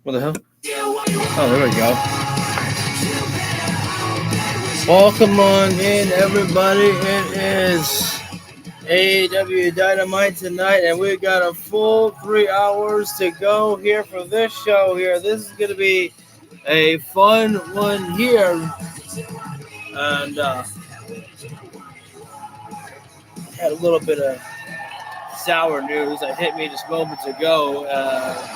What the hell? Oh, there we go. Welcome on in, everybody. It is AEW Dynamite tonight, and we've got a full 3 hours to go here for this show here. This is going to be a fun one here. And had a little bit of sour news that hit me just moments ago.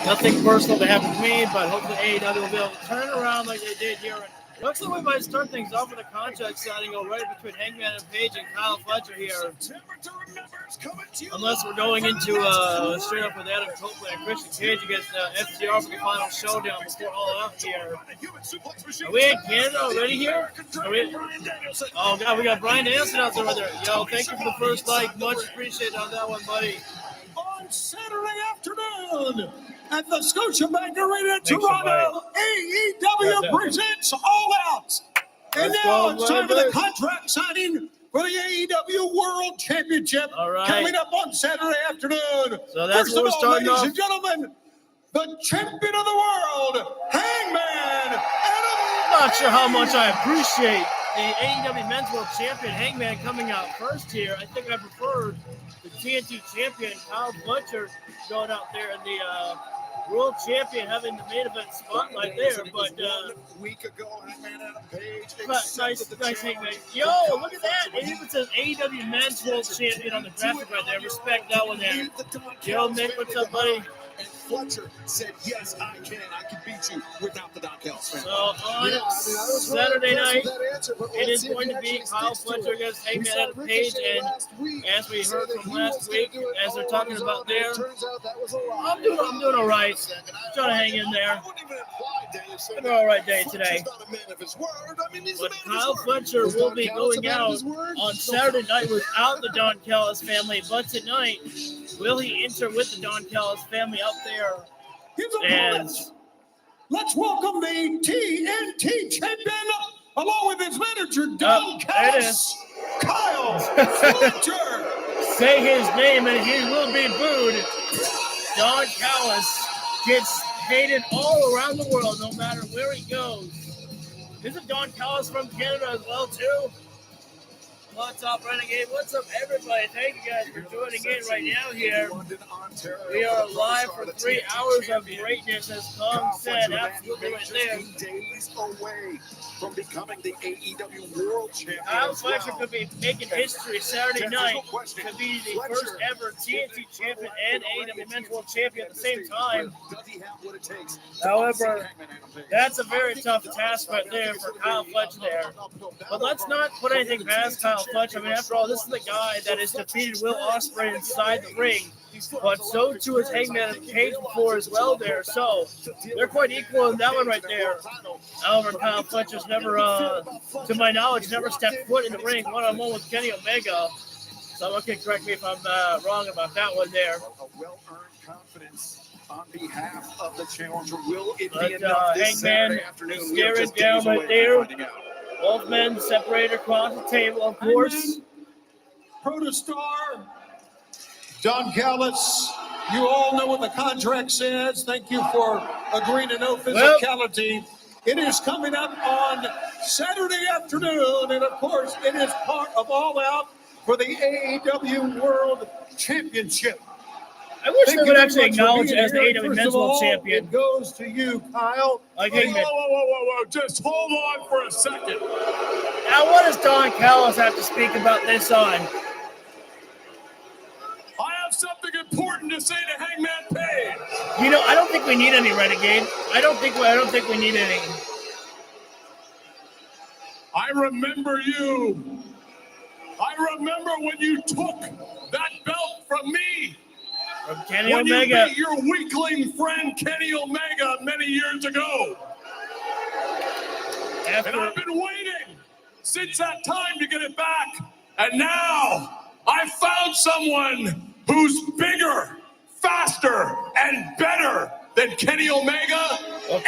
Nothing personal to happen to me, but hopefully AEW will be able to turn around like they did here. Looks like we might start things off with a contract signing already between Hangman and Page and Kyle Fletcher here. Unless we're going into straight up with Adam Copeland and Christian Cage against FTR for the final showdown before All Out here. Are we in Canada already here? Oh, God, we got Brian Danielson out there right there. Yo, thank you for the first like. Much appreciated on that one, buddy. On Saturday afternoon at the Scotiabank Arena in Toronto, AEW presents All Out. And now it's time for the contract signing for the AEW World Championship coming up on Saturday afternoon. So that's what we're starting ladies off. and gentlemen, the champion of the world, Hangman Adam. I'm not sure how much I appreciate the AEW Men's World Champion Hangman coming out first here. I think I preferred the TNT Champion Kyle Fletcher going out there and the World Champion having the main event spotlight there. But week ago, Hangman Adam Page. nice Hangman. Yo, look at that! It even says AEW Men's World Champion on the graphic right there. Respect that one there. Yo, Nick, what's up, buddy? And Fletcher said, yes, I can beat you without the knockout. So on Saturday night, it is going to be Kyle Fletcher against Hangman Adam Page, and as we heard from last week, as they're talking about there, I'm doing all right. Trying to hang in there. It's an all right day today. But Kyle Fletcher will be going out on Saturday night without the Don Callis family, but tonight, will he enter with the Don Callis family out there? And let's welcome the TNT champion along with his manager, Don Callis. Kyle Fletcher. Say his name and he will be booed. Don Callis gets hated all around the world, no matter where he goes. Isn't Don Callis from Canada as well, too? What's up, Renegade? What's up, everybody? Thank you guys for joining in right now here. We are live for 3 hours of greatness, as Kong said. Absolutely right there. Days away from becoming the AEW World Champion. Kyle Fletcher could be making history Saturday night to be the first ever TNT champion and AEW Men's World Champion at the same time. However, that's a very tough task right there for Kyle Fletcher there. But let's not put anything past Kyle Fletcher. I mean, after all, this is the guy that has defeated Will Ospreay inside the ring. But so too is Hangman and Page before as well there. So they're quite equal in that one right there. However, Kyle Fletcher's never, to my knowledge, never stepped foot in the ring one-on-one with Kenny Omega. Someone can correct me if I'm wrong about that one there. A well-earned confidence on behalf of the challenger. Will it be enough this Hangman Saturday afternoon? staring down right there. Both men separated across the table, of course. Protostar, Don Callis, you all know what the contract says. Thank you for agreeing to no physicality. It is coming up on Saturday afternoon, and of course, it is part of All Out for the AEW World Championship. I wish they would actually acknowledge it as the AEW Men's World Champion. It goes to you, Kyle. Whoa. Just hold on for a second. Now, what does Don Callis have to speak about this on? I have something important to say to Hangman Page. You know, I don't think we need any Renegade. I don't think we need any. I remember you. I remember when you took that belt from me. From Kenny when Omega. you beat your weakling friend Kenny Omega many years ago. And I've been waiting since that time to get it back. And now I found someone who's bigger, faster, and better than Kenny Omega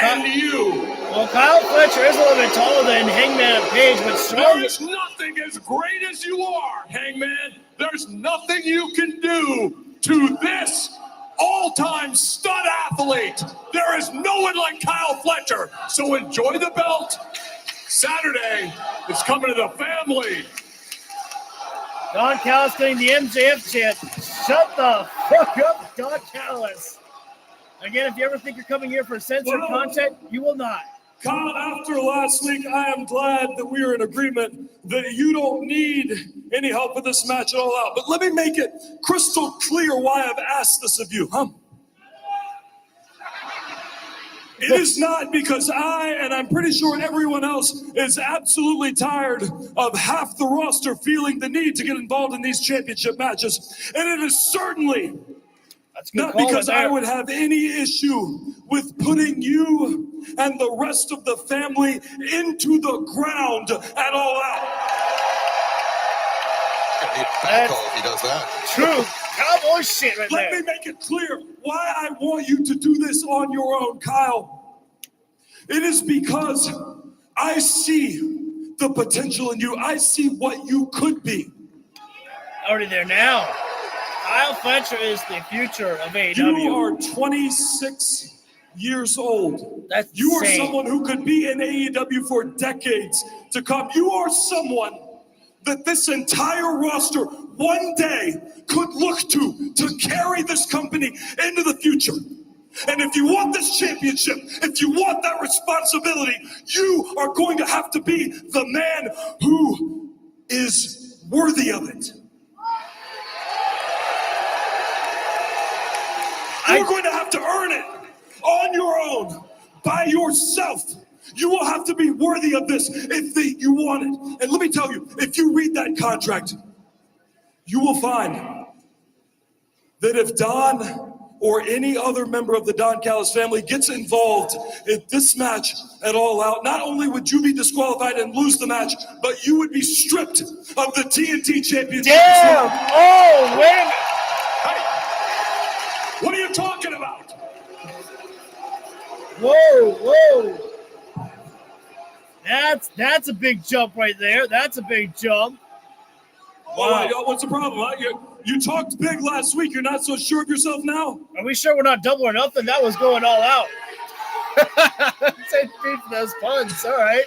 and you. Well, Kyle Fletcher is a little bit taller than Hangman Page, but stronger. There is nothing as great as you are, Hangman. There's nothing you can do to this all-time stud athlete. There is no one like Kyle Fletcher. So enjoy the belt. Saturday, it's coming to the family. Don Callis getting the MJF chant. Shut the fuck up, Don Callis. Again, if you ever think you're coming here for censored content, you will not. Kyle, after last week, I am glad that we are in agreement that you don't need any help with this match at all out. But let me make it crystal clear why I've asked this of you, It is not because and I'm pretty sure everyone else is absolutely tired of half the roster feeling the need to get involved in these championship matches. And it is certainly not because I would have any issue with putting you and the rest of the family into the ground at All Out. That's if he does that. True. Cowboy shit right Let there. me make it clear why I want you to do this on your own, Kyle. It is because I see the potential in you. I see what you could be. Already there now. Kyle Fletcher is the future of AEW. You are 26 years old. That's you are insane. someone who could be in AEW for decades to come. You are someone that this entire roster one day could look to carry this company into the future. And if you want this championship, if you want that responsibility, you are going to have to be the man who is worthy of it. You're going to have to earn it on your own, by yourself. You will have to be worthy of this if you want it. And let me tell you, if you read that contract, you will find that if Don or any other member of the Don Callis family gets involved in this match at All Out, not only would you be disqualified and lose the match, but you would be stripped of the TNT Championship. Damn! Oh, wait a minute. Hey, what are you talking about? Whoa. That's a big jump right there. That's a big jump. Wow. What's the problem? You talked big last week. You're not so sure of yourself now? Are we sure we're not double or nothing? That was going all out. Say beef those puns. All right.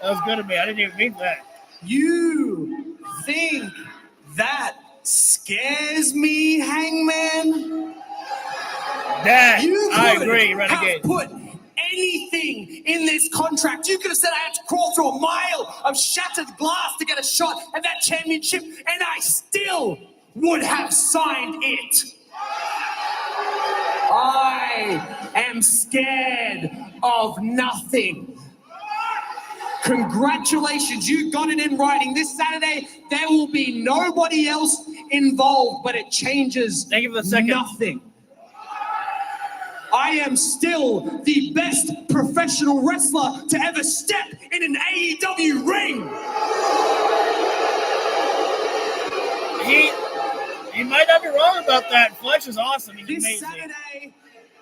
That was good of me. I didn't even mean that. You think that scares me, Hangman? That, You I could agree, have Renegade. put anything in this contract. You could have said I had to crawl through a mile of shattered glass to get a shot at that championship, and I still would have signed it. I am scared of nothing. Congratulations, you got it in writing. This Saturday, there will be nobody else involved, but it changes Thank you for the second. nothing. I am still the best professional wrestler to ever step in an AEW ring. He might not be wrong about that. Fletch is awesome. He's This amazing. Saturday,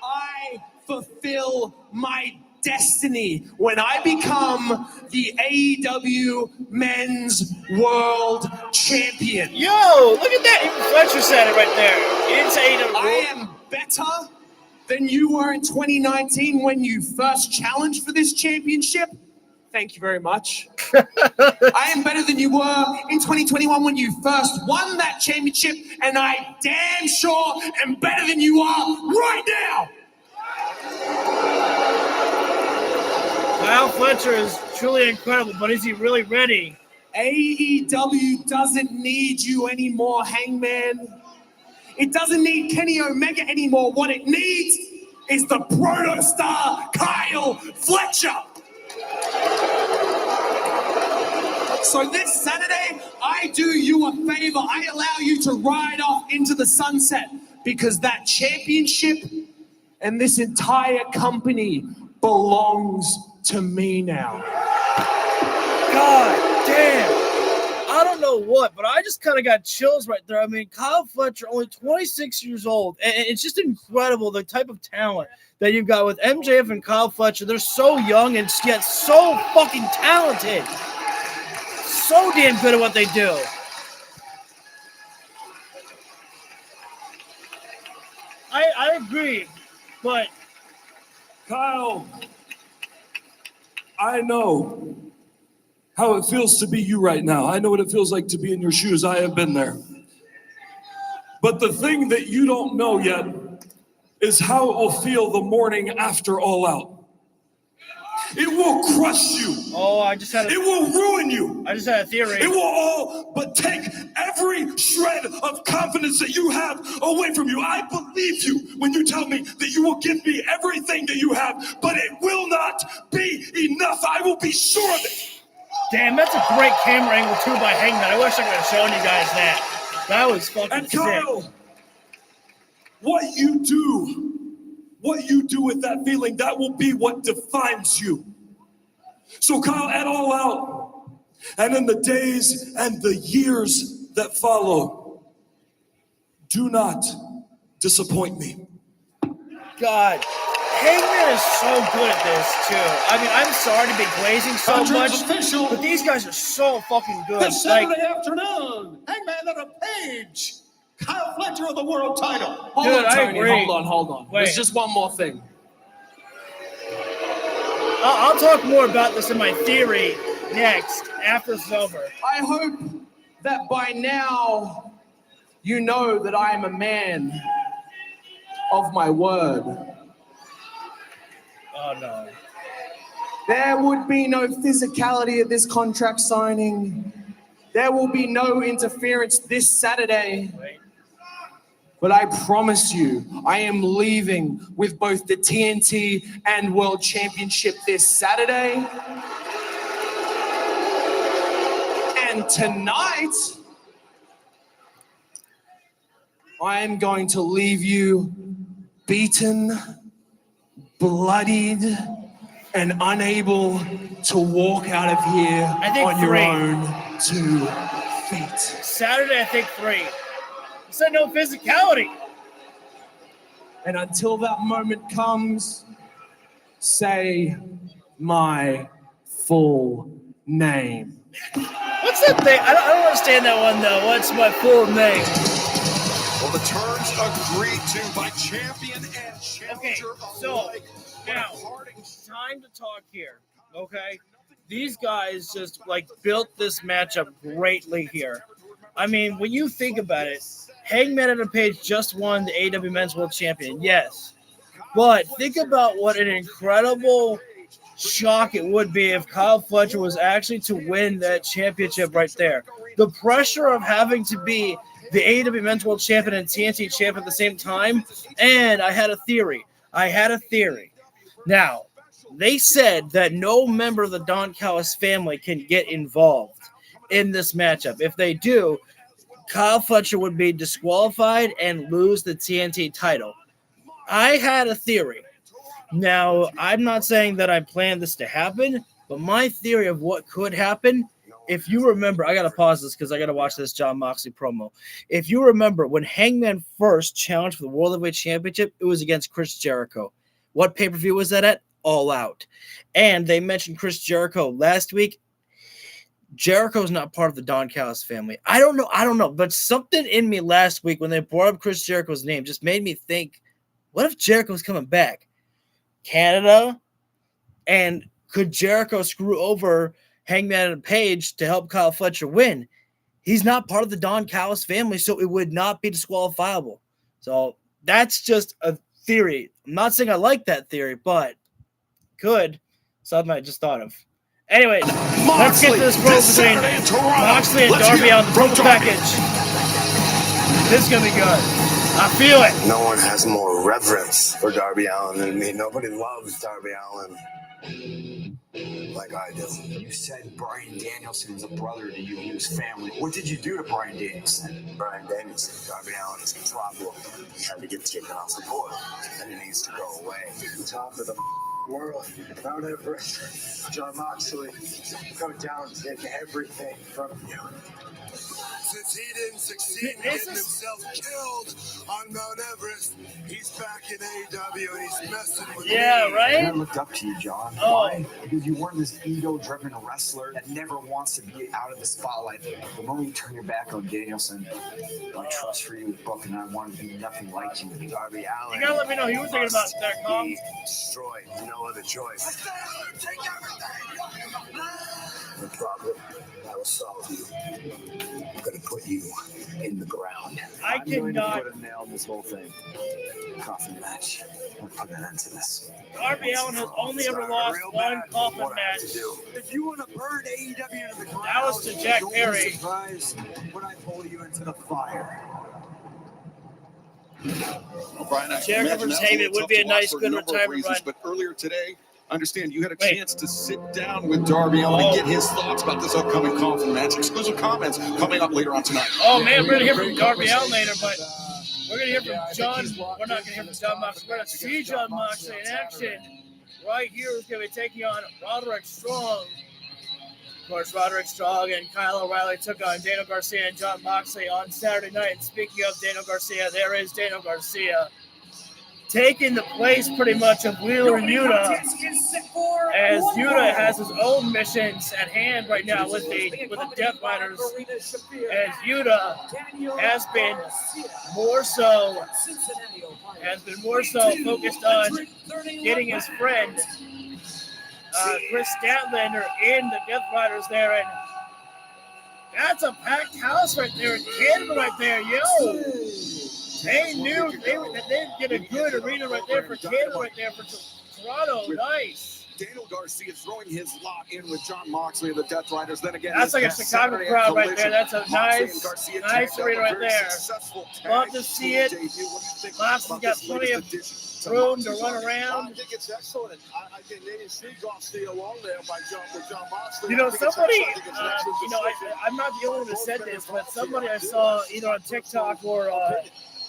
I fulfill my destiny when I become the AEW Men's World Champion. Yo, look at that. Even Fletcher said it right there. He didn't say AEW. I am better than you were in 2019 when you first challenged for this championship. Thank you very much. I am better than you were in 2021 when you first won that championship, and I damn sure am better than you are right now. Kyle Fletcher is truly incredible, but is he really ready? AEW doesn't need you anymore, Hangman. It doesn't need Kenny Omega anymore. What it needs is the proto star, Kyle Fletcher. So this Saturday, I do you a favor. I allow you to ride off into the sunset because that championship and this entire company belongs to me now. God damn. I don't know what, but I just kind of got chills right there. I mean, Kyle Fletcher, only 26 years old, and it's just incredible the type of talent that you've got with MJF and Kyle Fletcher. They're so young and yet so fucking talented. So damn good at what they do. agree, but Kyle, I know how it feels to be you right now. I know what it feels like to be in your shoes. I have been there. But the thing that you don't know yet is how it will feel the morning after All Out. It will crush you. oh, I just had It will ruin you. a theory. It will all but take every shred of confidence that you have away from you. I believe you when you tell me that you will give me everything that you have, but it will not be enough. I will be sure of it. Damn, that's a great camera angle too by Hangman. I wish I could have shown you guys that. That was fucking And sick. Kyle, what you do with that feeling, that will be what defines you. So Kyle, at All Out, and in the days and the years that follow, do not disappoint me. God, Hangman is so good at this too. I mean, I'm sorry to be glazing so Contract's much, official. but these guys are so fucking good. This Saturday afternoon, Hangman at a Page, Kyle Fletcher of the world title. Hold Dude, on, I Tony. agree. Hold on. Wait. There's just one more thing. I'll talk more about this in my theory next, after it's over. I hope that by now you know that I am a man of my word. Oh no. There would be no physicality at this contract signing. There will be no interference this Saturday. Wait. But I promise you, I am leaving with both the TNT and World Championship this Saturday. And tonight, I am going to leave you beaten, bloodied, and unable to walk out of here I think on your 3. own 2 feet. Saturday, I think 3. You said no physicality. And until that moment comes, say my full name. What's that thing? I don't understand that one though. What's my full name? Well, the terms agreed to by champion and Okay, challenger so alike. now it's time to talk here. Okay, these guys just like built this matchup greatly here. I mean, when you think about it, Hangman and Page just won the AEW Men's World Champion, yes. But think about what an incredible shock it would be if Kyle Fletcher was actually to win that championship right there. The pressure of having to be the AEW Men's World Champion and TNT Champ at the same time. And I had a theory. Now, they said that no member of the Don Callis family can get involved in this matchup. If they do, Kyle Fletcher would be disqualified and lose the TNT title. I had a theory. Now, I'm not saying that I planned this to happen, but my theory of what could happen, if you remember, I got to pause this because I got to watch this Jon Moxley promo. If you remember, when Hangman first challenged for the World Heavyweight Championship, it was against Chris Jericho. What pay-per-view was that at? All Out. And they mentioned Chris Jericho last week. Jericho's not part of the Don Callis family. I don't know, but something in me last week when they brought up Chris Jericho's name just made me think, what if Jericho's coming back? Canada? And could Jericho screw over Hangman and Page to help Kyle Fletcher win? He's not part of the Don Callis family, so it would not be disqualifiable. So that's just a theory. I'm not saying I like that theory, but could. Something I just thought of. Anyway, let's get to this promo between Moxley and Darby on the promo package. This is going to be good. I feel it. No one has more reverence for Darby Allin than me. Nobody loves Darby Allin like I do. You said Bryan Danielson's a brother to you and his family. What did you do to Bryan Danielson? Bryan Danielson, Darby Allin is a problem. He had to get taken off the board, and he needs to go away. On top of the world, Mount Everest, John Moxley, go down and take everything from you. Since he didn't succeed in getting himself killed on Mount Everest, he's back in AEW and he's messing with me. I looked up to you, John. Oh. Why? Because you weren't this ego-driven wrestler that never wants to be out of the spotlight. The moment you turn your back on Danielson, my trust for you is broken. I wanted to be nothing like you. Darby Allin. You gotta let me know. You were thinking about that, Tom. Be destroyed. No other choice. Take everything. No problem. I will solve you. I'm gonna put you in the ground. I I'm going to cannot. put a nail in this whole thing. Coffin match. I'm putting an end to this. Darby Allin has only ever lost one coffin What I have match. to do. If you want to burn AEW into the ground, That was to Jack don't Perry. be surprised when I pull you into the fire. Well, Brian, I Jericho imagine versus that was Heyman a would tough be a to watch nice, for good number of retirement reasons, run. But earlier today, understand you had a Wait. chance to sit down with Darby Allin and get his thoughts about this upcoming Coffin match. Exclusive comments coming up later on tonight. Oh man, we're gonna hear from Darby Allin later, but we're gonna hear from John. We're not gonna hear from John Moxley. We're gonna see John Moxley in action right here. Who's gonna be taking on Roderick Strong. Of course, Roderick Strong and Kyle O'Reilly took on Daniel Garcia and John Moxley on Saturday night. And speaking of Daniel Garcia, there is Daniel Garcia taking the place pretty much of Wheeler and Yuta, as Yuta has his own missions at hand right now with the Death Riders, as Yuta has been more so focused on getting his friend Chris Statlander in the Death Riders there, and that's a packed house right there in Canada right there, yo. They knew they'd get a good arena right there for Canada right there for Toronto. Nice. Daniel Garcia throwing his lot in with John Moxley and the Death Riders. Then again, That's like a this Chicago Saturday crowd right collision, there. That's a Moxley and nice Garcia tagged up arena a right very there. successful tag Love to see it. debut. What do you think Moxley's about got this plenty of latest addition to room to Moxley's run arsenal? around. I think it's excellent. I think they didn't see Garcia along there with John Moxley. You know, I think it's somebody, excellent. I think it's an excellent decision. I'm not the only one who said this, but somebody I saw either on TikTok or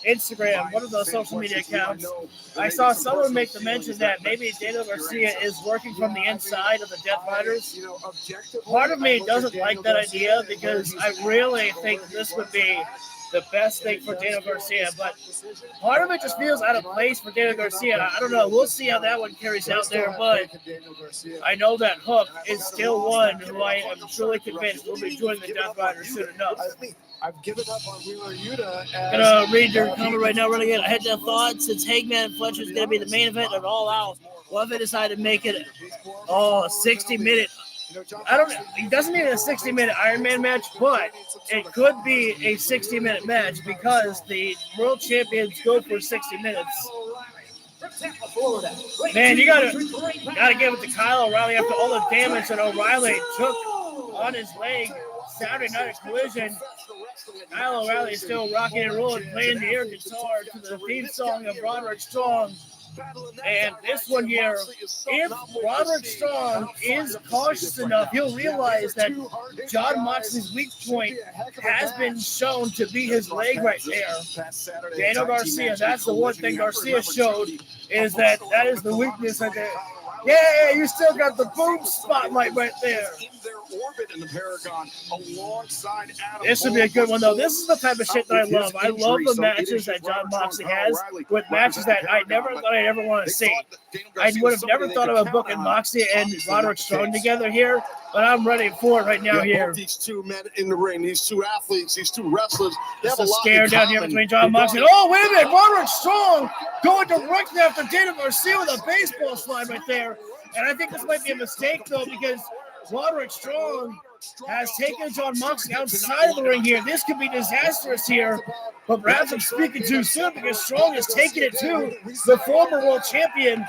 Instagram, one of those social media accounts, I saw someone make the mention that maybe Daniel Garcia is working from the inside of the Death Riders. Part of me doesn't like that idea because I really think this would be the best thing for Daniel Garcia, but part of it just feels out of place for Daniel Garcia. I don't know. We'll see how that one carries out there, but I know that Hook is still one who I am truly convinced will be joining the Death Riders soon enough. I've given up on Wheeler Yuta. I'm gonna read your comment right now, Renegade. I had that thought since Hangman and Fletcher is gonna be the main event of All Out. What if they decide to make it a 60-minute? I don't know. It doesn't need a 60-minute Iron Man match, but it could be a 60-minute match because the world champions go for 60 minutes. Man, you gotta give it to Kyle O'Reilly after all the damage that O'Reilly took on his leg Saturday night at Collision. Kyle O'Reilly is still rocking and rolling, playing the air guitar to the theme song of Roderick Strong. And this one here, if Roderick Strong is cautious enough, he'll realize that John Moxley's weak point has been shown to be his leg right there. Daniel Garcia, that's the one thing Garcia showed, is that is the weakness right there. Yeah, you still got the boom spotlight right there. This would be a good one, though. This is the type of shit that I love. I love the matches that John Moxley has with matches that I never thought I'd ever want to see. I would have never thought about booking Moxley and Roderick Strong together here, but I'm ready for it right now here. These two men in the ring, these two athletes, these two wrestlers, they have It's a a lot scare in down here common. between John Moxley. Oh, wait a minute. Roderick Strong going directly after Daniel Garcia with a baseball slide right there. And I think this might be a mistake, though, because Roderick Strong has taken John Moxley outside of the ring here. This could be disastrous here, but perhaps I'm speaking too soon because Strong has taken it to the former world champion.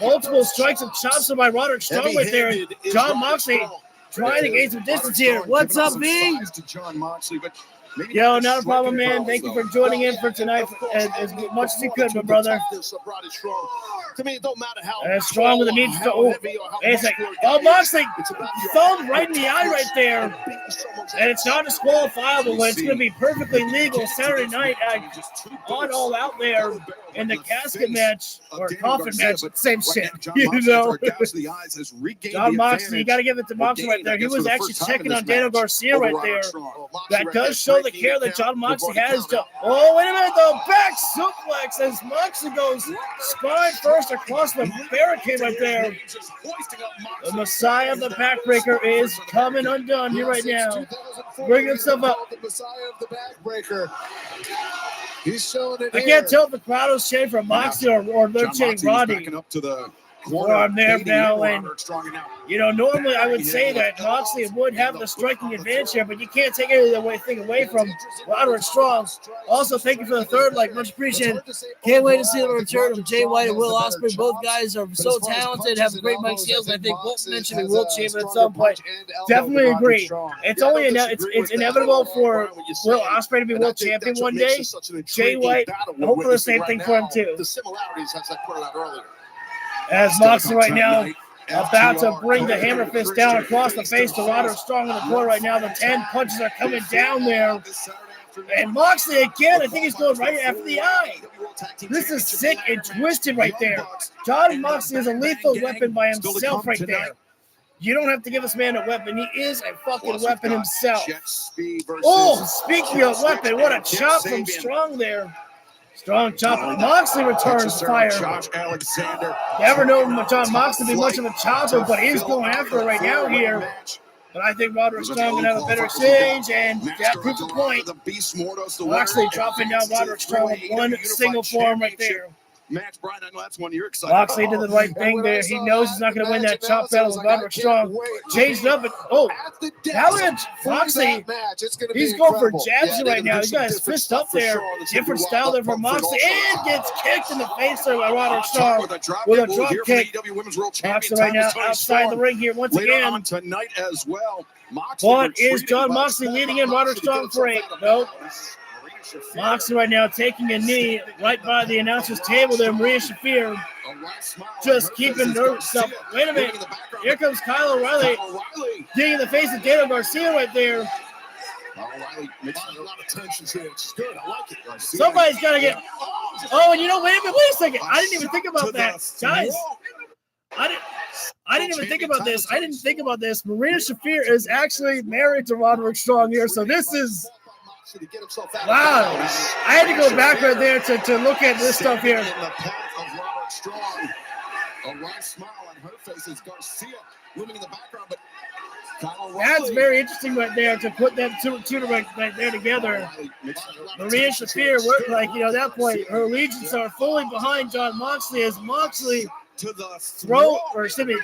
Multiple strikes and chops by Roderick Strong right there. John Moxley trying to gain some distance here. What's up, V? Yo, not a problem, man. Thank you for joining in for tonight as much as you could, my brother. To me, it don't matter how And strong with the knees. Moxley thumbed right in the eye right there. And it's not disqualifiable, but it's going to be perfectly legal Saturday night on All Out there in the casket match or coffin match. Same shit, you know. John Moxley, you got to give it to Moxley right there. He was actually checking on Daniel Garcia right there. That does show the care that John Moxley has. Oh, wait a minute, though. Back suplex as Moxley goes spine first across the barricade right there. The Messiah of the Backbreaker is coming undone here right now. Bring himself up. The Messiah of the Backbreaker. He's showing it. I can't tell if the crowd is chanting for Moxley or they're chanting Roddy. Up to the I'm there now, and normally I would say that Moxley would have the striking advantage here, but you can't take anything away from Roderick Strong. Also, thank you for the third like, much appreciated. Can't wait to see the return of Jay White and Will Ospreay. Both guys are so talented, have great mic skills. I think both men should be world champion at some point. Definitely agree. It's only it's inevitable for Will Ospreay to be world champion one day. Jay White, hopefully the same thing for him too. The similarities, as I put it out earlier. As Moxley right now about to bring the hammer fist down across the face to Roderick Strong in the corner right now. The 10 punches are coming down there. And Moxley again, I think he's going right after the eye. This is sick and twisted right there. John Moxley is a lethal weapon by himself right there. You don't have to give this man a weapon. He is a fucking weapon himself. Oh, speaking of weapon, what a chop from Strong there. Strong chop. Moxley returns fire. Never known John Moxley to be much of a chopper, but he's going after it right now here. But I think Roderick Strong can have a better exchange, and that proves the point. Moxley dropping down Roderick Strong with one single form right there. Match, Brian, I know that's one you're excited Moxley did the right thing there. He knows he's not going to win that chop battle with Roderick Strong. Changed up, and now we have Moxley. He's going for jabs right now. He's got his fist up there. Different style there for Moxley, and gets kicked in the face there by Roderick Strong with a drop kick. Moxley right now outside the ring here once again. Tonight as well. But is John Moxley leading in Roderick Strong for 8? Nope. Moxley right now taking a knee right by the announcer's table there. Maria Shafir just keeping nerves up. Wait a minute. Here comes Kyle O'Reilly getting in the face of Daniel Garcia right there. Somebody's got to get. Oh, and wait a second. I didn't even think about that. Guys, I didn't even think about this. I didn't think about this. Maria Shafir is actually married to Roderick Strong here, so this is. Wow. I had to go back right there to look at this stuff here. That's very interesting right there to put them two right there together. Maria Shafir, at that point, her allegiance are fully behind John Moxley as Moxley to the throat,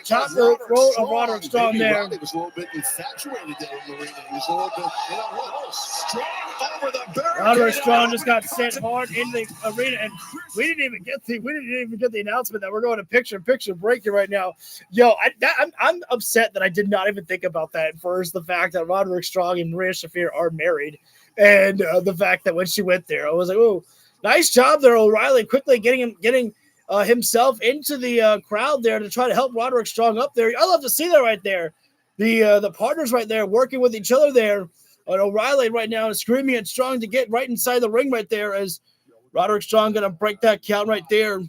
chop the throat of Roderick Strong there. He was a little bit infatuated there with Marina. He was a little bit, strong over the barricade. Roderick Strong just got sent hard in the arena, and we didn't even get the announcement that we're going to picture break here right now. Yo, I'm upset that I did not even think about that at first. The fact that Roderick Strong and Maria Shafir are married, and the fact that when she went there, I was like, oh, nice job there, O'Reilly, quickly getting himself into the crowd there to try to help Roderick Strong up there. I love to see that right there. The partners right there working with each other there. And O'Reilly right now is screaming at Strong to get right inside the ring right there as Roderick Strong going to break that count right there.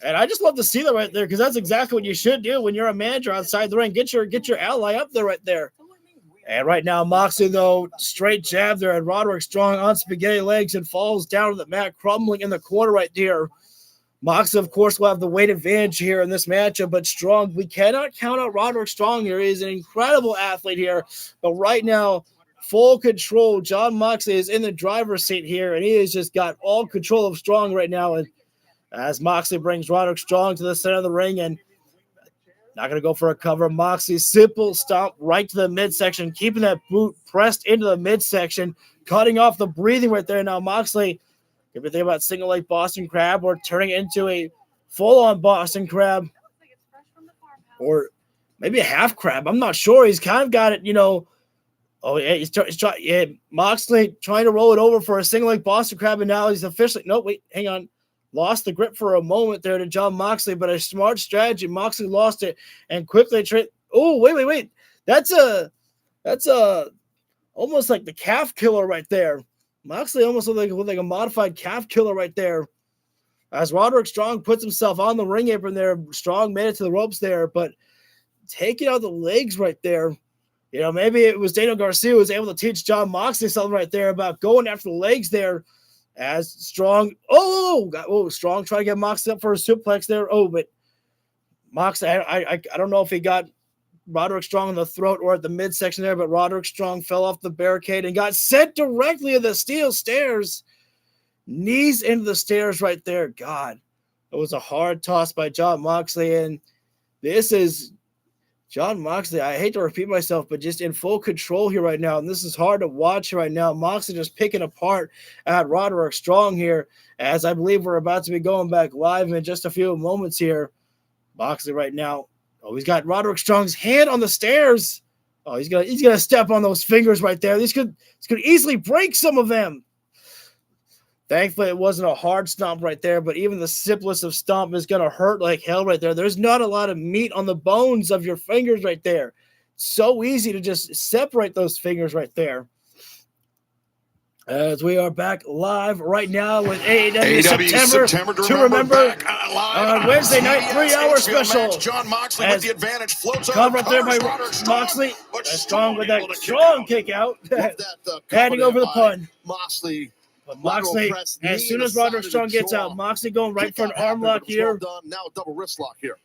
And I just love to see that right there because that's exactly what you should do when you're a manager outside the ring. Get your ally up there right there. And right now, Moxley, though, straight jab there at Roderick Strong on spaghetti legs and falls down to the mat, crumbling in the corner right there. Moxley, of course, will have the weight advantage here in this matchup, but Strong, we cannot count out Roderick Strong here. He's an incredible athlete here, but right now, full control. John Moxley is in the driver's seat here, and he has just got all control of Strong right now. And as Moxley brings Roderick Strong to the center of the ring, and not going to go for a cover. Moxley, simple stomp right to the midsection, keeping that boot pressed into the midsection, cutting off the breathing right there. Now Moxley, if you think about single leg Boston Crab or turning it into a full-on Boston Crab or maybe a half crab. I'm not sure. He's kind of got it, Oh, yeah, he's trying. Moxley trying to roll it over for a single leg Boston Crab, and now he's officially. No, wait, hang on. lost the grip for a moment there to Jon Moxley, but a smart strategy. Moxley lost it and quickly wait. That's almost like the calf killer right there. Moxley almost looked like a modified calf killer right there. As Roderick Strong puts himself on the ring apron there, Strong made it to the ropes there, but taking out the legs right there. You know, maybe it was Daniel Garcia who was able to teach Jon Moxley something right there about going after the legs there. As Strong, Strong trying to get Moxley up for a suplex there. Oh, but Moxley, I don't know if he got Roderick Strong in the throat or at the midsection there, but Roderick Strong fell off the barricade and got sent directly to the steel stairs. Knees into the stairs right there. God, it was a hard toss by Jon Moxley, and this is Jon Moxley. I hate to repeat myself, but just in full control here right now, and this is hard to watch right now. Moxley just picking apart at Roderick Strong here, as I believe we're about to be going back live in just a few moments here. Moxley right now. Oh, he's got Roderick Strong's hand on the stairs. Oh, he's gonna step on those fingers right there. This could easily break some of them. Thankfully, it wasn't a hard stomp right there, but even the simplest of stomp is going to hurt like hell right there. There's not a lot of meat on the bones of your fingers right there. So easy to just separate those fingers right there. As we are back live right now with AEW September to remember on Wednesday night 3-hour special. Jon Moxley with the advantage floats cover up there by Moxley. Strong with that strong kick out. Heading over the pun. But Moxley, as soon as Roderick Strong gets out, Moxley going right for an arm lock here. Now a double wrist lock here.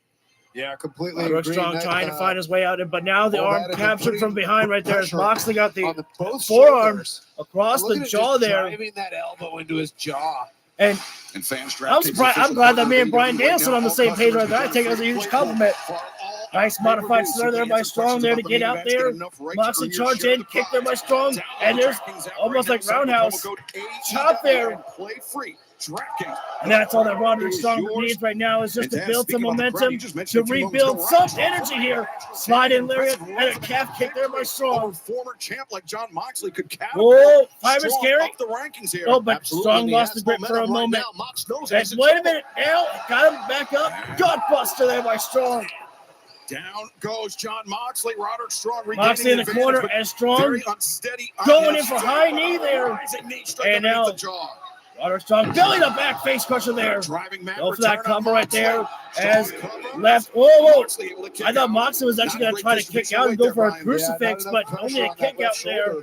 Yeah, completely. Roderick Strong trying to find his way out, but now the arm captured from behind right there. As Moxley got the forearm across the jaw there. Driving that elbow into his jaw. And I'm glad that me and Bryan Danielson on the same page right there. I take it as a huge compliment. Nice modified slur there by Strong there to get out there. Moxley charged in, kick there by Strong, and there's almost like roundhouse chop there. And that's all that Roderick Strong needs right now is just to build some momentum, to rebuild some energy here. Slide in lariat and a calf kick there by Strong. Former champ like Jon Moxley could counter. Oh, Fiver's carry. The rankings here. Oh, but Strong lost the grip for a moment. And wait a minute, now got him back up. Gutbuster there by Strong. Down goes Jon Moxley. Roderick Strong. Moxley in the corner and Strong going in for high knee there. And now Roderick Strong belly to back face crusher there. Go for that combo right there. As left. Whoa. I thought Moxley was actually going to try to kick out and go for a crucifix, but only a kick out there.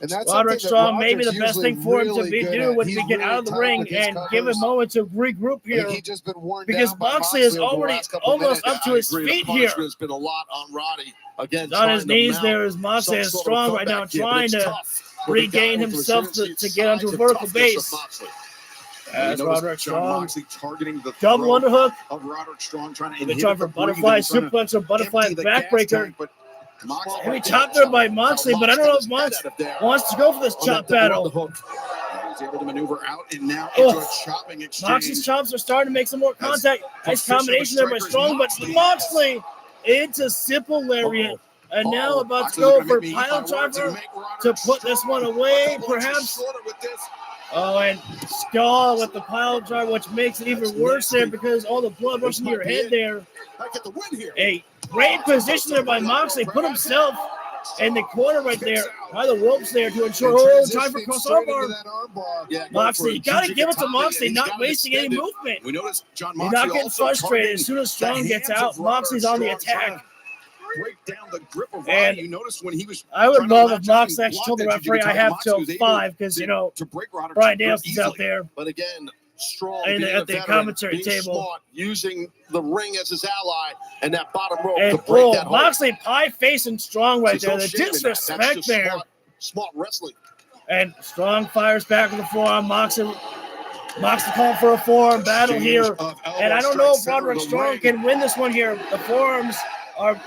And that's Roderick Strong, maybe the best thing for him to do would be get out of the ring and give him a moment to regroup here. Because Moxley is already almost up to his feet here. There's been a lot on Roddy. Again, on his knees there is Moxley is Strong right now, trying to regain himself to get onto a vertical base. As Roderick Strong targeting the double underhook. Of Roderick Strong trying for butterfly suplex or butterfly backbreaker. Heavy chop there by Moxley, but I don't know if Mox wants to go for this chop battle. He's able to maneuver out and now into a chopping exchange. Moxley's chops are starting to make some more contact. Nice combination there by Strong, but Moxley into simple lariat. And now about to go for pile driver to put this one away, perhaps. Oh, and Skull with the pile driver, which makes it even worse there because all the blood rushing to your head there. A great position there by Moxley. Put himself in the corner right there by the ropes there to ensure time for cross armbar. Moxley, you got to give it to Moxley, not wasting any movement. You're not getting frustrated. As soon as Strong gets out, Moxley's on the attack. Break down the grip of and you noticed when he was I would love if Mox actually told the referee I have till 5 because, Bryan Danielson's out there. But again, Strong at the commentary table. Smart, using the ring as his ally and that bottom rope and, to break that Moxley pie facing Strong right there. The disrespect there. Smart wrestling. And Strong fires back with the forearm. Moxley calling for a forearm battle here. And I don't know if Roderick Strong can win this one here. The forearms are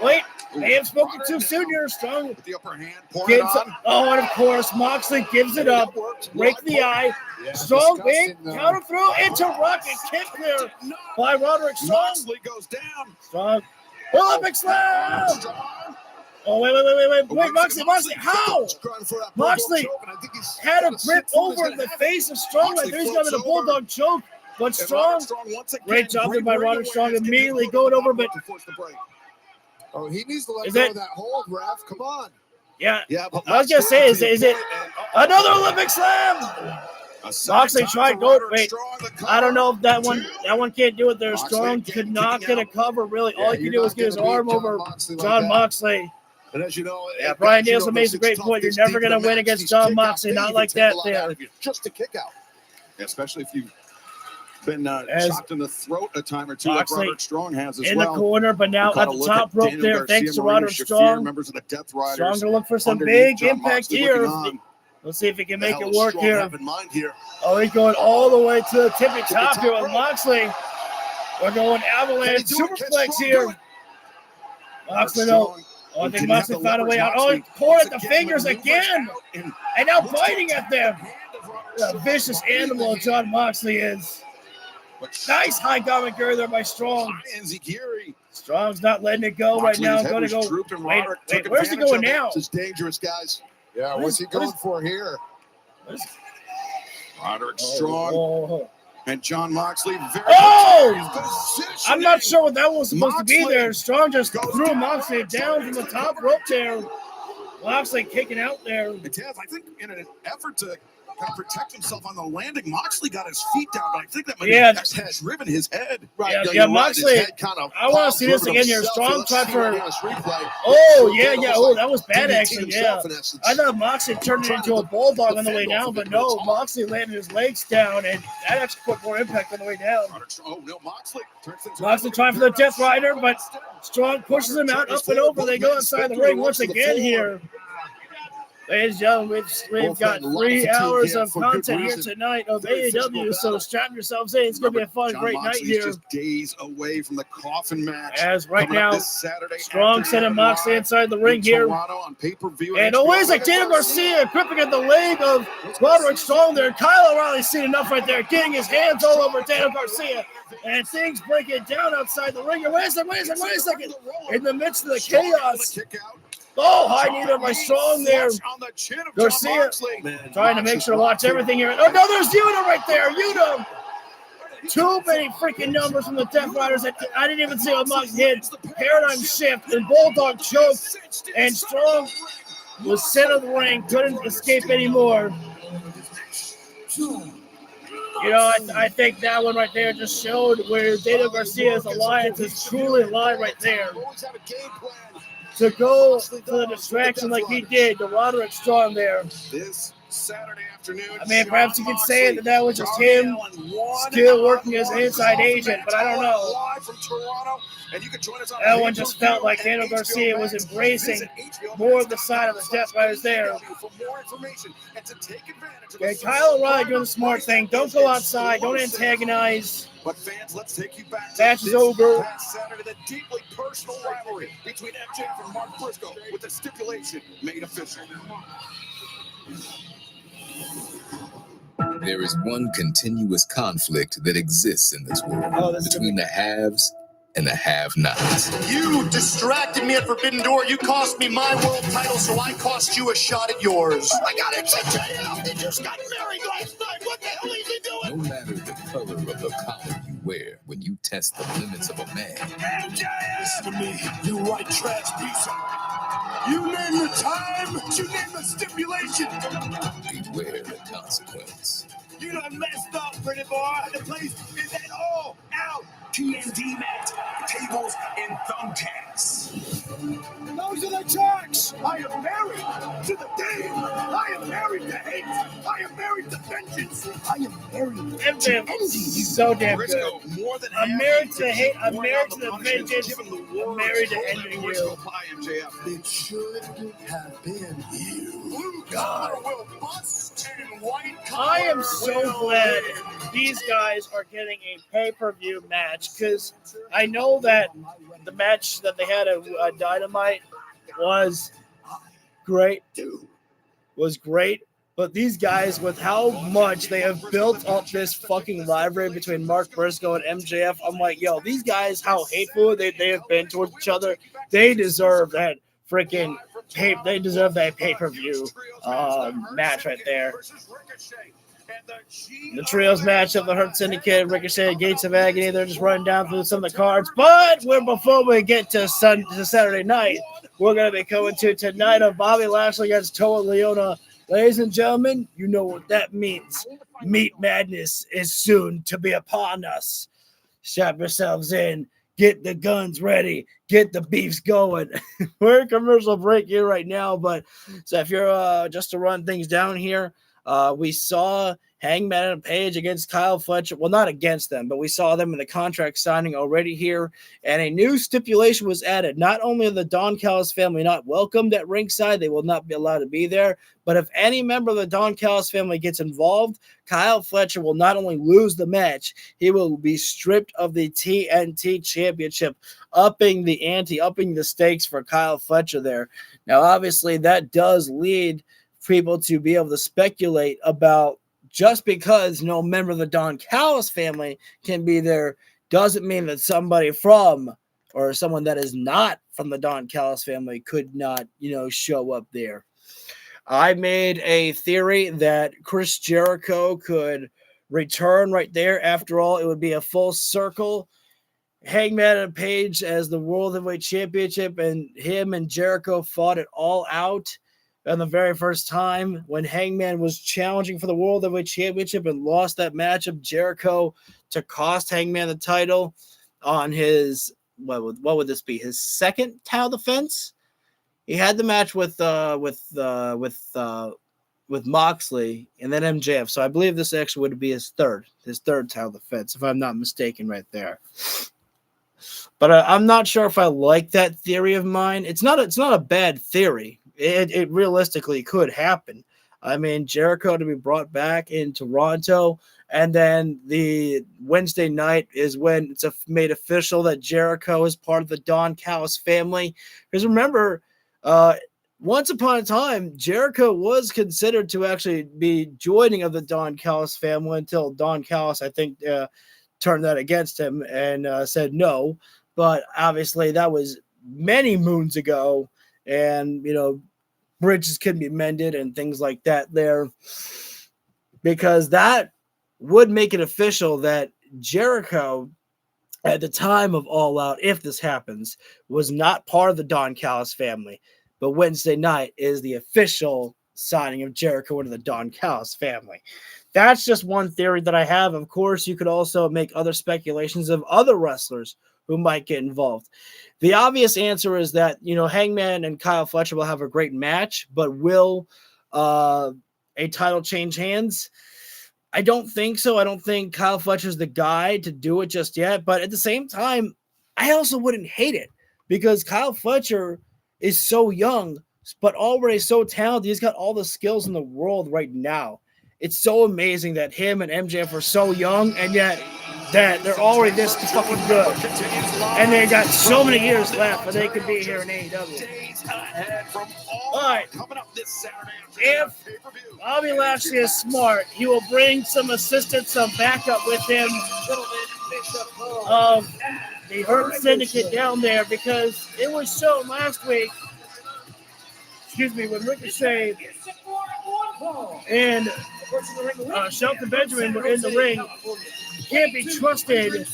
may have spoken too soon here. Strong with the upper hand, and of course Moxley gives it up. Break the eye. Strong big counter through into rocket kick there by Roderick Strong. Moxley goes down. Strong Olympic slam. Oh, wait, Moxley, how? Moxley had a grip over the face of Strong right there. He's got a bulldog choke, but Strong, great job there by Roderick Strong, immediately going over, but oh, he needs to let go of that hold, ref. Come on. Yeah, I was gonna say, is it another Olympic slam? Moxley tried go. Wait, I don't know if that one can't do it there. Strong could not get a cover. Really, all he could do was get his arm over John Moxley. And as you know, Brian Nielsen makes a great point. You're never gonna win against John Moxley, not like that. There, just a kick out. Especially if you've been shot in the throat a time or two, like Roderick Strong has as in well. the corner, but now at the top rope there, thanks to Roderick Strong. Members of the Death Riders. Strong to look for some big impact here. Let's see if he can make it work here. Oh, he's going all the way to the tippy top here with Moxley. We're going avalanche superplex here. Moxley, no. Oh, I think Moxley found a way out. Oh, he caught at the fingers again. And now biting at them. What a vicious animal John Moxley is. Nice high commentary there by Strong. Strong's not letting it go right now. Going to go. Wait, where's he going now? This is dangerous, guys. Yeah, what's he going for here? Roderick Strong and John Moxley. I'm not sure what that was supposed to be there. Strong just threw Moxley down from the top rope there. Moxley kicking out there. I think in an effort to kind of protect himself on the landing, Moxley got his feet down, but I think that might have driven his head. Right. Yeah, Moxley. I want to see this again here. Strong tried for. Oh, that was bad action. Yeah, I thought Moxley turned it into a bulldog on the way down, but no, Moxley landed his legs down, and that actually put more impact on the way down. Moxley trying for the Death Rider, but Strong pushes him out, up and over. They go inside the ring once again here. Ladies and gentlemen, we've got 3 hours of content here tonight of AEW, so strap yourselves in. It's going to be a fun, great night here. Just days away from the Coffin match. As right now, Strong sending Moxley inside the ring here. And always like Daniel Garcia gripping at the leg of Roderick Strong there. Kyle O'Reilly's seen enough right there, getting his hands all over Daniel Garcia. And things breaking down outside the ring. Wait a second. In the midst of the chaos. Oh, high knee there by Strong there. Garcia trying to make sure to watch everything here. Oh, no, there's Yuta right there. Yuta. Too many freaking numbers from the Death Riders. I didn't even see what Moxley hit. Paradigm shift and Bulldog choke. And Strong was center of the ring. Couldn't escape anymore. You know, I think that one right there just showed where Daniel Garcia's alliance is truly alive right there. To go for the distraction like he did to Roderick Strong there. This Saturday afternoon. I mean, perhaps you could say that was just him still working as an inside agent, but I don't know. That one just felt like Daniel Garcia was embracing more of the side of the Death Riders there. Okay, Kyle O'Reilly doing the smart thing. Don't go outside. Don't antagonize. But fans, let's take you back to match is over. Saturday, the deeply personal rivalry between MJF and Mark Briscoe with the stipulation made official. There is one continuous conflict that exists in this world between the haves and the have-nots. You distracted me at Forbidden Door. You cost me my world title, so I cost you a shot at yours. I got it. He just got married last night. What the hell is he doing? No matter the color of the collar you wear, when you test the limits of a man. Listen to me, you white trash piece of... You name the time, you name the stipulation. Beware the consequence. You done messed up, pretty boy. The place is an all-out TNT match. Tables and thumbtacks. Those are the jacks. I am married to the game. I am married to hate. I am married to vengeance. I am married to ending you. So damn good. I'm married to hate. I'm married to the vengeance. I'm married to ending you. It should have been you. Blue collar will bust and white collar. I am so glad these guys are getting a pay-per-view match, because I know that the match that they had at Dynamite was great, but these guys, with how much they have built up this fucking rivalry between Mark Briscoe and MJF, I'm like, yo, these guys, how hateful they have been towards each other, they deserve that freaking they deserve that pay-per-view match right there. The trios match of the Hurt Syndicate, Ricochet, Gates of Agony. They're just running down through some of the cards. But before we get to Saturday night, we're going to be coming to tonight of Bobby Lashley against Toa Leona. Ladies and gentlemen, you know what that means. Meat Madness is soon to be upon us. Strap yourselves in. Get the guns ready. Get the beefs going. We're in commercial break here right now, but so if you're just to run things down here, we saw Hangman and Page against Kyle Fletcher. Well, not against them, but we saw them in the contract signing already here. And a new stipulation was added. Not only are the Don Callis family not welcomed at ringside, they will not be allowed to be there. But if any member of the Don Callis family gets involved, Kyle Fletcher will not only lose the match, he will be stripped of the TNT Championship, upping the ante, upping the stakes for Kyle Fletcher there. Now, obviously, that does lead people to be able to speculate about just because no member of the Don Callis family can be there doesn't mean that somebody from or someone that is not from the Don Callis family could not, show up there. I made a theory that Chris Jericho could return right there. After all, it would be a full circle. Hangman and Page as the World Heavyweight Championship, and him and Jericho fought it all out on the very first time when Hangman was challenging for the World Heavyweight Championship and lost that match of Jericho to cost Hangman the title on his, what would this be, his second title defense? He had the match with Moxley and then MJF. So I believe this actually would be his third title defense, if I'm not mistaken right there. But I'm not sure if I like that theory of mine. It's not a bad theory. It realistically could happen. I mean, Jericho to be brought back in Toronto, and then the Wednesday night is when it's made official that Jericho is part of the Don Callis family. Because remember, once upon a time, Jericho was considered to actually be joining of the Don Callis family until Don Callis, I think, turned that against him and said no. But obviously, that was many moons ago, and bridges can be mended and things like that there, because that would make it official that Jericho at the time of All Out, if this happens, was not part of the Don Callis family. But Wednesday night is the official signing of Jericho into the Don Callis family. That's just one theory that I have. Of course, you could also make other speculations of other wrestlers who might get involved. The obvious answer is that, Hangman and Kyle Fletcher will have a great match, but will a title change hands? I don't think so. I don't think Kyle Fletcher's the guy to do it just yet. But at the same time, I also wouldn't hate it because Kyle Fletcher is so young, but already so talented. He's got all the skills in the world right now. It's so amazing that him and MJF are so young, and yet that they're already this fucking good. And they got so many years left, but they could be here in AEW. All right. If Bobby Lashley is smart, he will bring some assistance, some backup with him of the Hurt Syndicate down there, because it was shown last week, when Ricochet and Shelton Benjamin were in the ring. Can't be trusted.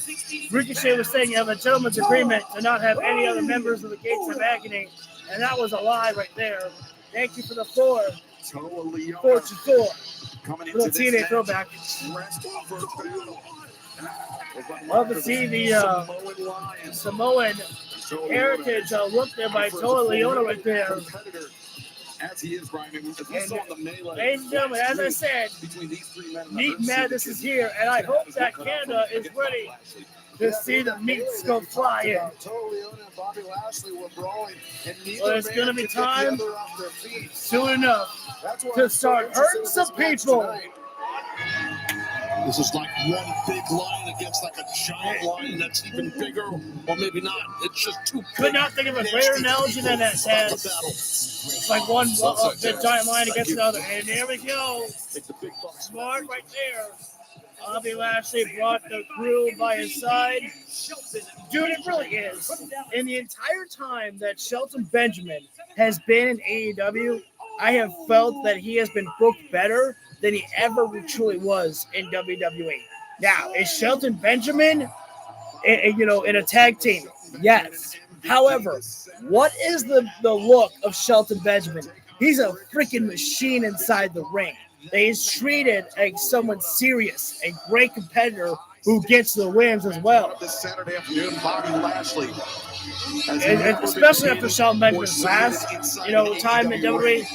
Ricochet was saying you have a gentleman's agreement to not have any other members of the Gates of Agony, and that was a lie right there. Thank you for the 4. 4-4. Little TNA throwback. Love to see the Samoan heritage look there by Toa Leona right there. As he is, Brian, ladies and gentlemen, as I said, Meat Madness is here, and I hope that Canada is ready to see the meats go flying. Well, it's going to be time soon enough to start hurting some people. This is like one big lion against like a giant lion that's even bigger, or maybe not. It's just too big. Could not think of a greater analogy than that, Taz. It's like one big giant lion against another. And there we go. Smart right there. Bobby Lashley brought the crew by his side. Dude, it really is. In the entire time that Shelton Benjamin has been in AEW, I have felt that he has been booked better than he ever truly was in WWE. Now, is Shelton Benjamin, in a tag team? Yes. However, what is the look of Shelton Benjamin? He's a freaking machine inside the ring. He's treated like someone serious, a great competitor who gets the wins as well. This Saturday afternoon, Bobby Lashley. And especially after Shelton Benjamin's last, time in WWE,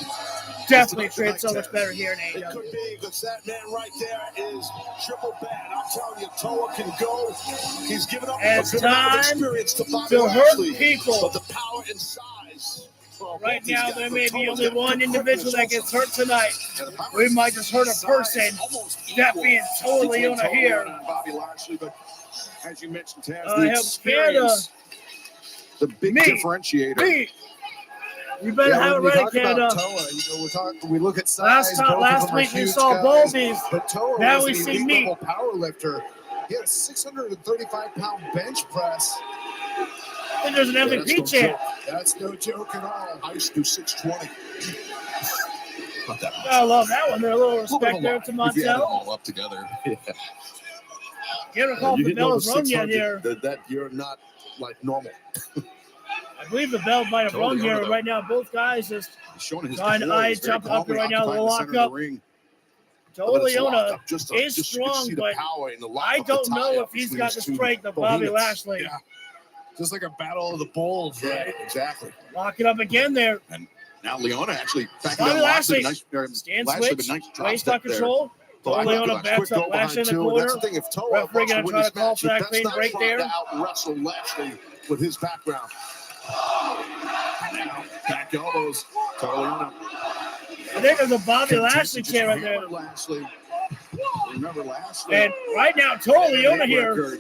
definitely treated so much better here in AEW. It could be because that man right there is triple bad. I'm telling you, Toa can go. He's given up a bit of experience to Bobby Lashley, hurt people. But the power and size. Right now, there may be only one individual that gets hurt tonight. We might just hurt a person. That being Toa Liona here. Bobby Lashley, but as you mentioned, Taz, I have Canada. The big differentiator. You better have it ready, Canada. We look at size. Last week we saw Boldies. But Toa now was we see me. Power lifter. He had a 635-pound bench press. And there's an MVP chance. That's no joke at all. I used to do 620. Not that much. I love that one. There's a little respect there to If you add them Montel. all up together. Yeah. You haven't called the bell is rung yet here. That you're not like normal. I believe the bell might have rung here right now. Both guys just trying to eye jumping up here right now. They'll lock up. Toa Liona is strong, but I don't know if he's got the strength of Bobby Lashley. Yeah. Just like a battle of the bulls. Right, exactly. Lock it up again there. And now Leona actually back Bobby Lashley. Stand switch. Waist on control. Toa Liona backs up Lashley in the corner. That's the thing. If Toa referee going to try to call for that clean break there. Out-wrestle Lashley with his background. Now, back elbows. Toa Liona. I think there's a Bobby Lashley chair right there. Remember Lashley. And right now, Toa Liona here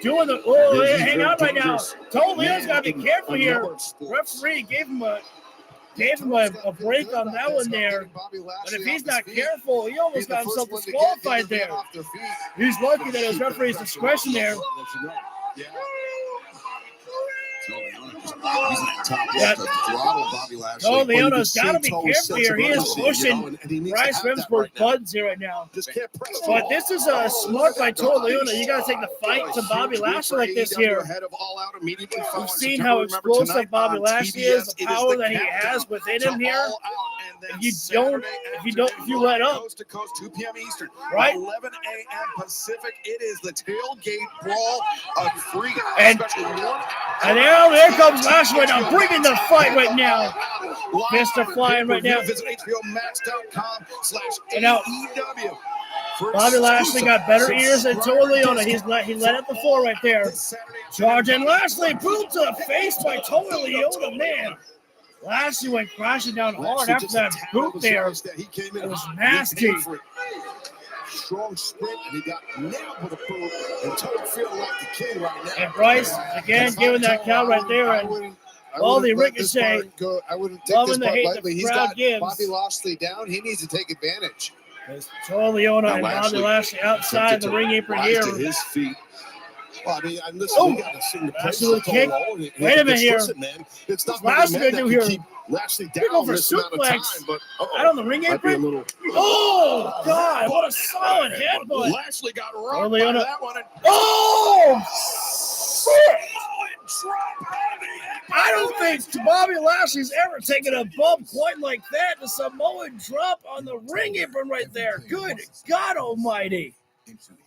doing the. Oh, hang on right now. Toa Leona's got to be careful here. Referee gave him a break on that one there. But if he's not careful, he almost got himself disqualified there. He's lucky that his referee's discretion there. Oh, Leona's got to be careful here. He is pushing Bryce Remsburg buttons here right now. But this is a smart by Toa Liona. You got to take the fight to Bobby Lashley like this here. We've seen how explosive Bobby Lashley is, the power that he has within him here. If you let up, coast to coast, 2 p.m. Eastern, right? 11 a.m. Pacific. It is the tailgate brawl of free. And now there comes Lashley right now, bringing the fight right now. Fists are flying right now. Visit HBOmax.com/AEW. Now, Bobby Lashley got better ears than Toa Liona. He let it before right there. Charging Lashley, boot to the face by Toa Liona, man. Lashley went crashing down hard after that boot there. It was nasty. Strong sprint, and he got nailed with a boot, and Toa feeling like the king right now. And Bryce, again, giving that count right there, and all the ricochet. I wouldn't take this part lightly. He's got gives. Bobby Lashley down. He needs to take advantage. Toa Liona and Bobby Lashley outside the ring apron here. To his feet. Well, I mean, we got to see the Lashley kick. Wait a minute here. It's not Lashley going to do here. Lashley down down for this amount of time, suplex. but out on the ring apron. Oh, God, what a solid headbutt. Lashley got rocked by that one. Oh, shit. I don't think Bobby Lashley's ever taken a bump quite like that. The Samoan drop on the ring apron right there. Good God almighty.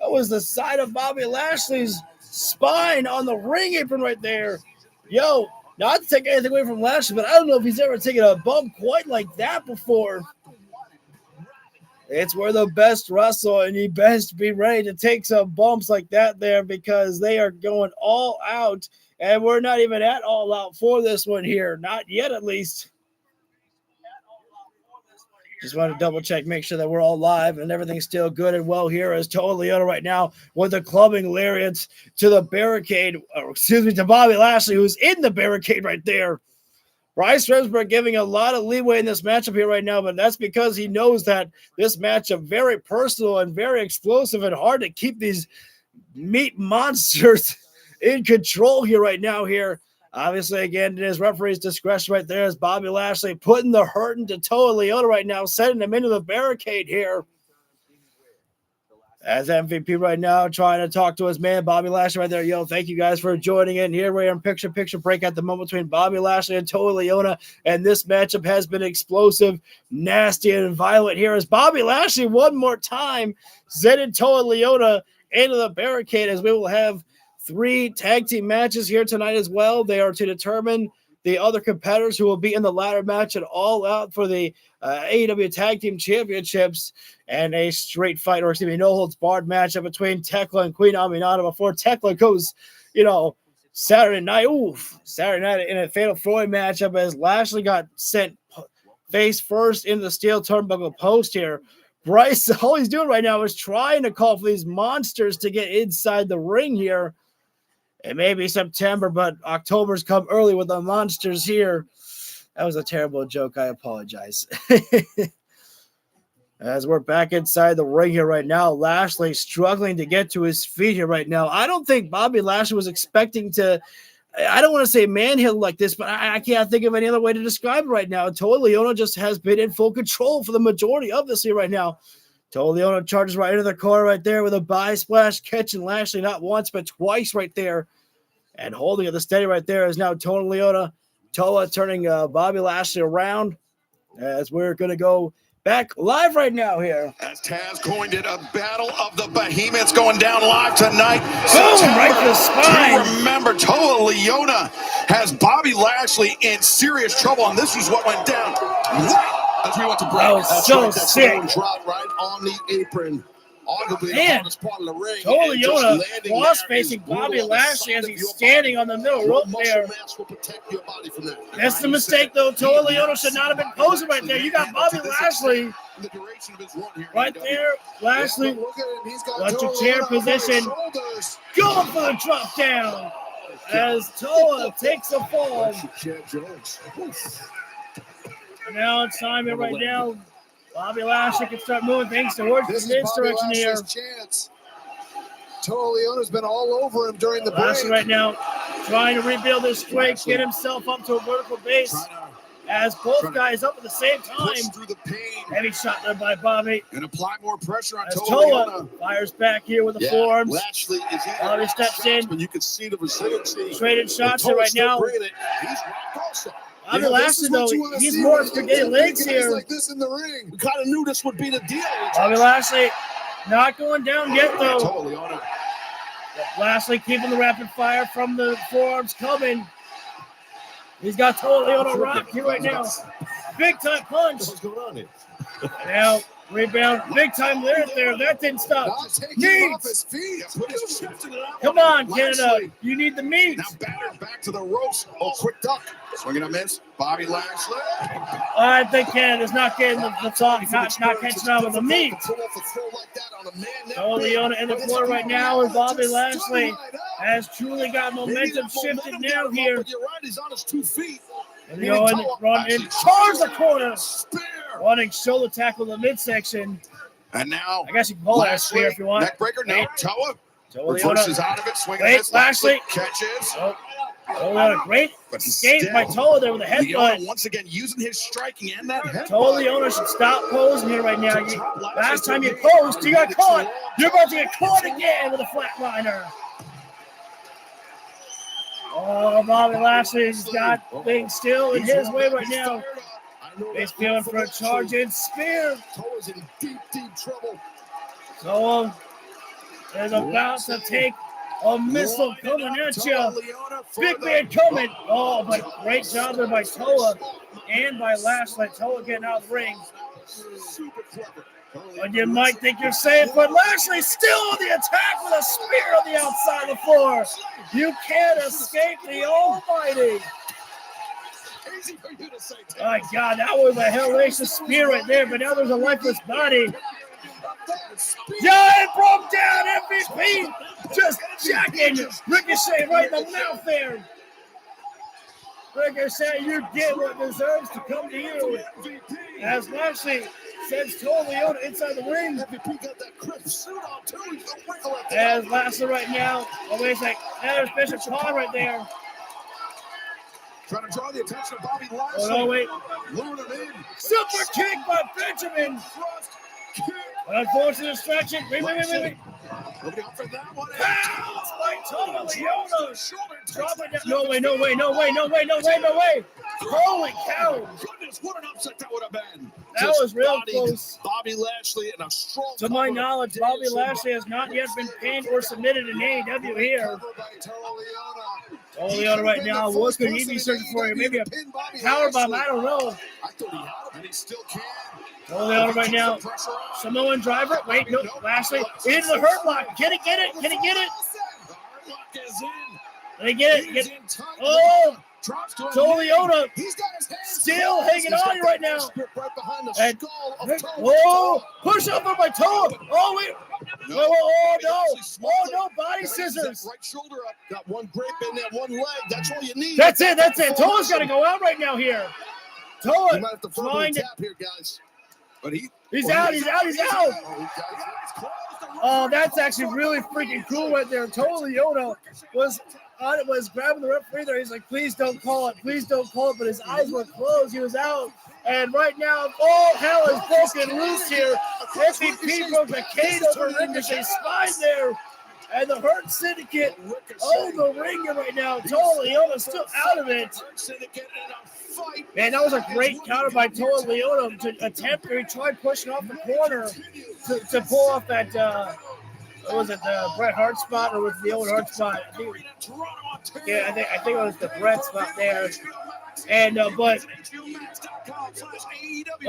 That was the side of Bobby Lashley's spine on the ring apron right there. Yo, not to take anything away from Lashley, but I don't know if he's ever taken a bump quite like that before. It's where the best wrestle, and you best be ready to take some bumps like that there because they are going all out, and we're not even at all out for this one here. Not yet, at least. Just want to double check, make sure that we're all live and everything's still good and well here as Toa Liona right now with the clubbing lariats to the barricade, to Bobby Lashley, who's in the barricade right there. Bryce Remsburg giving a lot of leeway in this matchup here right now, but that's because he knows that this matchup very personal and very explosive and hard to keep these meat monsters in control here right now here. Obviously, again, it is referee's discretion right there as Bobby Lashley putting the hurt into Toa Leona right now, sending him into the barricade here. As MVP right now trying to talk to his man, Bobby Lashley right there. Yo, thank you guys for joining in. Here we are in picture break at the moment between Bobby Lashley and Toa Leona, and this matchup has been explosive, nasty, and violent here as Bobby Lashley one more time sending Toa Leona into the barricade as we will have 3 tag team matches here tonight as well. They are to determine the other competitors who will be in the ladder match and all out for the AEW Tag Team Championships and a straight fight, or excuse me, no holds barred matchup between Tekla and Queen Aminata before Tekla goes, Saturday night in a fatal 4-way matchup as Lashley got sent face first in the steel turnbuckle post here. Bryce, all he's doing right now is trying to call for these monsters to get inside the ring here. It may be September, but October's come early with the monsters here. That was a terrible joke. I apologize. As we're back inside the ring here right now, Lashley struggling to get to his feet here right now. I don't think Bobby Lashley was expecting to, I don't want to say manhandle like this, but I can't think of any other way to describe it right now. Toa Leona just has been in full control for the majority of this here right now. Toa Leona charges right into the corner right there with a body splash, catching Lashley not once but twice right there. And holding it the steady right there is now Toa Leona. Toa turning Bobby Lashley around as we're going to go back live right now here. As Taz coined it, a battle of the behemoths going down live tonight. Boom, right to the spine. Do remember, Toa Leona has Bobby Lashley in serious trouble, and this is what went down right as we went to break. That was so sick. Drop right on the apron. Arguably the hardest part of the ring. Toa Leona cross-facing Bobby Lashley as he's standing on the middle rope there. That's the mistake, though. Toa Leona should not have been posing right there. You got Bobby Lashley right there. Lashley, electric chair position. Going for the drop down as Toa takes a fall. Now it's time here right now. Bobby Lashley can start moving things towards the mid direction here. Toa Leona's been all over him during the break. Lashley right now trying to rebuild his strength, get himself up to a vertical base as both guys up at the same time. Heavy shot there by Bobby. And apply more pressure on as Toa fires back here with the forearms. Lashley is Bobby steps in. But you can see the resiliency. Traded shots here right now. He's also. Bobby Lashley, though, he's more spaghetti legs here. Like this in the ring. We kind of knew this would be the deal. Bobby Lashley not going down yet, though. Lashley keeping the rapid fire from the forearms coming. He's got Toa Leona rocked here right now. Big time punch. What's going on here? Now, rebound. Big time there. That didn't stop. Knees. Come on, Canada. You need the meat. Now battered back to the ropes. Oh, quick duck. Swinging a miss. Bobby Lashley. I think Canada's not getting the talk, not catching on with the meat. Toa Leona in the floor right now, and Bobby Lashley has truly got momentum shifted now here. You're right, he's on his 2 feet. And going, run in, charge the corner. Running shoulder tackle in the midsection. And now, I guess you can call that a spear if you want. Neckbreaker now. Toa Leona reverses out of it, swinging this. Lashley catches. Toa Leona, great escape by Toa there with a headbutt. Once again, using his striking and that headbutt. Toa Leona should stop posing here right now. Last time you posed, you got caught. You're about to get caught again with a flatliner. Oh, Bobby Lashley's got things still in his way right now. He's feeling for a charge-in spear. Toa's in deep trouble. Toa is about to take a missile coming at you. Big man coming. Oh, but great job there by Toa and by Lashley. Toa getting out of the ring. Super clever. And you might think you're safe, but Lashley's still on the attack with a spear on the outside of the floor. You can't escape the almighty. My God, that was a hellacious spear right there, but now there's a lifeless body. Yeah, it broke down. MVP just jacking Ricochet right in the mouth there. like I said, you get what deserves to come to you. As Lashley sends Toa Leona inside the ring. MVP got that crisp suit on too. He's the wiggle at the As Lashley right now, oh wait a sec, there's Bishop Khan right there. Trying to draw the attention of Bobby Lashley. Oh no, wait. Luring him in. Super kick by Benjamin. Thrust kick. Unfortunate distraction. Wait. Nobody up for that one. Pounds by Toa Leona. Shoulder Drop takes it down. No way. Holy cow. Goodness, what an upset that would have been. That was real close. Bobby Lashley and a strong. To my cover. knowledge, Bobby Lashley has not yet been pinned or submitted in AEW here. Toa Leona right now. What could he be searching for here? Maybe a powerbomb. I don't know. I thought he had him, and he still can. Toa Leona right now. Samoan driver. Wait, no. Lashley into the hurt lock. Can he get it? The hurt lock is in. Can he get He's it? in tight. Oh! Drops to his Toa knee. Leona He's got his hands still crossed. hanging He's on got right that now. grip right behind the And- skull of Toa. Oh! Push up by Toa. Oh, wait. Oh, no. Body Raises that scissors. right shoulder up. Got one grip in there, one leg. That's all you need. That's it. Toa's got to go out right now here. You Toa might have to verbally trying to. tap here, guys. But He's out. Oh, he got his closed. Oh, that's actually really freaking cool right there. Toa Leona was grabbing the referee there. He's like, please don't call it. But his eyes were closed. He was out. And right now, all hell is broken loose here. MVP broke a cane over Ricochet's spine there. And the Hurt Syndicate on the ringer right now. Toa Leona still out of it. Man, that was a great counter by Toa Leona to attempt, or he tried pushing off the corner to pull off that, was it the Bret Hart spot or was it the old Hart spot? I think it was the Bret spot there. And but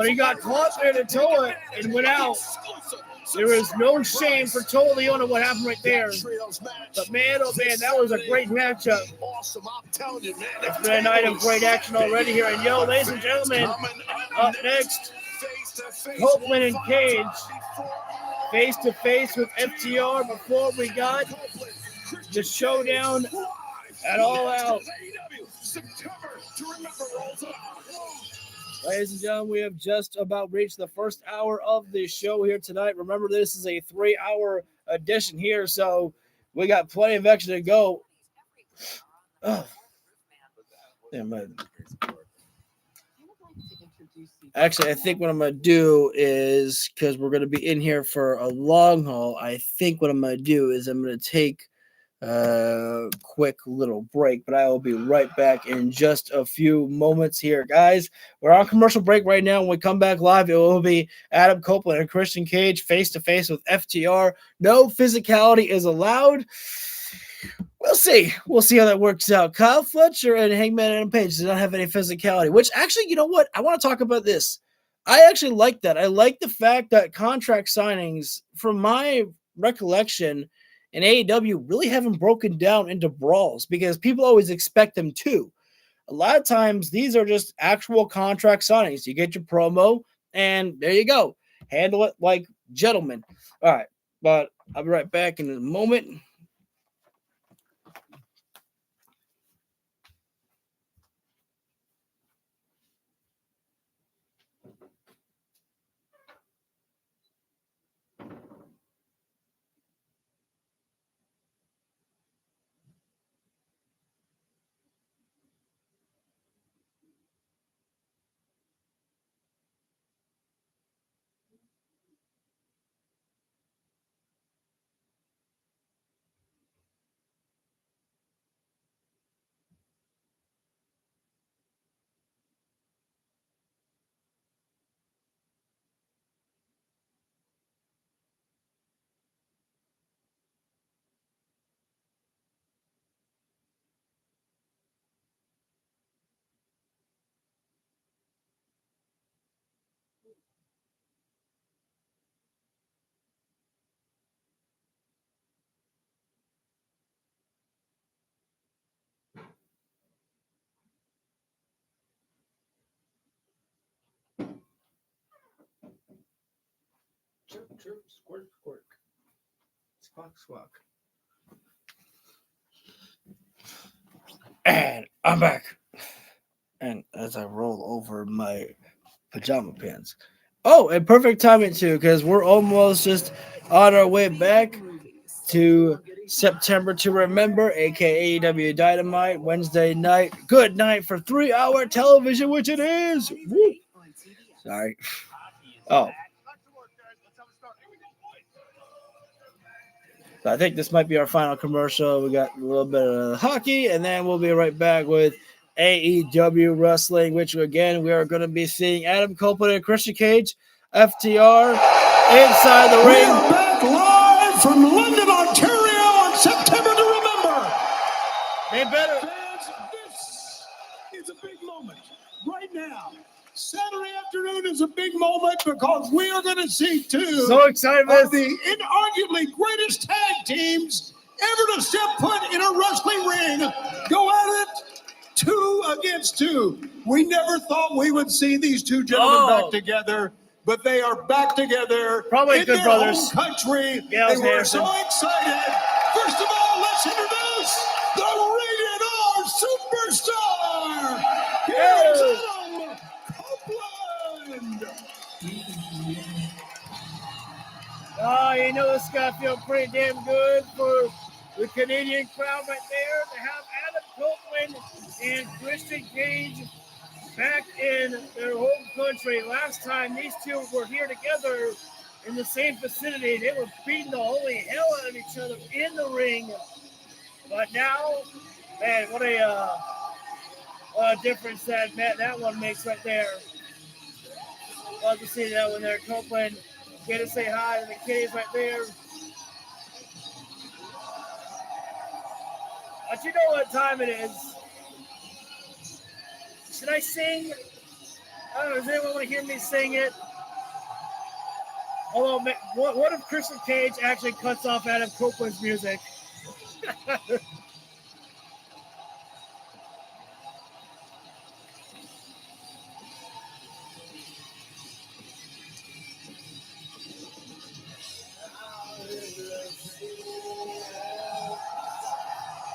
he got caught there to Toa and went out. There is no shame for Toa Leona what happened right there. But man, oh man, that was a great matchup. It's been a night of great action already here. And yo, ladies and gentlemen, up next, Copeland and Cage face to face with FTR. Before we got the Showdown at All Out. Ladies and gentlemen, we have just about reached the first hour of the show here tonight. Remember, this is a 3-hour edition here, so we got plenty of extra to go. Oh. Actually, I think what I'm going to do is, because we're going to be in here for a long haul, I think what I'm going to do is I'm going to take a quick little break, but I will be right back in just a few moments here, guys. We're on commercial break right now. When we come back live, it will be Adam Copeland and Christian Cage face to face with FTR. No physicality is allowed. We'll see how that works out. Kyle Fletcher and Hangman Adam Page do not have any physicality, which actually, you know what? I want to talk about this. I actually like that. I like the fact that contract signings, from my recollection, and AEW really haven't broken down into brawls because people always expect them to. A lot of times, these are just actual contract signings. You get your promo, and there you go. Handle it like gentlemen. All right, but I'll be right back in a moment. Chirp, chirp, squirk, squirk. Squawk, squawk. And I'm back. And as I roll over my pajama pants. Oh, and perfect timing too, because we're almost just on our way back to September to Remember, aka AEW Dynamite, Wednesday night. Good night for 3-hour television, which it is. Woo. Sorry. Oh. So I think this might be our final commercial. We got a little bit of hockey, and then we'll be right back with AEW Wrestling, which again, we are going to be seeing Adam Copeland and Christian Cage, FTR, inside the ring. We are back live from London, Ontario on September to Remember. They better. Fans, this is a big moment right now. Saturday afternoon is a big moment because we are going to see two So excited of the inarguably greatest tag teams ever to step foot in a wrestling ring go at it 2 against 2. We never thought we would see these two gentlemen back together, but they are back together. Probably in good their brothers. home country. Gals And we're Harrison. so excited. First of all, let's introduce the Rated R Superstar. Here's Adam Copeland. Oh, you know it's got to feel pretty damn good for the Canadian crowd right there to have Adam Copeland and Christian Cage back in their home country. Last time these two were here together in the same vicinity, they were beating the holy hell out of each other in the ring. But now, man, what a difference that one makes right there. Love to see that one there. Copeland, get to say hi to the kiddies right there. But you know what time it is. Should I sing? I don't know. Does anyone want to hear me sing it? Although, what if Christian Cage actually cuts off Adam Copeland's music?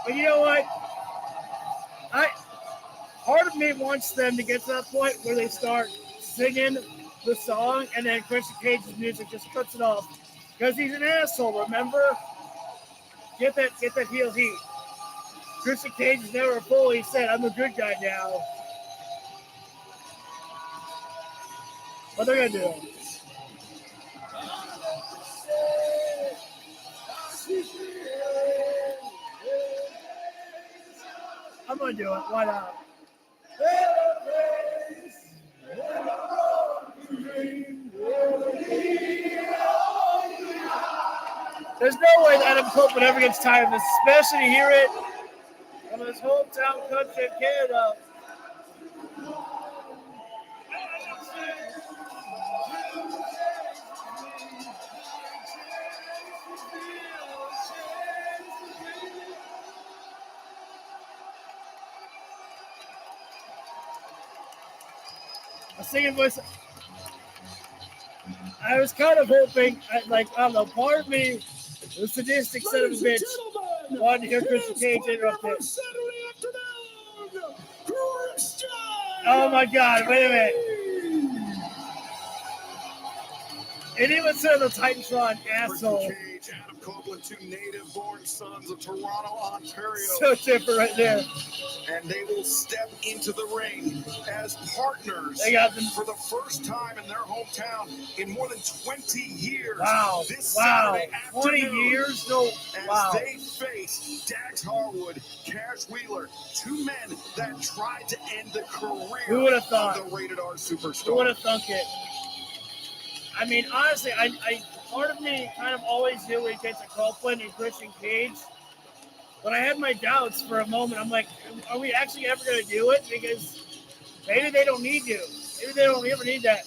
But you know what? Part of me wants them to get to that point where they start singing the song and then Christian Cage's music just cuts it off. Because he's an asshole, remember? Get that heel heat. Christian Cage is never fully said, I'm a good guy now. What they're going to do? I'm going to do it. Why not? There's no way that Adam Copeland ever gets tired of this, especially to hear it from his hometown country of Canada. A singing voice. I was kind of hoping, I don't know, part of me, the sadistic son of a bitch, wanted to hear Christian Cage interrupt it. Oh my God, wait a minute. And even said the Titantron, asshole. Adam Copeland, two native-born sons of Toronto, Ontario. So different right there. And they will step into the ring as partners for the first time in their hometown in more than 20 years. Wow. This 20 afternoon, years? No. As they face Dax Harwood, Cash Wheeler, two men that tried to end the career Who would have thought? of the Rated R Superstar. Who would have thunk it? I mean, honestly, I part of me kind of always knew we'd get to Copeland and Christian Cage. But I had my doubts for a moment. I'm like, are we actually ever going to do it? Because maybe they don't need you. Maybe they don't ever need that.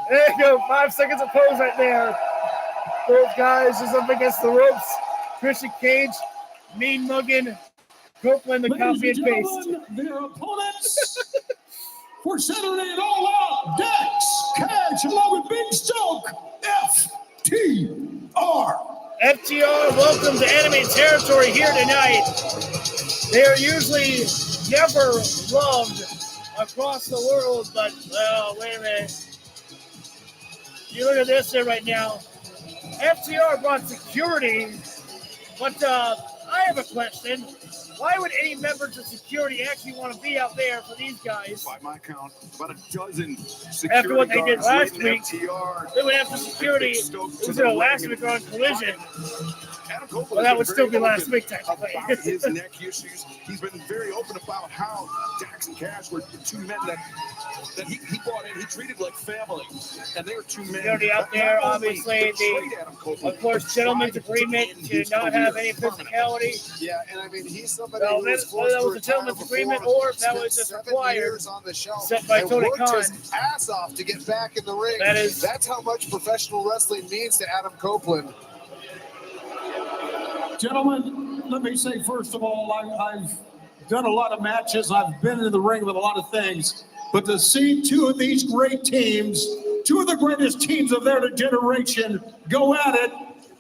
There you go. 5 seconds of pose right there. Those guys just up against the ropes. Christian Cage, mean mugging Copeland, the copy and paste. Their opponents for Saturday at All Out, Dax, Cash, along with Big Stoke, FTR. FTR, welcome to enemy territory here tonight. They are usually never loved across the world, but, well, wait a minute. You look at this here right now. FTR brought security, but I have a question. Why would any members of security actually want to be out there for these guys? By my count, about a dozen security after what they did guards last leading week, FTR. they would have the security. It was last week on Collision. Well, that would still be last week, technically. About his neck issues. He's been very open about how Dax and Cash were two men that he brought in. He treated like family. And they were two men. Security out there, obviously, of course, gentleman's agreement to not have any physicality. Yeah, and I mean, he's somebody Well, who was whether that was a gentleman's agreement or if that was just required, set by Tony Khan. His ass off to get back in the ring. That's how much professional wrestling means to Adam Copeland. Gentlemen, let me say, first of all, I've done a lot of matches. I've been in the ring with a lot of things. But to see two of these great teams, two of the greatest teams of their generation, go at it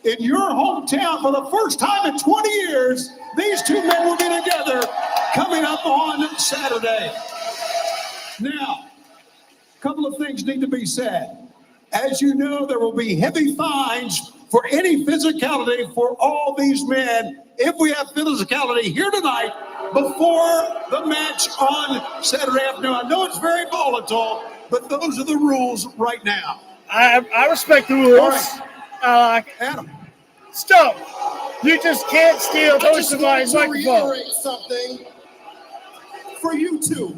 in your hometown for the first time in 20 years, these two men will be together coming up on Saturday. Now, a couple of things need to be said. As you know, there will be heavy fines for any physicality for all these men if we have physicality here tonight before the match on Saturday afternoon. I know it's very volatile, but those are the rules right now. I respect the rules. All right. Adam. Stop. You just can't steal those somebody's microphone. Reiterate something for you two.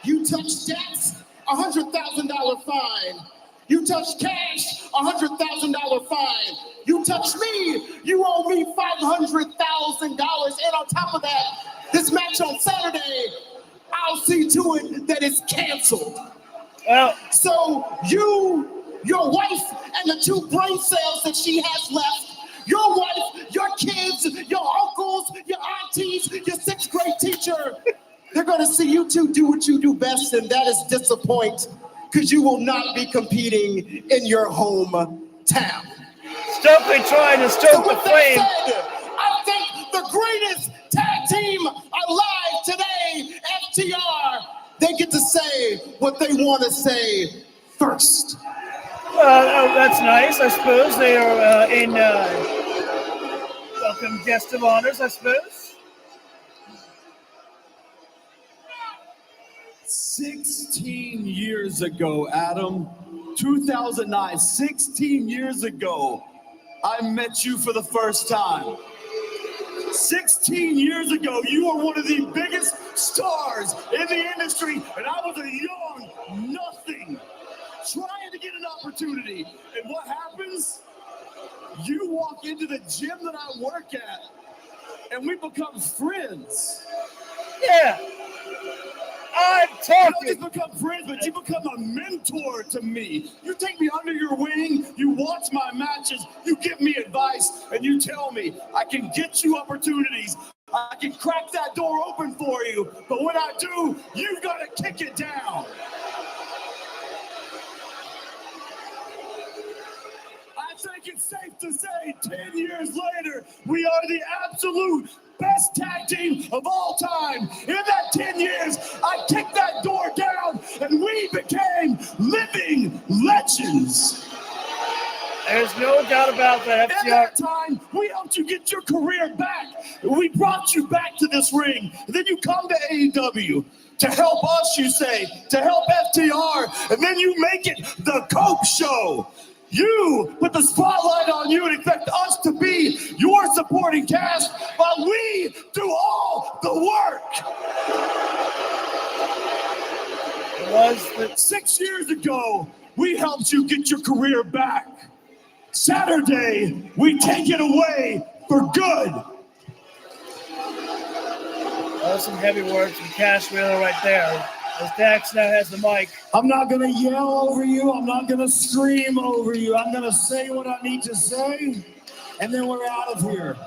You touch Dax, $100,000 fine. You touch Cash, $100,000 fine. You touch me, you owe me $500,000. And on top of that, this match on Saturday, I'll see to it that it's canceled. Well, so your wife, and the 2 brain cells that she has left, your wife, your kids, your uncles, your aunties, your 6th grade teacher, they're going to see you two do what you do best, and that is disappoint. Because you will not be competing in your hometown. Stop trying to stoke the flame. Said, I think the greatest tag team alive today, FTR, they get to say what they want to say first. That's nice, I suppose. They are in welcome guest of honors, I suppose. 16 years ago, Adam, 2009, 16 years ago, I met you for the first time. 16 years ago, you were one of the biggest stars in the industry, and I was a young nothing trying to get an opportunity. And what happens? You walk into the gym that I work at, and we become friends. Yeah. I'm talking. You don't just become friends, but you become a mentor to me. You take me under your wing, you watch my matches, you give me advice, and you tell me I can get you opportunities. I can crack that door open for you, but when I do, you've got to kick it down. I think it's safe to say 10 years later, we are the absolute best tag team of all time. In that 10 years, I kicked that door down and we became living legends. There's no doubt about that, FTR. At that time, we helped you get your career back. We brought you back to this ring. And then you come to AEW to help us, you say, to help FTR. And then you make it the Cope Show. You put the spotlight on you and expect us to be your supporting cast while we do all the work. It was 6 years ago, we helped you get your career back. Saturday, we take it away for good. That was some heavy words from Cash Wheeler right there. As Dax now has the mic. I'm not going to yell over you. I'm not going to scream over you. I'm going to say what I need to say, and then we're out of here.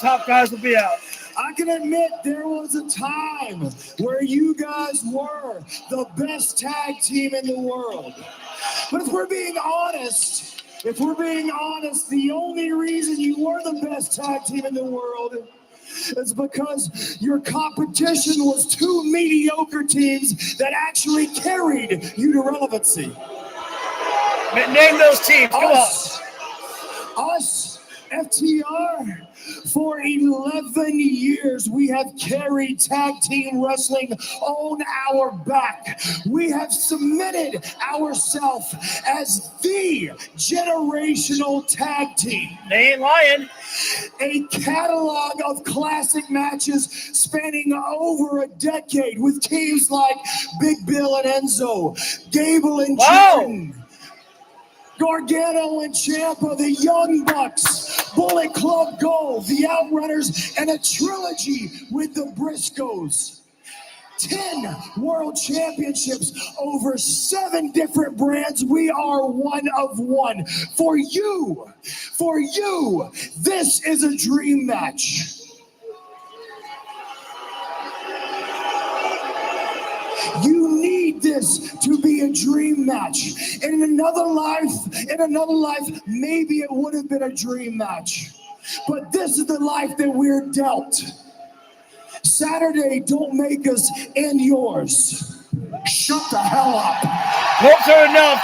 Top guys will be out. I can admit there was a time where you guys were the best tag team in the world. But if we're being honest, the only reason you were the best tag team in the world It's because your competition was two mediocre teams that actually carried you to relevancy. Name those teams. Come on. Us, FTR, for 11 years, we have carried tag team wrestling on our back. We have submitted ourselves as the generational tag team. They ain't lying. A catalog of classic matches spanning over a decade with teams like Big Bill and Enzo, Gable and Jordan, Gargano and Ciampa, the Young Bucks, Bullet Club Gold, the Outrunners, and a trilogy with the Briscoes. 10 world championships over 7 different brands. We are one of one. For you, this is a dream match. You need this to be a dream match. In another life, maybe it would have been a dream match. But this is the life that we're dealt. Saturday don't make us end yours. Shut the hell up. Cope's heard enough.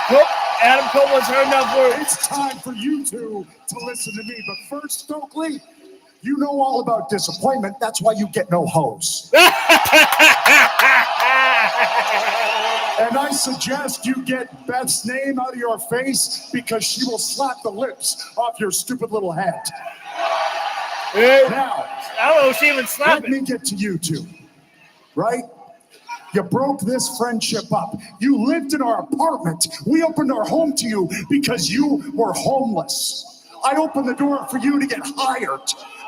Adam Copeland's heard enough words. It's time for you two to listen to me. But first, Stokely, you know all about disappointment. That's why you get no hose. And I suggest you get Beth's name out of your face because she will slap the lips off your stupid little head. Now, I don't know if she even slapped let me get to you two, right? You broke this friendship up. You lived in our apartment. We opened our home to you because you were homeless. I opened the door for you to get hired.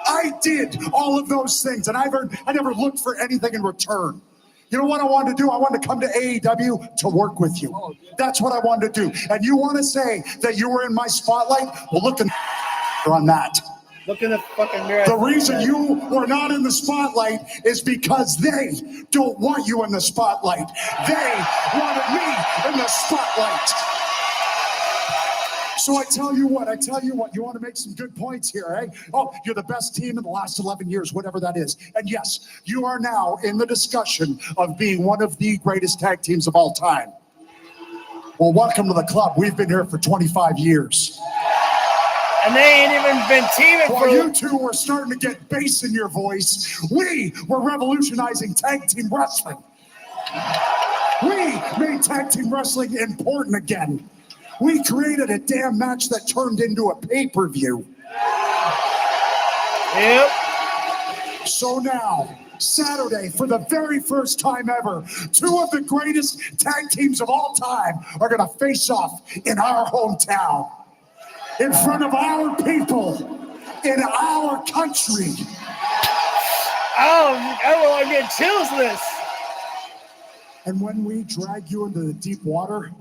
I did all of those things, and I never looked for anything in return. You know what I wanted to do? I wanted to come to AEW to work with you. That's what I wanted to do. And you want to say that you were in my spotlight? Well, look on that. Look in the fucking mirror. The reason you were not in the spotlight is because they don't want you in the spotlight. They wanted me in the spotlight. So I tell you what, you want to make some good points here, eh? Oh, you're the best team in the last 11 years, whatever that is. And yes, you are now in the discussion of being one of the greatest tag teams of all time. Well, welcome to the club. We've been here for 25 years. And they ain't even been teaming for... You two were starting to get bass in your voice. We were revolutionizing tag team wrestling. We made tag team wrestling important again. We created a damn match that turned into a pay-per-view. Yep. So now, Saturday, for the very first time ever, 2 of the greatest tag teams of all time are going to face off in our hometown. In front of our people, in our country. Oh, I'm getting chills this. And when we drag you into the deep water,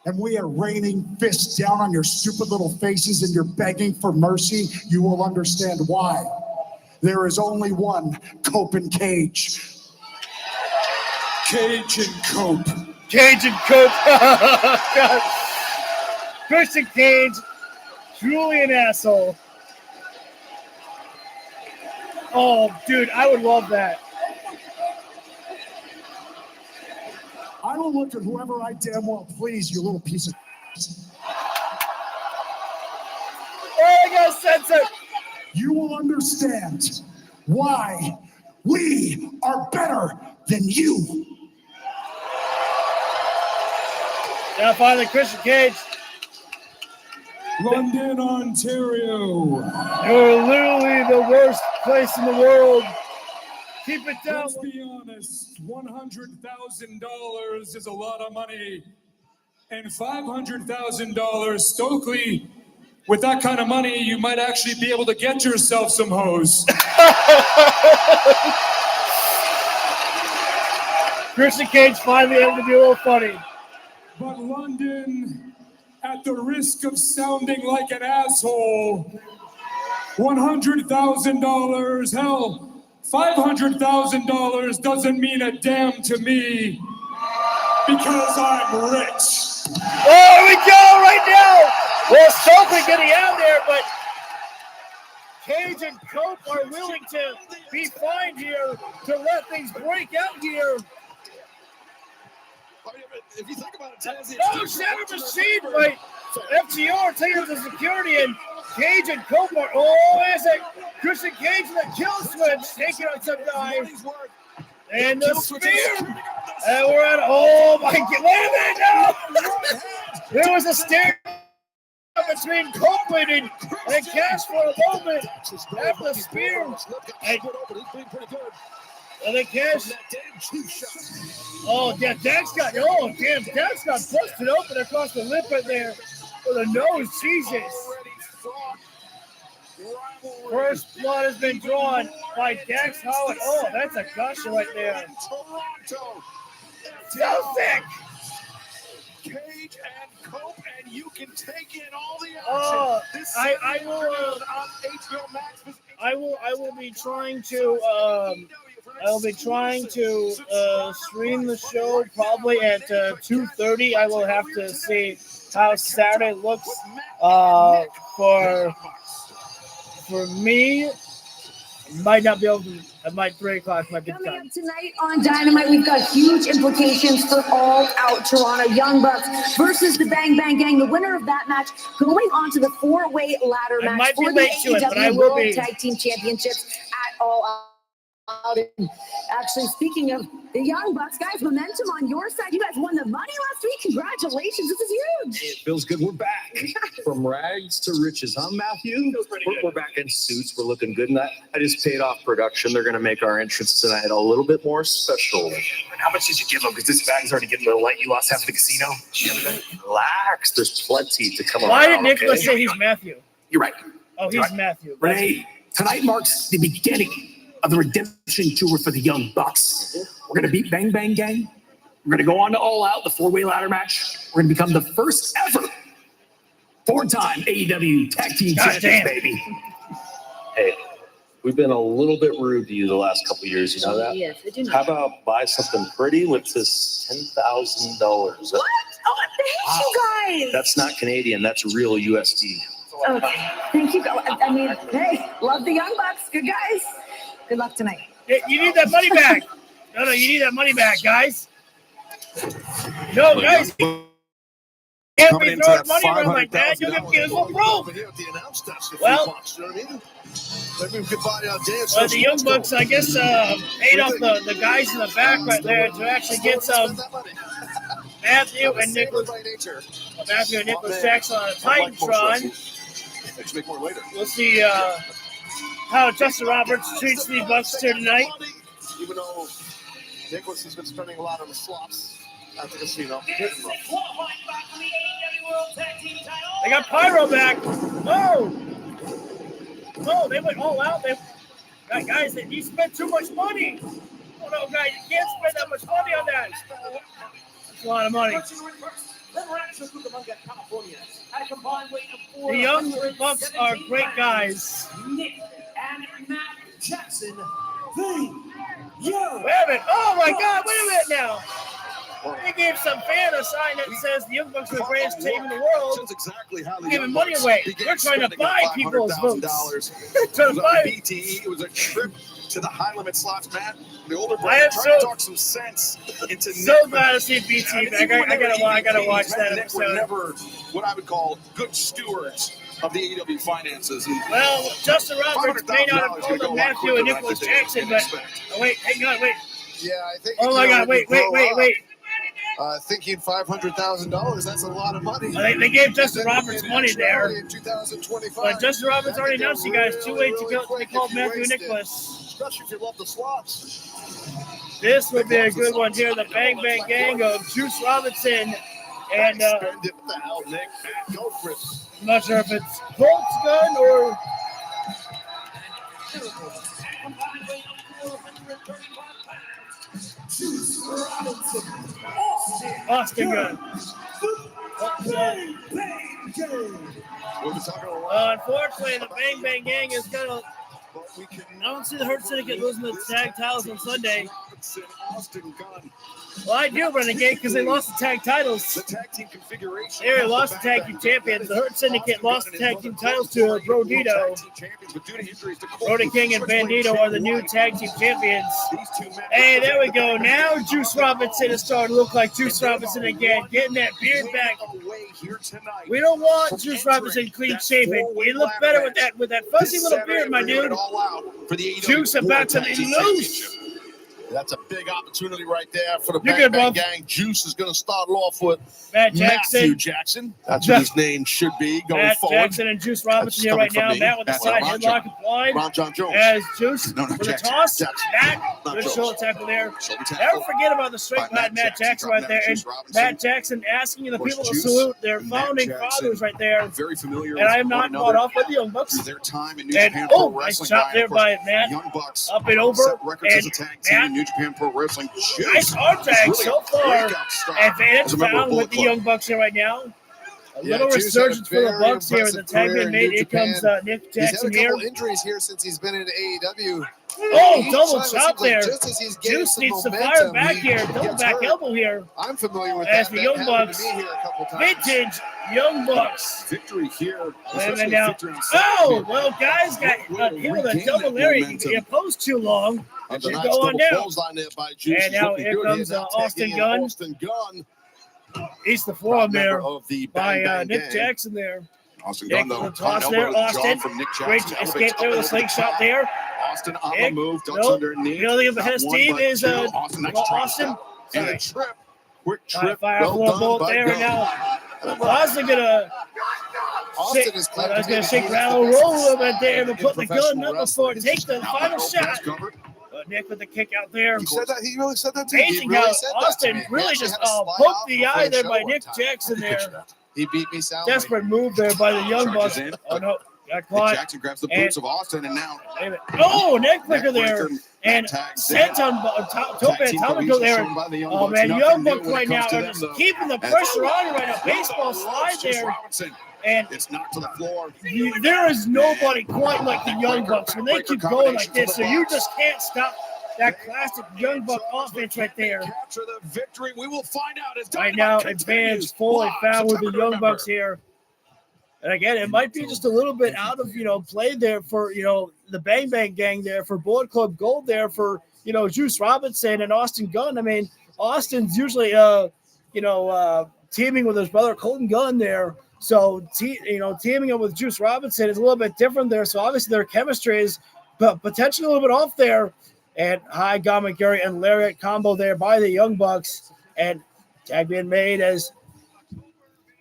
and we are raining fists down on your stupid little faces and you're begging for mercy, you will understand why. There is only one Cope and Cage. Cage and Cope. Cage and Cope. God. Christian Cage, truly an asshole. Oh, dude, I would love that. I will look at whoever I damn well please, you little piece of... There you go, Sensor. You will understand why we are better than you. Now finally, Christian Cage. London, Ontario. You're literally the worst place in the world. Keep it down. Let's be honest, $100,000 is a lot of money. And $500,000, Stokely, with that kind of money, you might actually be able to get yourself some hose. Christian Cage finally able to be a little funny. But London, at the risk of sounding like an asshole, $100,000, hell, $500,000 doesn't mean a damn to me because I'm rich. There we go right now. Well, Stokely getting out there, but Cage and Cope are willing to be fined here to let things break out here. If you think about it, Tazzy, Oh, Shatter Machine by FTR taking the security, and Cage and Cope are, there's a Christian Cage and the kill switch taking on some guys. And the spear. And we're at, oh my God, wait a minute, no! There was a stare between Copeland and Cash for a moment after the spear. And then Cash. Oh, yeah, Dax got busted open across the lip right there with a nose. Jesus. First blood has been drawn by Dax Howard. Oh, that's a gusher right there. So sick. Cage and Cope, and you can take in all the action. Oh, I will be trying to stream the show probably at 2:30. I will have to see how Saturday looks for me. Might not be able to. At my 3 o'clock might be Coming done. up tonight on Dynamite, we've got huge implications for All Out Toronto. Young Bucks versus the Bang Bang Gang. The winner of that match going on to the 4-way ladder match for the AEW World Tag Team Championships at All Out. And actually, speaking of the Young Bucks, guys, momentum on your side. You guys won the money last week. Congratulations. This is huge. It feels good. We're back from rags to riches, huh, Matthew? We're back in suits. We're looking good. And I just paid off production. They're going to make our entrance tonight a little bit more special. And how much did you give them? Because this bag's already getting a little light. You lost half the casino. Relax. There's plenty to come Why around. did Nicholas say he's Matthew? You're right. Oh, he's Matthew. Renee, tonight marks the beginning of the redemption tour for the Young Bucks. We're going to beat Bang Bang Gang. We're going to go on to All Out, the 4-way ladder match. We're going to become the first ever 4-time AEW Tag Team Champions, baby. Hey, we've been a little bit rude to you the last couple of years. You know that? Yes, I do know. How about buy something pretty with this $10,000? What? Oh, thank you guys. That's not Canadian. That's real USD. Okay, thank you. I mean, hey, love the Young Bucks. Good guys. Good luck tonight. You need that money back. No, you need that money back, guys. No, guys. Can't be throwing money around like that. You'll get broke. Well, the Young Bucks, I guess, paid off the guys in the back right there to actually get some Matthew and Nicholas Jackson on a Titantron. We'll see how Justin Roberts treats the Bucks here tonight. Even though Nicholas has been spending a lot on the slops at the casino. They got Pyro back. Oh, they went all out. Guys, you spent too much money. Oh no, guys, you can't spend that much money on that. That's a lot of money. The Young Bucks are great guys. Nick and Matt Jackson. Wait a minute. Oh my God, wait a minute now. They gave some fan a sign that says the Young Bucks are the greatest team in the world. We're giving money away. We're trying to buy people's votes. Trying to buy BTE. It was a trip to the high limit slots, Matt. The older brother trying to talk some sense into so glad to see BT back. I gotta watch that episode. We're never what I would call good stewards of the AEW finances. Well, Justin Roberts may not have called them Matthew and Nicholas Jackson, but wait, hang on, wait. Yeah, I think. Oh my God, wait. Thinking $500,000, that's a lot of money. They gave Justin Roberts money there. In 2025. But Justin Roberts already announced you guys 2 ways to go. They called Matthew and Nicholas. Especially if you love the slots. This would be a good one here. The Bang Bang Gang of Juice Robinson and What the hell, Nick? Go for it. I'm not sure if it's Colt's gun or Austin gun. Unfortunately, the Bang Bang Gang is gonna. I don't see the Hurt Syndicate losing the tag titles on Sunday. Robinson, Austin Gunn. Well, I do, Renegade, because they lost the tag titles. The tag team configuration. They lost the tag team champions. The Hurt Syndicate lost the tag team titles to Brodito. Brody King and Bandito are the new tag team champions. Hey, there we go. Now Juice Robinson is starting to look like Juice Robinson again, getting that beard back. We don't want Juice Robinson clean shaven. You look better with that fuzzy little beard, my dude. Juice about to be loose. That's a big opportunity right there for the You're Bang good, Bang bro. Gang. Juice is going to start off with Matt Jackson. Matthew Jackson. That's what his name should be going Matt forward. Jackson and Juice Robinson here right now. Matt with the side headlock applied. Ron John Jones. As Juice No, with Jackson. a toss. Jackson. Matt, good Jones. shoulder tackle there. Shoulder tackle. Never forget about the straight By behind Matt Jackson right there. And Juice Robinson. Matt Jackson asking the Of course, people to Juice salute their and founding Matt Jackson fathers right there. Very familiar And I am with not one bought another. off with the Young Bucks. Their time in New And Japan Pro nice Wrestling. shot there by Matt. Young Bucks Up and over. set records as And a tag team Matt. in New Japan Pro Wrestling. Nice arm tag so far. Advantage As a member of found Bullet with the Club. Young Bucks here right now. A Yeah, little Juice had a resurgence for the very Bucks here as the impressive tag career being in made. New Here comes Japan. Nick He's had Jackson a here. couple injuries here since he's been in AEW. Oh, Each double time it chop seems like there. just as he's getting Juice some needs to fire momentum, back he here. Double gets back hurt. elbow here. I'm familiar with As that. the That Young happened Bucks, to me here a couple times. vintage Young Bucks. Victory here. Wait a especially minute now. victory on Oh, Saturday. well, guys got hit with a Regain double that lariat. momentum. You post too long. And You the go on double down. clothesline there by Juice And is now looking here good. comes Now Austin tagging in Gunn. Austin Gunn. Eats the forearm Member there of the by Bang Bang Nick Gang. Jackson there. Austin Nick Gunn, though, with the toss front there. elbow Austin. John from Nick Great Jackson. escape there with a slingshot there. Austin on the Nick, move, ducks nope. underneath. The only thing ahead of Not one, Steve but is two. Austin, nice well, trap Austin. step. And a trip. Quick Trying to trip. fire Well for a done bullet by there Gunn. now. Austin gonna Austin shake, is I claimed was to be gonna the shake, greatest rattle, of roll a little bit there, but in put the gun professional up before it wrestling. takes the final shot. Covered. But Nick with the kick out there. He said that. He really said that to me. He Amazing really how said that to Austin me. He really actually just had to slide poked off the before eye there show by one Nick time. Jackson there. He beat me soundly. Desperate move there by the Young Bucks. Charges in. Oh no, got Nick caught. Jackson grabs the And- boots of Austin, and now Wait a minute. Oh, neck breaker there. breaker, And tags there. Senton, Tope Tag team Atomico cohesion there. shown by the Young Oh Bucks. man, Nothing Young new Bucks when it right comes now to are them, just though. keeping the As- pressure on you right now. Baseball slide Juice there. Robinson. And It's knocked to the floor. there is nobody quite like the Young Bucks. When they keep going like this, so you just can't stop that classic Young Buck offense right there. Capture the victory. We will find out as Right now, Dynamite advantage continues. fully Live, found with the September, Young November. Bucks here. And again, it might be just a little bit out of, play there for, the Bang Bang Gang there, for Bullet Club Gold there, for, Juice Robinson and Austin Gunn. I mean, Austin's usually, teaming with his brother Colton Gunn there. So, teaming up with Juice Robinson is a little bit different there. So, obviously, their chemistry is potentially a little bit off there. And high Gamagiri and Lariat combo there by the Young Bucks. And tag being made as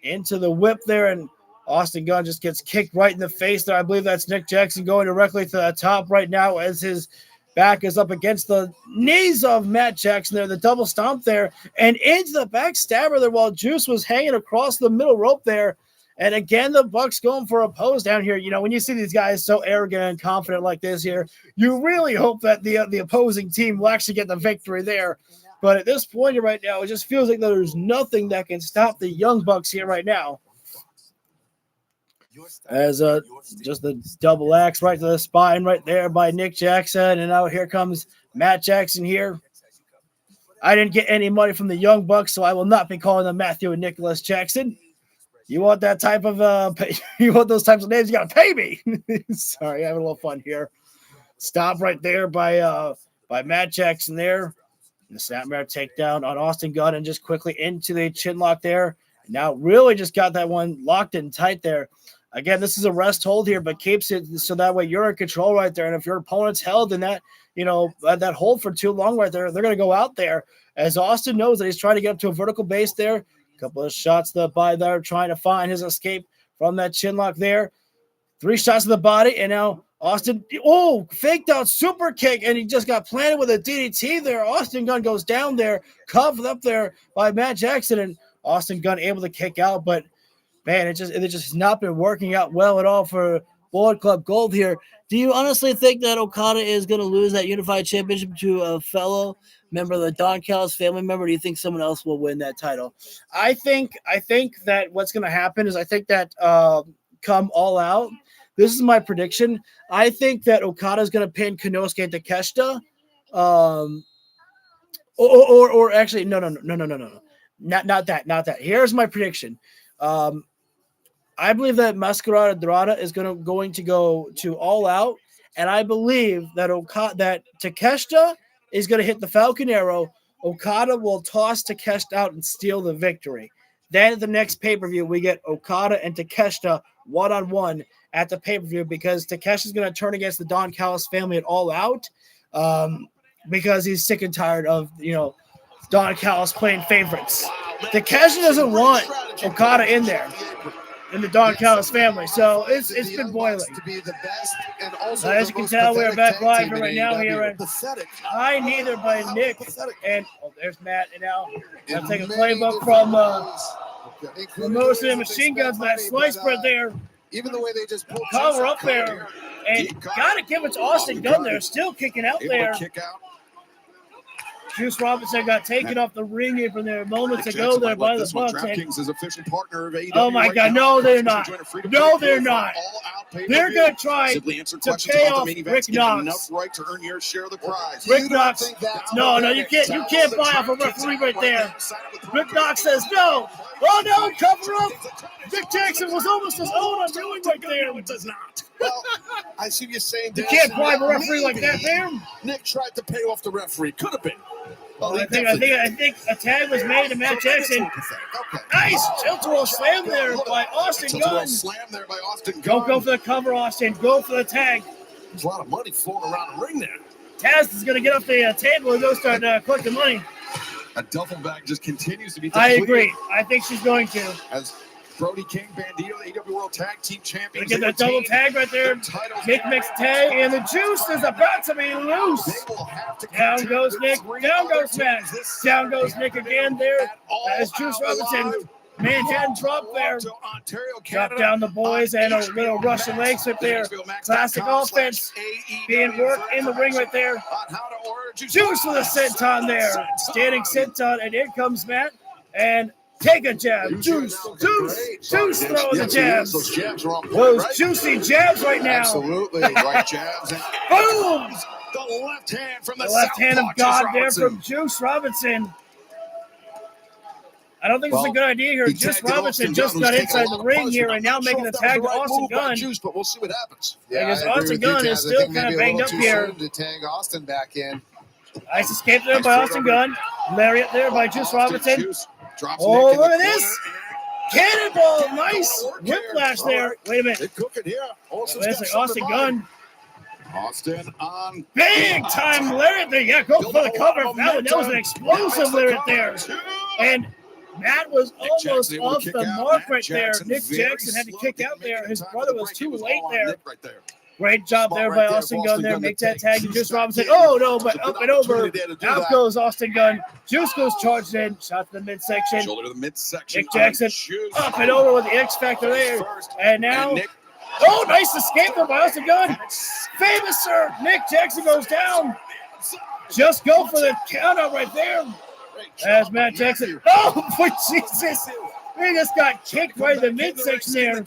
into the whip there. And Austin Gunn just gets kicked right in the face there. I believe that's Nick Jackson going directly to the top right now as his back is up against the knees of Matt Jackson there. The double stomp there and into the backstabber there while Juice was hanging across the middle rope there. And again, the Bucks going for a pose down here. When you see these guys so arrogant and confident like this here, you really hope that the opposing team will actually get the victory there. But at this point right now, it just feels like there's nothing that can stop the Young Bucks here right now. As just the double axe right to the spine right there by Nick Jackson. And now here comes Matt Jackson here. I didn't get any money from the Young Bucks, so I will not be calling them Matthew and Nicholas Jackson. You want that type of you want those types of names, you gotta pay me. Sorry, having a little fun here. Stop right there by Matt Jackson there. The snapmare takedown on Austin Gunn and just quickly into the chin lock there. Now really just got that one locked in tight there. Again, this is a rest hold here, but keeps it so that way you're in control right there. And if your opponent's held in that, that hold for too long right there, they're going to go out there. As Austin knows that he's trying to get up to a vertical base there. A couple of shots to the body there, trying to find his escape from that chin lock there. 3 shots to the body, and now Austin, faked out super kick, and he just got planted with a DDT there. Austin Gunn goes down there, covered up there by Matt Jackson, and Austin Gunn able to kick out, but man, it just has not been working out well at all for Bullet Club Gold here. Do you honestly think that Okada is going to lose that Unified Championship to a fellow member of the Don Callis family member? Or do you think someone else will win that title? I think that what's going to happen is I think that come All Out, this is my prediction. I think that Okada is going to pin Konosuke Takeshita. Or actually, no. Not that. Here's my prediction. I believe that Masquerada Dorada is going to go to All Out, and I believe that Takeshita is going to hit the Falcon Arrow. Okada will toss Takeshita out and steal the victory. Then at the next pay-per-view, we get Okada and Takeshita one-on-one at the pay-per-view because Takeshita's going to turn against the Don Callis family at All Out because he's sick and tired of, Don Callis playing favorites. Takeshita doesn't want Okada in there. In the Don Callis family, so it's been boiling. As you can tell, we're back live right now here at High Neither by Nick, and there's Matt. And now I'll take a playbook from Mimosa and Machine Guns. That slice right there, even the way they just cover up there, and gotta give it to Austin Gunn there, still kicking out there. Juice Robinson got taken off the ring apron there moments ago there by the Bucks. Is official partner of AEW. Oh my God! No, they're not. No, they're not. They're gonna try to pay off Rick Knox. Right to earn your share of the prize. Rick Knox. No, you can't. You can't buy off a referee right there. Rick Knox says no. Oh no! Cover up. Dick Jackson was almost his own on doing right there. It does not. Well, I see you saying you can't bribe a referee like that there. Nick tried to pay off the referee. Could have been. Well, I think a tag was made to Matt Jackson. Nice tilt-a-whirl slam there by Austin Gunn. Don't go for the cover, Austin. Go for the tag. There's a lot of money floating around the ring there. Taz is going to get off the table and go start collecting money. A duffel bag just continues to be. I agree. I think she's going to. As Brody King, Bandito, the AEW World Tag Team Champions. Get that double tag right there. Nick makes tag, and the Juice is about to be loose. Down goes Nick. Down goes Matt. Down goes Nick again there. As Juice Robinson, Manhattan drop there. Drop down the boys and a little Russian leg sweep there. Classic offense being worked in the ring right there. Juice with a senton there. Standing senton, and in comes Matt. And take a jab. Juice throwing the jabs. Those juicy jabs right now. Absolutely. Right jabs. And boom! The left hand from the left hand of God there from Juice Robinson. I don't think it's a good idea here. Juice Robinson just got inside the ring here and now making the tag to Austin Gunn. But we'll see what happens. Because Austin Gunn is still kind of banged up here. To tag Austin back in. Nice escape there by Austin Gunn. Lariat there by Juice Robinson. Oh, look at this. Cannonball. Nice. Whiplash there. Wait a minute. Austin Gunn. Austin on. Big time lariat there. Yeah, go for the cover. That was an explosive lariat there. And Matt was almost off the mark right there. Nick Jackson had to kick out there. His brother was too late there. Great job there by Austin Gunn there. Make that tag to Juice Robinson. Oh, no, but up and over. Out goes Austin Gunn. Juice goes charged in. Shot to the midsection. Shoulder to the midsection. Nick Jackson up and over with the X Factor there. And now, oh, nice escape there by Austin Gunn. Famous, sir. Nick Jackson goes down. Just go for the count out right there. As Matt Jackson. Oh, boy, Jesus. He just got kicked right in the midsection there.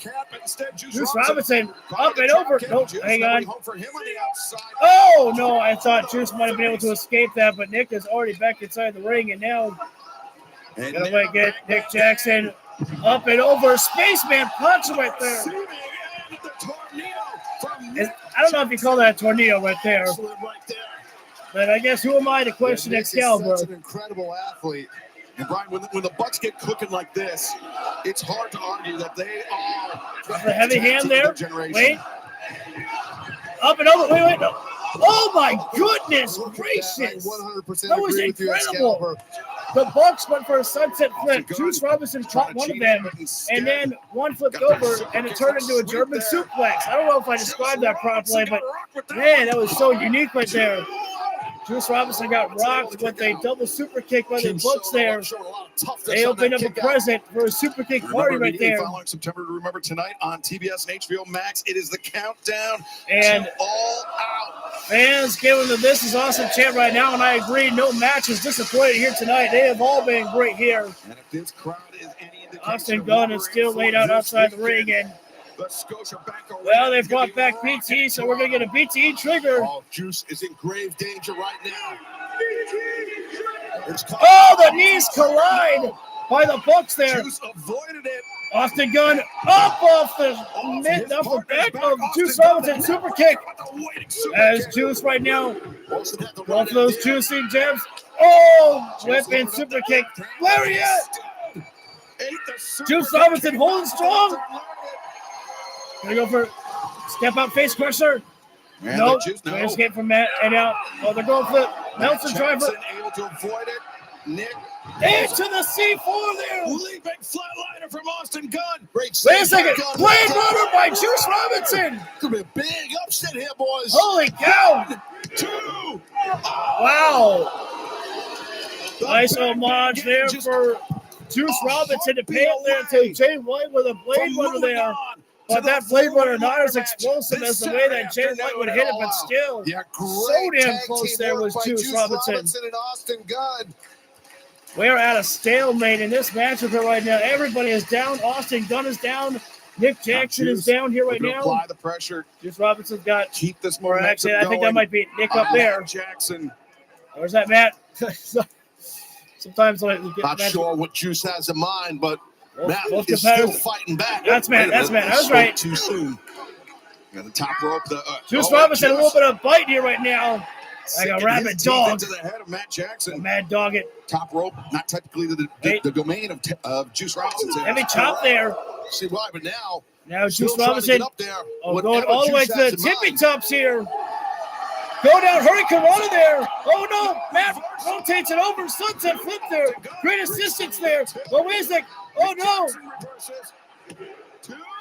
Juice Robinson up and over. Nope, hang on. Oh, no, I thought Juice might have been able to escape that, but Nick is already back inside the ring, and now gonna get Nick Jackson up and over. Spaceman punch right there. I don't know if you call that a tornado right there. But I guess who am I to question Excalibur? Such an incredible athlete. And Brian, when the Bucks get cooking like this, it's hard to argue that they are the heavy hand there. Wait. Up and over. Wait. No. Oh my goodness gracious. 100% that was incredible. The Bucks went for a sunset flip. Juice Robinson caught one of them, and then one flipped over, and it turned into a German suplex. I don't know if I described that properly, but man, that was so unique right there. Juice Robinson got rocked with a double super kick by the Bucks there. They opened up a present for a super kick party right there. Following September to remember tonight on TBS and HBO Max, it is the countdown and All Out. Fans giving the This Is Awesome chant right now, and I agree, no match is disappointed here tonight. They have all been great here. And if this crowd is any indication, Austin Gunn is still laid out outside the ring, and well, they brought back BT, so we're going to get a BT trigger. Oh, Juice is in grave danger right now. Oh, the knees collide by the Bucks there. Juice avoided it. Austin Gunn up off the back of Juice Robinson, super kick. As Juice right now, both of those juicy jabs. Oh, whipping super kick. Lariat. Juice Robinson holding strong. Gonna go for step out face crusher. No, escape from Matt and out. Oh, they're going for the Nelson driver. Able to avoid it. Nick. Into the C4 there. Leaping flatliner from Austin Gunn. Wait a second. Blade Runner by Juice Robinson. Could be a big upset here, boys. Holy cow. 2. Wow. Nice homage there for Juice Robinson to pay it there to Jay White with a Blade Runner there. But that Blade Runner not as explosive as the way that Jay White would hit it, but still so damn close there was Juice Robinson. And Austin Gunn. We're at a stalemate in this matchup right now. Everybody is down. Austin Gunn is down. Nick Jackson is down here right now. Apply the pressure. Juice Robinson's got. Keep this more. momentum Actually, I think that might be Nick up there. Jackson. Where's that, Matt? Sometimes not sure what Juice has in mind, but Matt both is still fighting back. That's Matt. That's Matt. I was right. Too soon. Got the top rope. Juice Robinson a little bit of bite here right now. Like a rabid dog. Into the head of Matt Jackson. Mad dog it. Top rope, not technically the domain of Juice Robinson. Heavy chop there. See why, but now Juice Robinson up there. Going all the way to the tippy tops here. Go down, Hurricane Rana there. Oh no, Matt rotates it over. Sunset flip there. Great assistance there. Oh, wait a sec. Oh no.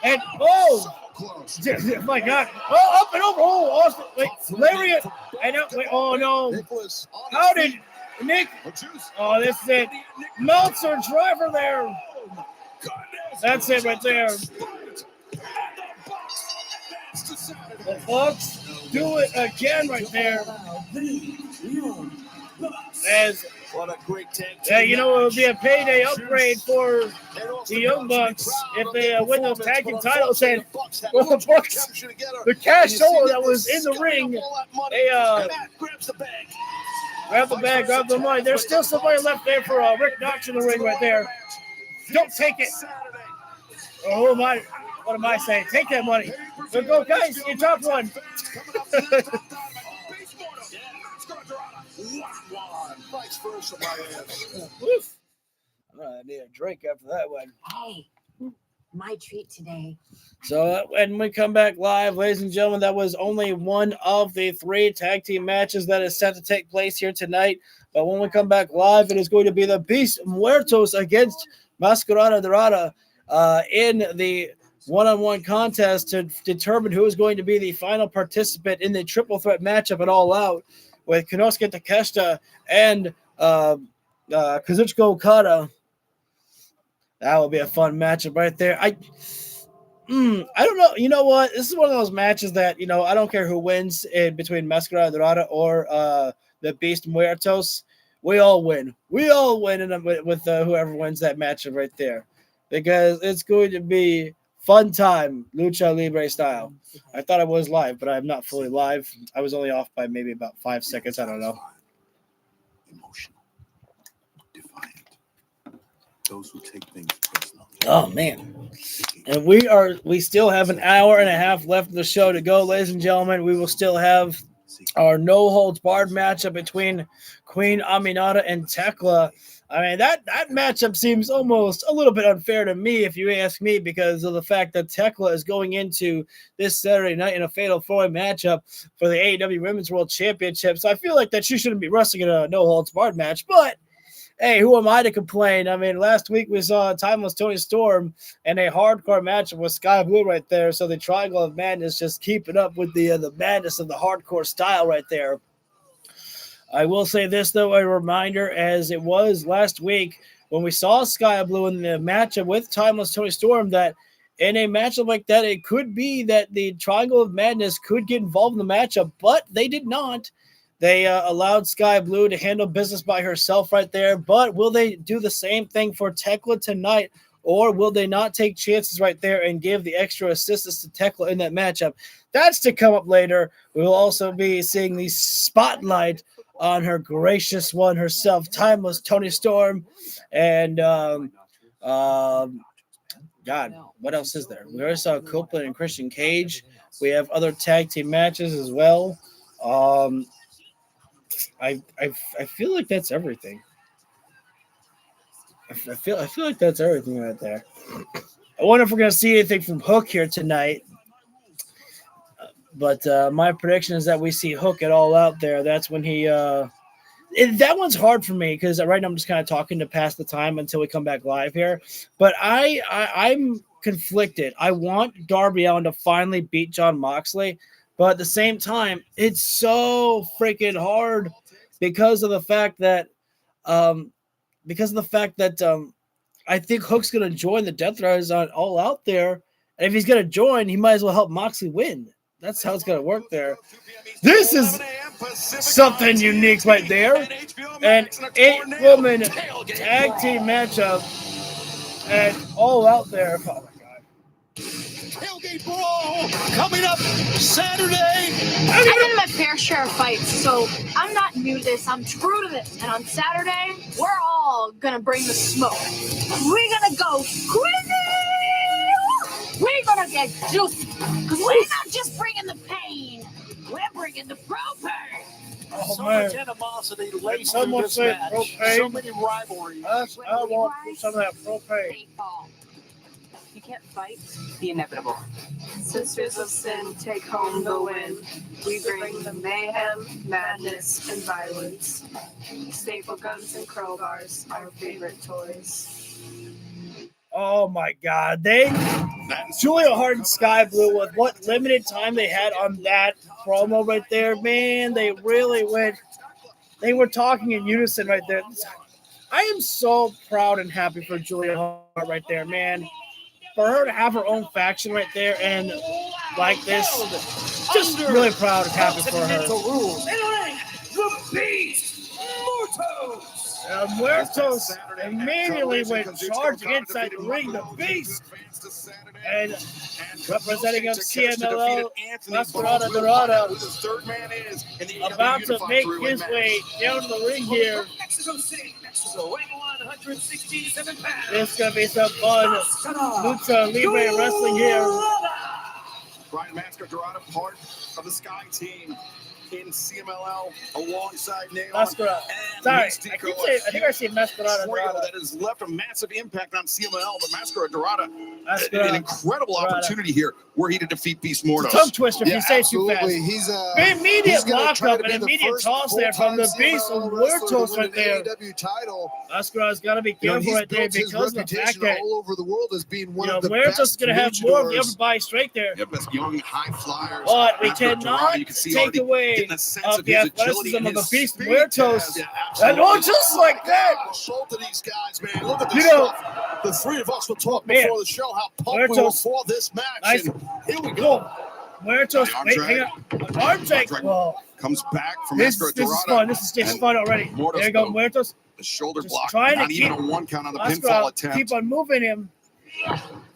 And my God. Oh, up and over. Oh, Austin. Wait, Lariat. And now, wait, oh no. How did Nick? Oh, this is it. Meltzer driver there. That's it right there. The Bucks do it again right there. As what a great tag team. Yeah, you know, it would be a payday upgrade for the Young Bucks if they win those tag team titles. And well, the Bucks, the cash solo that was in the ring, they grab the bag, grab the money. There's still somebody left there for Rick Knox in the ring right there. Don't take it. Oh my! What am I saying? Take that money. So go, guys. You top one. I need a drink after that one. Hey, my treat today. So when we come back live, ladies and gentlemen, that was only one of the 3 tag team matches that is set to take place here tonight. But when we come back live, it is going to be the Beast Muertos against Mascarada Dorada in the one-on-one contest to determine who is going to be the final participant in the triple threat matchup at All Out with Konosuke Takeshita and Kazuchika Okada. That will be a fun matchup right there. I don't know. You know what? This is one of those matches that, you know, I don't care who wins in between Mascarada Dorada or the Beast Muertos. We all win. We all win with whoever wins that matchup right there, because it's going to be fun time, Lucha Libre style. I thought I was live, but I'm not fully live. I was only off by maybe about 5 seconds. I don't know. Emotional, defiant. Those who take things personally. Oh man. And we still have an hour and a half left of the show to go, ladies and gentlemen. We will still have our no holds barred matchup between Queen Aminata and Tekla. I mean, that matchup seems almost a little bit unfair to me, if you ask me, because of the fact that Tekla is going into this Saturday night in a fatal 4-way matchup for the AEW Women's World Championship. So I feel like that she shouldn't be wrestling in a no-holds-barred match. But, hey, who am I to complain? I mean, last week we saw Timeless Tony Storm and a hardcore matchup with Sky Blue right there. So the Triangle of Madness just keeping up with the madness of the hardcore style right there. I will say this, though, a reminder, as it was last week when we saw Sky Blue in the matchup with Timeless Tony Storm, that in a matchup like that, it could be that the Triangle of Madness could get involved in the matchup, but they did not. They allowed Sky Blue to handle business by herself right there, but will they do the same thing for Tekla tonight, or will they not take chances right there and give the extra assistance to Tekla in that matchup? That's to come up later. We will also be seeing the spotlight on her gracious one herself, timeless Tony Storm, and God, what else is there? We already saw Copeland and Christian Cage. We have other tag team matches as well. I feel like that's everything. I feel like that's everything right there. I wonder if we're gonna see anything from Hook here tonight. But my prediction is that we see Hook at All Out there. That's when he. That one's hard for me because right now I'm just kind of talking to pass the time until we come back live here. But I'm conflicted. I want Darby Allin to finally beat Jon Moxley, but at the same time, it's so freaking hard because of the fact that I think Hook's gonna join the Death Riders on All Out there, and if he's gonna join, he might as well help Moxley win. That's how it's gonna work there. This is something unique right there. An 8-woman tag team matchup and All Out there. Oh my God. Tailgate Brawl coming up Saturday. I've been in my fair share of fights, so I'm not new to this. I'm true to this. And on Saturday, we're all gonna bring the smoke. We're gonna go crazy. We're gonna get juicy. Because we're not just bringing the pain, we're bringing the propane. So much animosity laced through this match. So many rivalries. I want some of that propane. You can't fight the inevitable. Sisters of Sin take home the win. We bring the mayhem, madness, and violence. Staple guns and crowbars, our favorite toys. Oh my God. Julia Hart and Sky Blue, with what limited time they had on that promo right there, man, they really went. They were talking in unison right there. I am so proud and happy for Julia Hart right there, man. For her to have her own faction right there and like this, just really proud and happy for her. The Beast, Muertos. Muertos immediately went charging inside the ring. The Beast. And representing of CMLL, Mascarada Dorada, about to make his way down the ring here. This is going to be some fun Lucha Libre wrestling here. Brian Mascarada, part of the Sky team in CMLL alongside Nail. Mascarada. Sorry, I think I see Mascarada Dorada. That has left a massive impact on CMLL, but Mascarada Dorada, an incredible opportunity here were he to defeat Beast Mortos. Tongue twister if you say too fast. He's immediate lockup and immediate toss there from the Beast of Muertos right there. Mascarada's got to be careful right there because of the fact that all over the world as being one of the Muertos is going to have more of the upper body strength there. Yeah, best young high flyers. But we cannot take away of the athleticism of the Beast Muertos. And just like that. Both of these guys, man. Look at this stuff. The three of us will talk before the show how pumped we were for this match. Nice. And here we go. Muertos, hang on. Arm drag. Well, comes back from this is fun. This is just fun already. There you go, Muertos. The shoulder just block. Trying Not to even keep a one count on the pinfall attempt. Keep on moving him.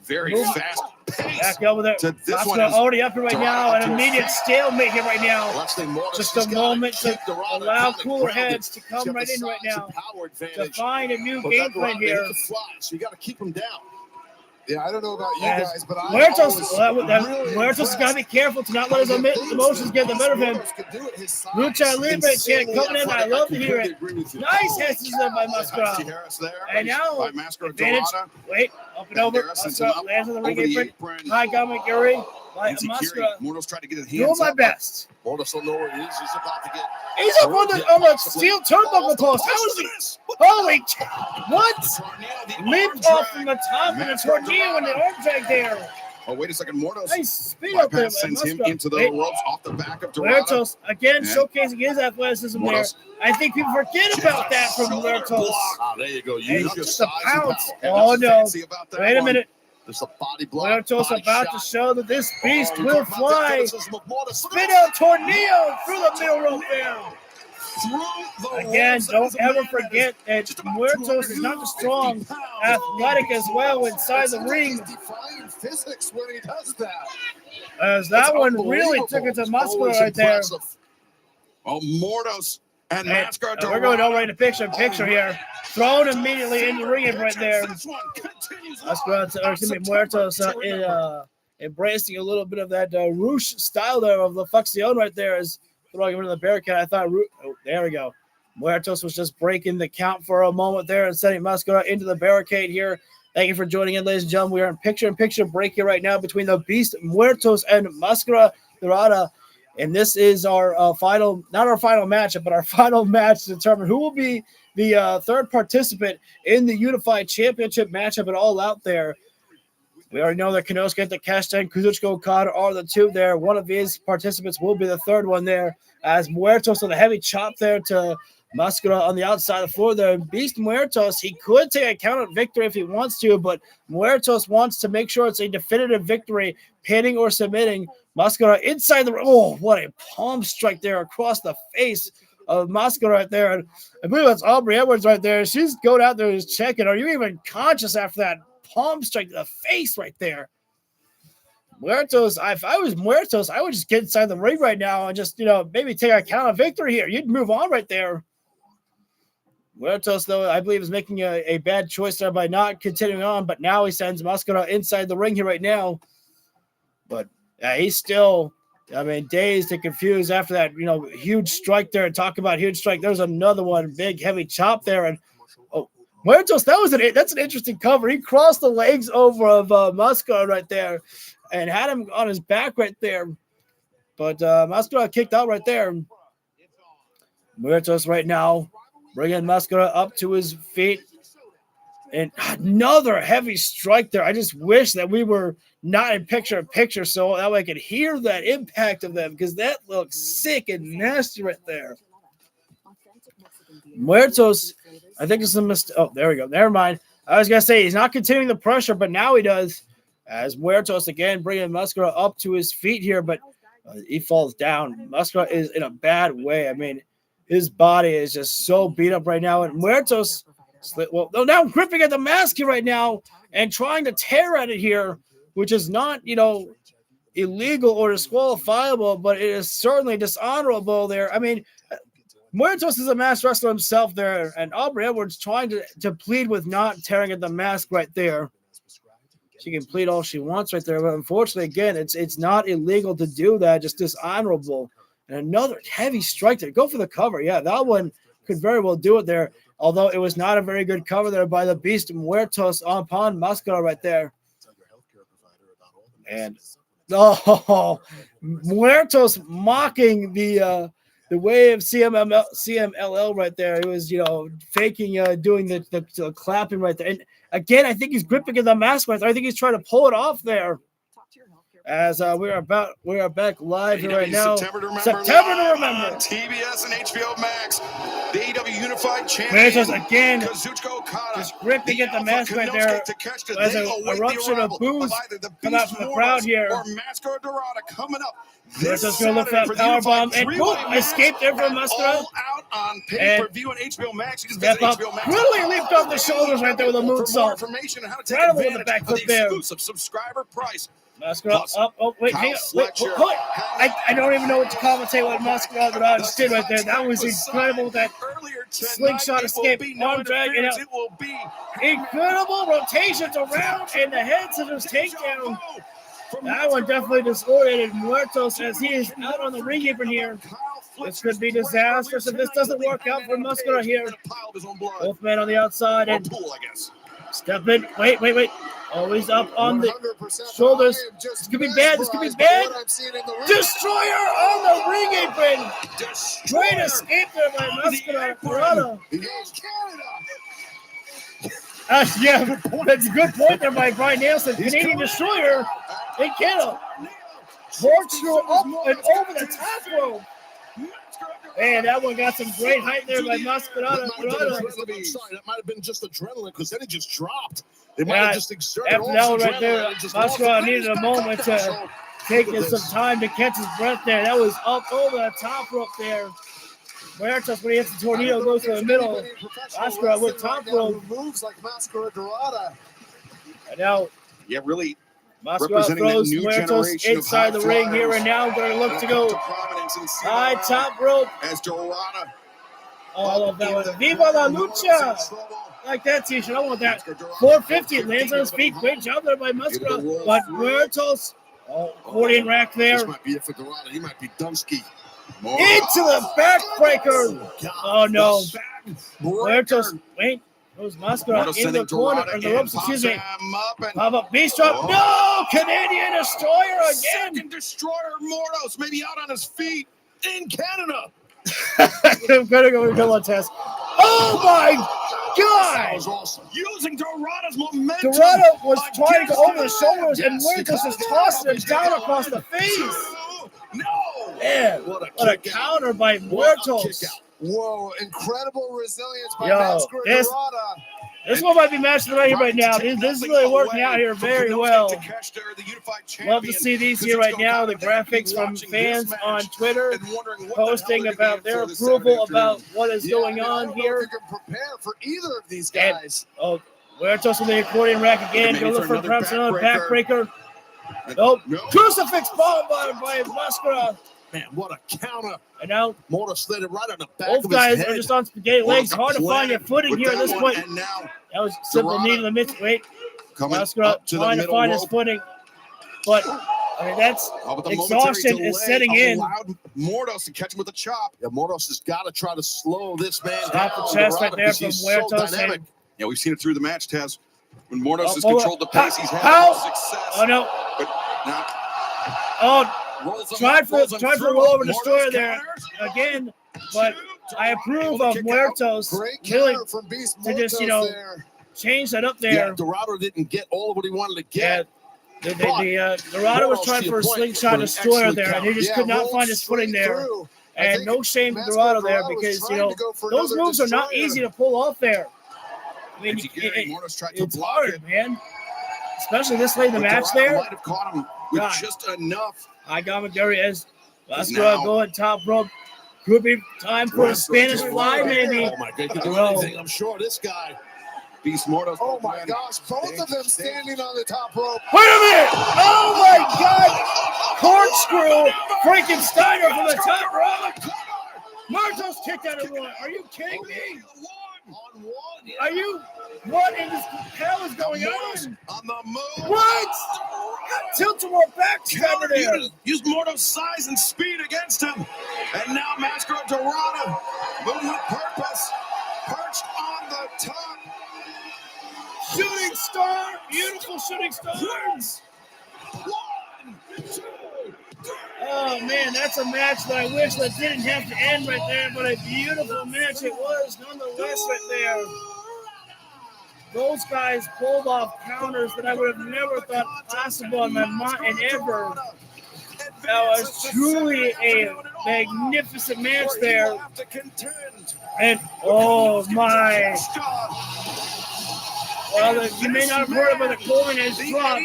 Very fast pace. Back over there. This one already up here right now. An immediate stalemate here right now. Just a moment to allow cooler heads to come right in right now. To find a new game plan here. So you got to keep him down. Yeah, I don't know about you guys, but Muertos got to be careful to not let his emotions get the better of him. Lucha Libre chant coming in. I love to hear it. Nice hits by Mascarada. And now, advantage. Wait, up and over. Mascarada lands on the ring apron. High Gamagiri by Mascarada. Mortos tried to get his hands doing my best. Mortos don't know where he is. He's about to get. He's up on the steel turnbuckle post. How is he? Holy, what? Leaped off from the top and a tornado and the arm drag there. Oh, wait a second. Mortos. Nice speed up there. Sends him into the ropes off the back of Dorada. Muertos, again, showcasing his athleticism there. I think people forget about that from Muertos. Oh, there you go. Use your just a pounce. Oh, no. Wait a minute. There's a body block. Muertos about to show that this beast will fly. Spin out tornado through the middle rope there. Again, don't ever forget that Muertos is not just strong, athletic as well inside the ring. Physics when he does that. As that one really took it to Mascarada right there. Oh, Mortos And we're going over in the picture here. Thrown immediately in the ring right there. Muertos embracing a little bit of that Roosh style there of the Fuxion right there is throwing him into the barricade. I thought, there we go. Muertos was just breaking the count for a moment there and sending Mascara into the barricade here. Thank you for joining in, ladies and gentlemen. We are in picture-in-picture break here right now between the Beast Muertos and Mascara Dorada. And this is our final, not our final matchup, but our final match to determine who will be the third participant in the Unified Championship matchup at All Out there. We already know that Konosuke Takeshita and Kazuchika Okada are the two there. One of these participants will be the third one there, as Muertos with a heavy chop there to Mascara on the outside of the floor there. Beast Muertos, he could take a count out victory if he wants to, but Muertos wants to make sure it's a definitive victory, pinning or submitting. Mascara inside the ring. Oh, what a palm strike there across the face of Mascara right there. And I believe that's Aubrey Edwards right there. She's going out there just checking. Are you even conscious after that palm strike to the face right there? Muertos, if I was Muertos, I would just get inside the ring right now and just, maybe take a count of victory here. You'd move on right there. Muertos, though, I believe is making a bad choice there by not continuing on, but now he sends Mascara inside the ring here right now. But he's still, dazed and confused after that, huge strike there. Talk about huge strike. There's another one, big, heavy chop there. And, Muertos, that's an interesting cover. He crossed the legs over of Mascara right there and had him on his back right there. But Mascara kicked out right there. Muertos right now bringing Mascara up to his feet. And another heavy strike there. I just wish that we were not in picture-in-picture so that way I could hear that impact of them, because that looks sick and nasty right there. Muertos, I think it's a mistake. Oh, there we go. Never mind. I was going to say he's not continuing the pressure, but now he does. As Muertos again bringing Mascara up to his feet here, but he falls down. Mascara is in a bad way. His body is just so beat up right now. And Muertos, now gripping at the mask here right now and trying to tear at it here, which is not, illegal or disqualifiable, but it is certainly dishonorable there. Muertos is a masked wrestler himself there, and Aubrey Edwards trying to plead with not tearing at the mask right there. She can plead all she wants right there, but unfortunately, again, it's not illegal to do that, just dishonorable. And another heavy strike there. Go for the cover. Yeah, that one could very well do it there, although it was not a very good cover there by the Beast Muertos upon Mascara right there. And Muertos mocking the way of CMLL right there. He was, faking doing the clapping right there. And again, I think he's gripping in the mask right there. I think he's trying to pull it off there. As we are back live here right now. September to remember. TBS and HBO Max. The AEW Unified Champion. Again, Kazuchika Okada, just gripping at the mask right there. As an eruption of boos come out from the crowd here. Or Mascara Dorada coming up. This is going to look for that powerbomb and boom, escaped there from Mascara. All out on pay-per-view on HBO Max. You can step up, HBO Max. really leaped off the shoulders right there with a moonsault. Information on how to take Incredible advantage with the back of foot the there. exclusive subscriber price. Mascara up. Oh, wait, hang on. Wait, I don't even know what to commentate what Mascara just did right there. That was incredible. That slingshot escape, arm drag, and incredible rotations around and the head scissors takedown. That one definitely disoriented Muertos as he is out on the ring apron here. This could be disastrous if this doesn't work out for Mascara here. Both men on the outside and step in. Wait. Always up on the shoulders. This could be bad. Destroyer on the ring apron. Great escape there by Mascara Dorada. Yeah, that's a good point there by Brian Nelson. Canadian Destroyer in Canada. Corkscrew up and over the top rope. Man, that one got some great height there by Mascara Dorada. That might have been just adrenaline, because then it just dropped. They might have just exerted all FTR right there. Mascara needed a moment to take some time to catch his breath there. That was up over the top rope there. Muertos, when he hits the tornado, goes to the middle. Mascara with top rope. Moves like Mascara Dorada. And now, really. Mascara throws Muertos inside the ring here and now. Going to look to go high top rope. As Dorada Oh, I love that one. Viva la lucha! I like that t-shirt. I want that. 450 lands on his feet. Great job there by Muscular. But Muertos, accordion rack there. This might be it for Dorado. He might be Dunsky. Into the backbreaker. Oh, no. Muertos, wait. It was Muscular in the corner, or the ropes, excuse me. Pop up, beast drop. No! Canadian Destroyer again. Second Destroyer Mordos, maybe out on his feet in Canada. I'm gonna go with Villa Test. Oh my God! That was awesome. Using Dorado's momentum. Dorado was trying to go over the shoulders, and Muertos just tossed him down across the face. No! Man, what a counter by Muertos. Whoa, incredible resilience by this one might be match of the night right now. This is really working out here very well. Love to see these here right now. The graphics from fans on Twitter posting about their approval about what is going on here. Prepare for either of these guys. Oh, Muertos with the accordion rack again. Go look for perhaps another backbreaker. Nope. Crucifix bomb by Muscular. Man, what a counter. And now Mortal slid it right on the back of both guys his head. are just on spaghetti legs. Hard to find your footing here at this point. And now that was simple knee to the mid. Wait. Muscular trying to find his footing. But I mean, that's exhaustion is setting in. Mordos to catch him with a chop. Yeah, Mordos has got to try to slow this man down. Top the chest right there from Muertos. Yeah, we've seen it through the match, Taz. When Mordos has controlled the pace, he's had success. Oh no! But now, tried for roll over Destroyer there again, but I approve of Muertos really to just change that up there. Yeah, Dorado didn't get all of what he wanted to get. Yeah, Dorado was trying for a slingshot Destroyer there, and he just could not find his footing there. And no shame to Dorado there because those moves are not easy to pull off there. I mean, it's hard, man. Especially this late in the match there. Might have caught him with just enough. I got McGurry as Muscular going top rope. Could be time for a Spanish fly, maybe. Oh my God, he can do anything. I'm sure this guy. Beast Mortos. Oh my gosh, both of them standing on the top rope. Wait a minute! Oh my God! Corkscrew freaking Steiner from the top rope. Muertos kicked out of one. Are you kidding me? Are you? What in the hell is going on? On the move. What? Tilt-a-whirl backstabber there. Use Mortos' size and speed against him. And now Master Dorado moving with purpose. Perched on the top. Shooting star. Beautiful shooting stars. 1, 2, 3. Oh, man, that's a match that I wish that didn't have to end right there, but a beautiful match it was nonetheless right there. Those guys pulled off counters that I would have never thought possible in my mind and ever. That was truly a magnificent match there. And, oh, my. Well, you may not have heard, but the coin has dropped,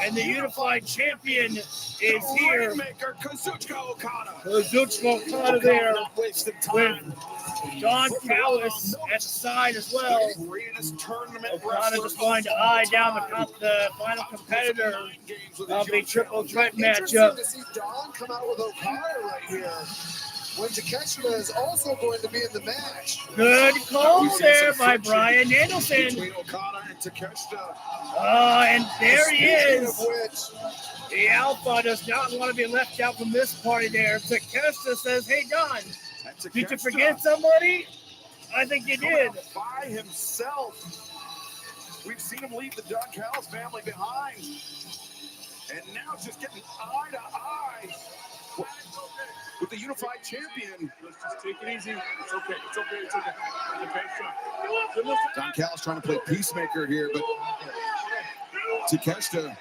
and the unified champion is here. Kazuchika Okada there with Don Callis at the side as well. Okada just wanting to eye down the final competitor of the triple threat matchup. Don come out with Okada right here. When Takeshita is also going to be in the match. Good call there by Brian Danielson. Between Okada and Takeshita. And there he is. The Alpha does not want to be left out from this party there. Takeshita says, hey, Don, did you forget somebody? I think you did. By himself. We've seen him leave the Don Callis family behind. And now just getting eye to eye with the unified champion. Let's just take it easy. It's okay. It's okay. It's okay. Don Callis trying to play peacemaker here, but Takeshita.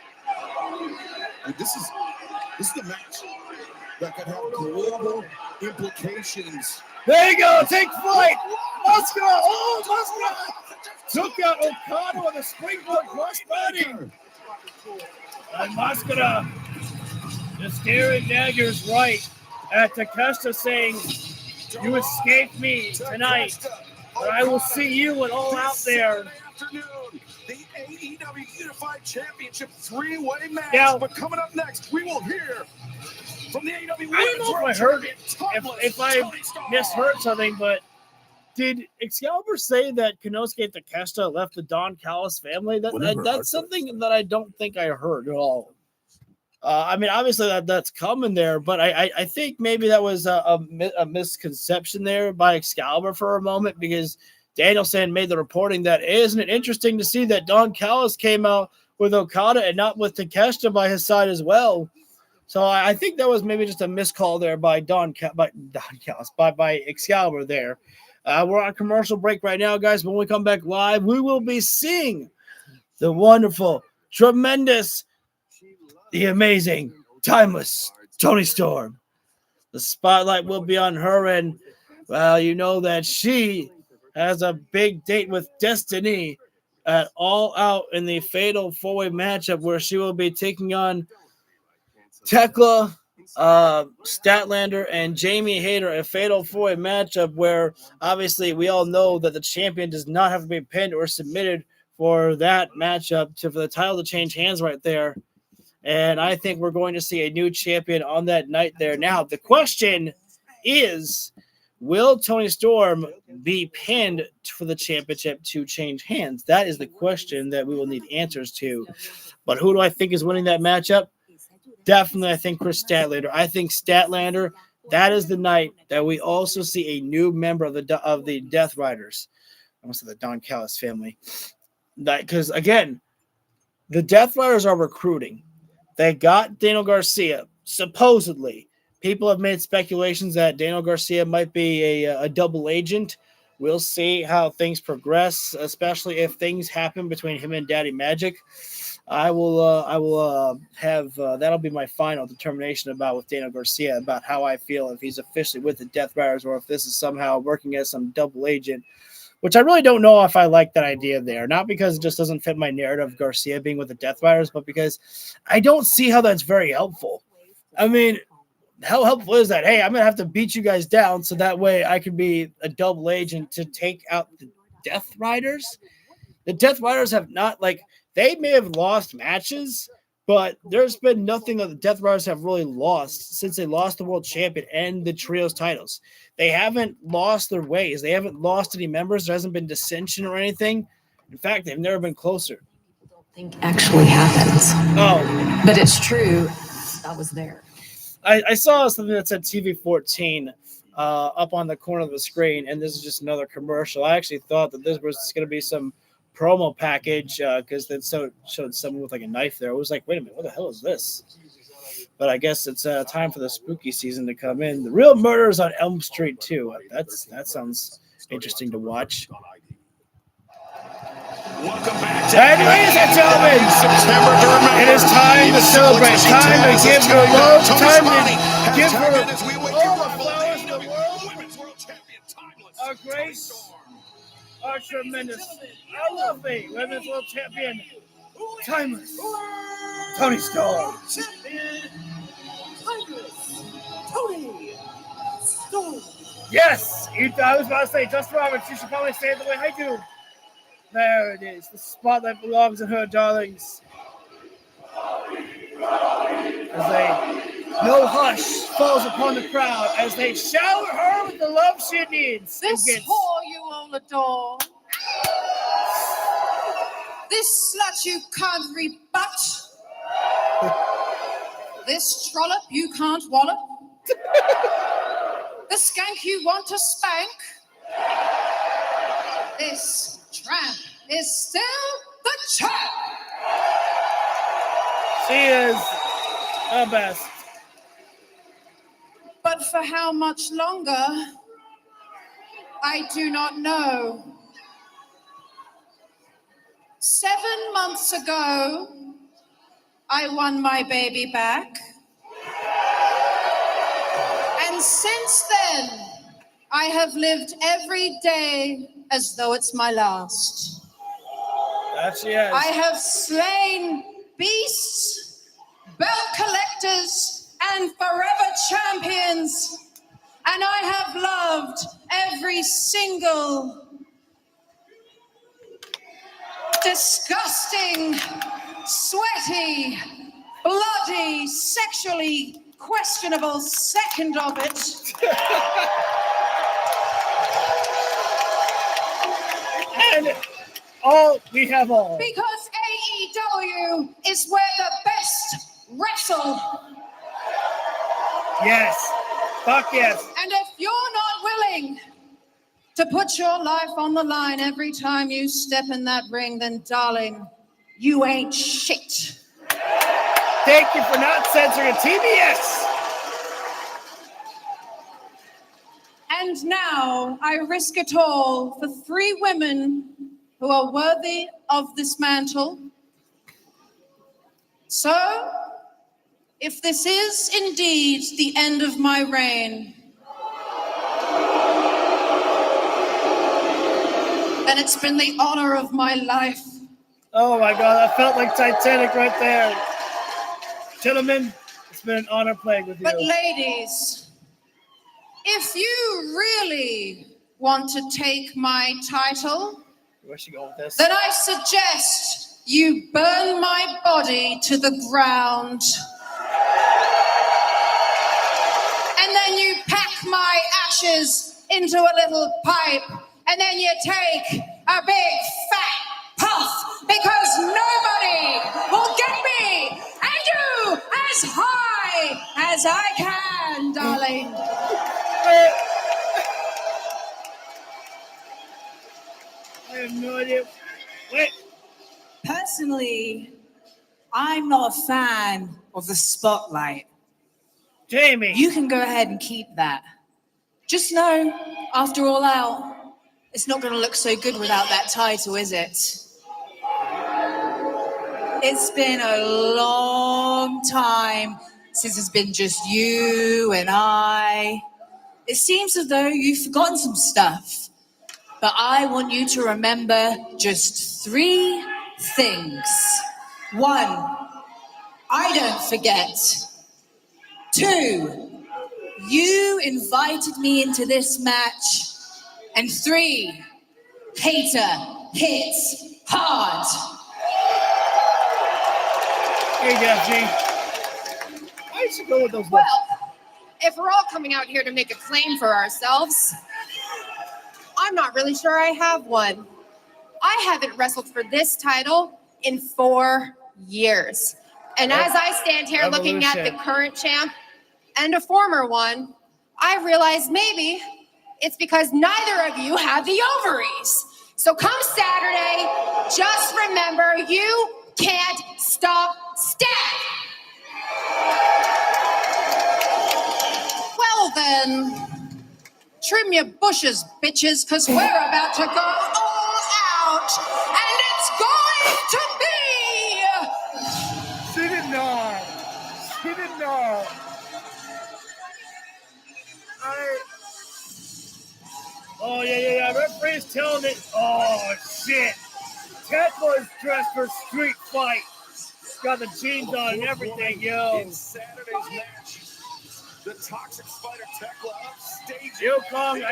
This is the match that could have global implications. There you go. Take flight. Muscular. Oh, Muscular took out Okada with a springboard crossbody. And Muscular just staring daggers right at Takeshita saying, you escaped me tonight, but I will see you at All Out there. The AEW Unified Championship 3-way match. Now, but coming up next, we will hear from the AEW. I don't know if I heard it, if I misheard something, but Did Excalibur say that Konosuke Takeshita left the Don Callis family? That's something that I don't think I heard at all. I mean, obviously that's coming there, but I think maybe that was a misconception there by Excalibur for a moment, because Danielson made the reporting that isn't it interesting to see that Don Callis came out with Okada and not with Takeshita by his side as well. So I think that was maybe just a miscall there by by Excalibur there. We're on commercial break right now, guys. When we come back live, we will be seeing the wonderful, tremendous, the amazing, timeless Toni Storm. The spotlight will be on her, and well, you know that she has a big date with Destiny at All Out in the Fatal 4-Way matchup where she will be taking on Tekla, Statlander, and Jamie Hayter, a Fatal 4-Way matchup where obviously we all know that the champion does not have to be pinned or submitted for that matchup for the title to change hands right there. And I think we're going to see a new champion on that night there. Now, the question is, will Toni Storm be pinned for the championship to change hands? That is the question that we will need answers to. But who do I think is winning that matchup? Definitely, I think Chris Statlander. I think Statlander, that is the night that we also see a new member of the Death Riders. I almost said the Don Callis family. Because, again, the Death Riders are recruiting. They got Daniel Garcia, supposedly. People have made speculations that Daniel Garcia might be a double agent. We'll see how things progress, especially if things happen between him and Daddy Magic. I will have that'll be my final determination with Daniel Garcia about how I feel if he's officially with the Death Riders or if this is somehow working as some double agent, which I really don't know if I like that idea there. Not because it just doesn't fit my narrative of Garcia being with the Death Riders, but because I don't see how that's very helpful. I mean, how helpful is that? Hey, I'm going to have to beat you guys down so that way I can be a double agent to take out the Death Riders? The Death Riders have not, they may have lost matches, but there's been nothing that the Death Riders have really lost since they lost the World Champion and the Trios titles. They haven't lost their ways. They haven't lost any members. There hasn't been dissension or anything. In fact, they've never been closer. Think actually happens. Oh. But it's true. I was there. I saw something that said TV 14 up on the corner of the screen, and this is just another commercial. I actually thought that this was going to be some promo package because it showed someone with a knife there. I was like, wait a minute, what the hell is this? But I guess it's time for the spooky season to come in. The Real Murders on Elm Street 2. That sounds interesting to watch. And ladies and gentlemen, it is time to celebrate, time to give her love, time to give her all the flowers in the world. Our great, our tremendous, our lovely Women's World Champion, timeless Toni Storm. Yes, I was about to say, Just Roberts, you should probably say it the way I do. There it is. The spotlight belongs to her, darlings. No hush falls upon the crowd as they shower her with the love she needs. This whore you all adore. This slut you can't rebut. This trollop you can't wallop. The skank you want to spank. This tramp is still the champ. She is the best. But for how much longer, I do not know. 7 months ago, I won my baby back. And since then, I have lived every day as though it's my last. That she is. I have slain beasts, belt collectors, and forever champions. And I have loved every single disgusting, sweaty, bloody, sexually questionable second of it. all. We have all. Because AEW is where the best wrestle. Yes. Fuck yes. And if you're not willing to put your life on the line every time you step in that ring, then darling, you ain't shit. Thank you for not censoring TBS. And now I risk it all for 3 women who are worthy of this mantle. So, if this is indeed the end of my reign, then it's been the honor of my life. Oh my God, that felt like Titanic right there. Gentlemen, it's been an honor playing with you. But ladies, if you really want to take my title, where's she going with this? then I suggest you burn my body to the ground. And then you pack my ashes into a little pipe, and then you take a big fat puff, because nobody will get me and you as high as I can, darling. I have no idea. Wait. Personally, I'm not a fan of the spotlight. Jamie. You can go ahead and keep that. Just know, after all out, it's not going to look so good without that title, is it? It's been a long time since it's been just you and I. It seems as though you've forgotten some stuff. But I want you to remember just 3 things. 1, I don't forget. 2, you invited me into this match. And 3, hater hits hard. Here you go, G. Why should you go with those Well, if we're all coming out here to make a claim for ourselves, I'm not really sure I have one. I haven't wrestled for this title in 4 years. And as I stand here looking at the current champ and a former one, I realize maybe it's because neither of you have the ovaries. So come Saturday, just remember you can't stop Stat. Well then, trim your bushes, bitches, because we're about to go all out, and it's going to be... She did not. She did not. Oh, yeah. Referee's telling it. Oh, shit. Tekla is dressed for street fight. Got the jeans on and everything, yo. In Saturday's match, the Toxic Spider Tekla upstaging. Yo, Kong,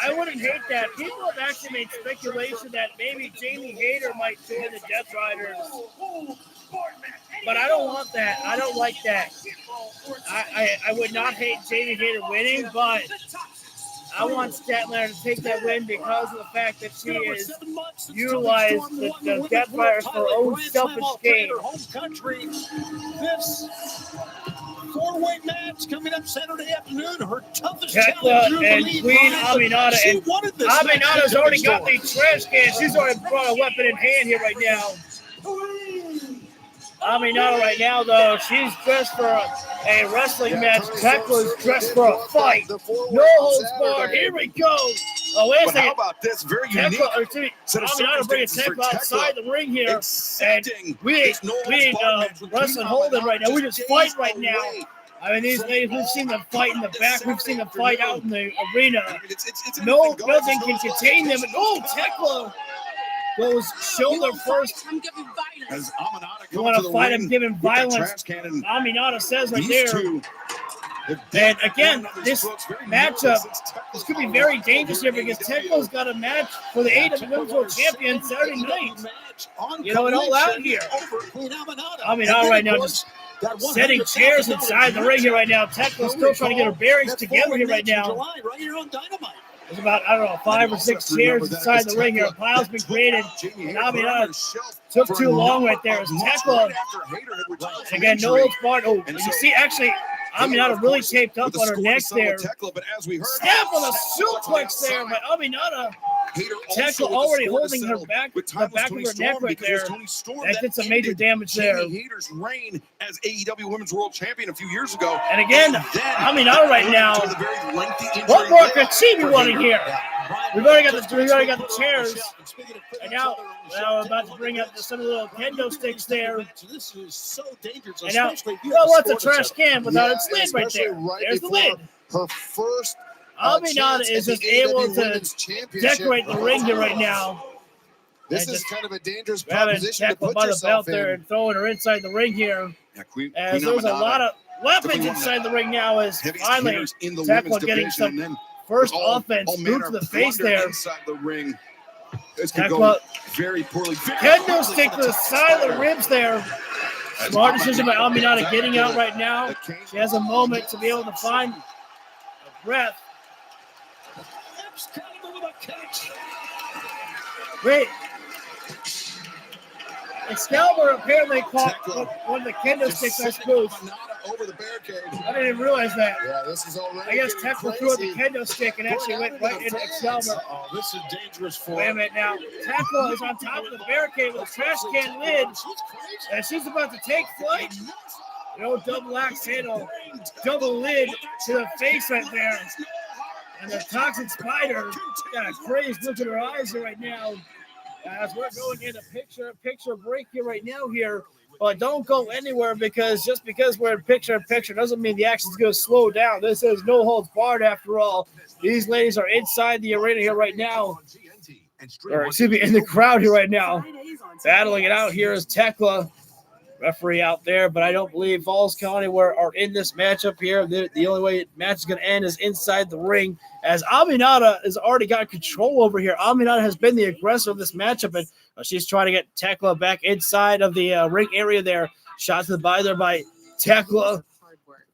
I wouldn't hate that. People have actually made speculation that maybe Jamie Hayter might join the Death Riders. But I don't want that. I don't like that. I would not hate Jamie Hayter winning, but I want Statlander to take that win because of the fact that she is utilized the Death Riders for her own selfish gain. This 4-way match coming up Saturday afternoon. Her toughest Tekla challenger and Queen Aminata. And Aminata's already got the trash can. She's already brought a weapon in hand here right now. Aminata right now, though, she's dressed for a wrestling match. Tekla's dressed for a fight. No holds barred. Here we go. Oh, wait a second. How about this? Very unique set of Aminata bringing circumstances for Tekla outside the ring here. And we ain't wrestling holding right now. We just fight right now. I mean, these ladies, we've seen them fight in the back. We've seen them fight out in the arena. Nothing can contain them. Oh, Tekla goes shoulder first. You want to fight him giving violence. Aminata says right there. And again, this matchup, this could be very dangerous here because Tekla's got a match for the AEW Women's World Champion Saturday night. You know, it all out here. Aminata right now just setting chairs inside the ring here right now. Tekla's still trying to get her bearings together here right now. There's about, I don't know, 5 or 6 chairs inside the ring here. A pile's been created. And Aminata took too long right there. As Tekla, again, no holds barred. Oh, you see, actually, Aminata really taped up on her neck there. Snap on the suplex there by Aminata. Tekla already holding her back, the back of her neck right there. That did some major damage there. Hayter's reign as AEW Women's World Champion a few years ago. And again, Aminata right now. What more could she be wanting here? We've already got the chairs. And now we're about to bring up some of the little kendo sticks there. This is so dangerous. And now, well, what's a trash can without its lid right there? There's the lid. Her first Aminata is just able to decorate the ring here right now. This is kind of a dangerous proposition to put by the yourself belt there in. and throwing her inside the ring here. As there's a lot of weapons inside the ring now. As finally Tekla getting some first offense boot to the face there. Inside the ring. This could Tekla go very poorly. kendo stick to the side of the ribs there. Smart decision by Aminata getting out right now. She has a moment to be able to find a breath. Wait. Excalibur apparently caught one of the kendo sticks, I suppose. Over the barricade. I didn't even realize that. Yeah, this is already. I guess Tekla threw the kendo stick and actually went right into Excalibur. Oh, this is dangerous for Wait a minute now. Tekla is on top of the barricade with a trash can lid, and she's about to take flight. You know, double axe handle, double lid to the face right there. And the toxic spider got a crazed look in her eyes here right now. As we're going in a picture break here right now here. But don't go anywhere because just because we're in picture doesn't mean the action's going to slow down. This is no holds barred after all. These ladies are inside the arena here right now. Or excuse me, in the crowd here right now. Battling it out here is Tekla. Referee out there, but I don't believe Falls County are in this matchup here. The only way the match is going to end is inside the ring, as Aminata has already got control over here. Aminata has been the aggressor of this matchup, and she's trying to get Tekla back inside of the ring area there. Shot to the bye there by Tekla. A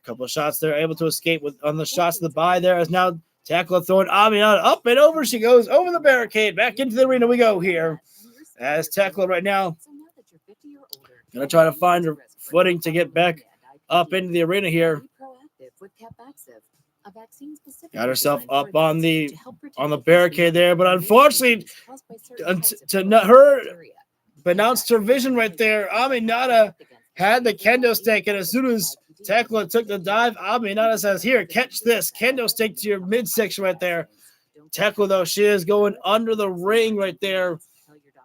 couple of shots there, able to escape on the shots to the bye there. As now Tekla throwing Aminata up and over. She goes over the barricade. Back into the arena we go here. As Tekla right now going to try to find her footing to get back up into the arena here. Got herself up on the barricade there, but unfortunately, her announced her vision right there. Aminata had the kendo stick, and as soon as Tekla took the dive, Aminata says, "Here, catch this kendo stick to your midsection right there." Tekla, though, she is going under the ring right there.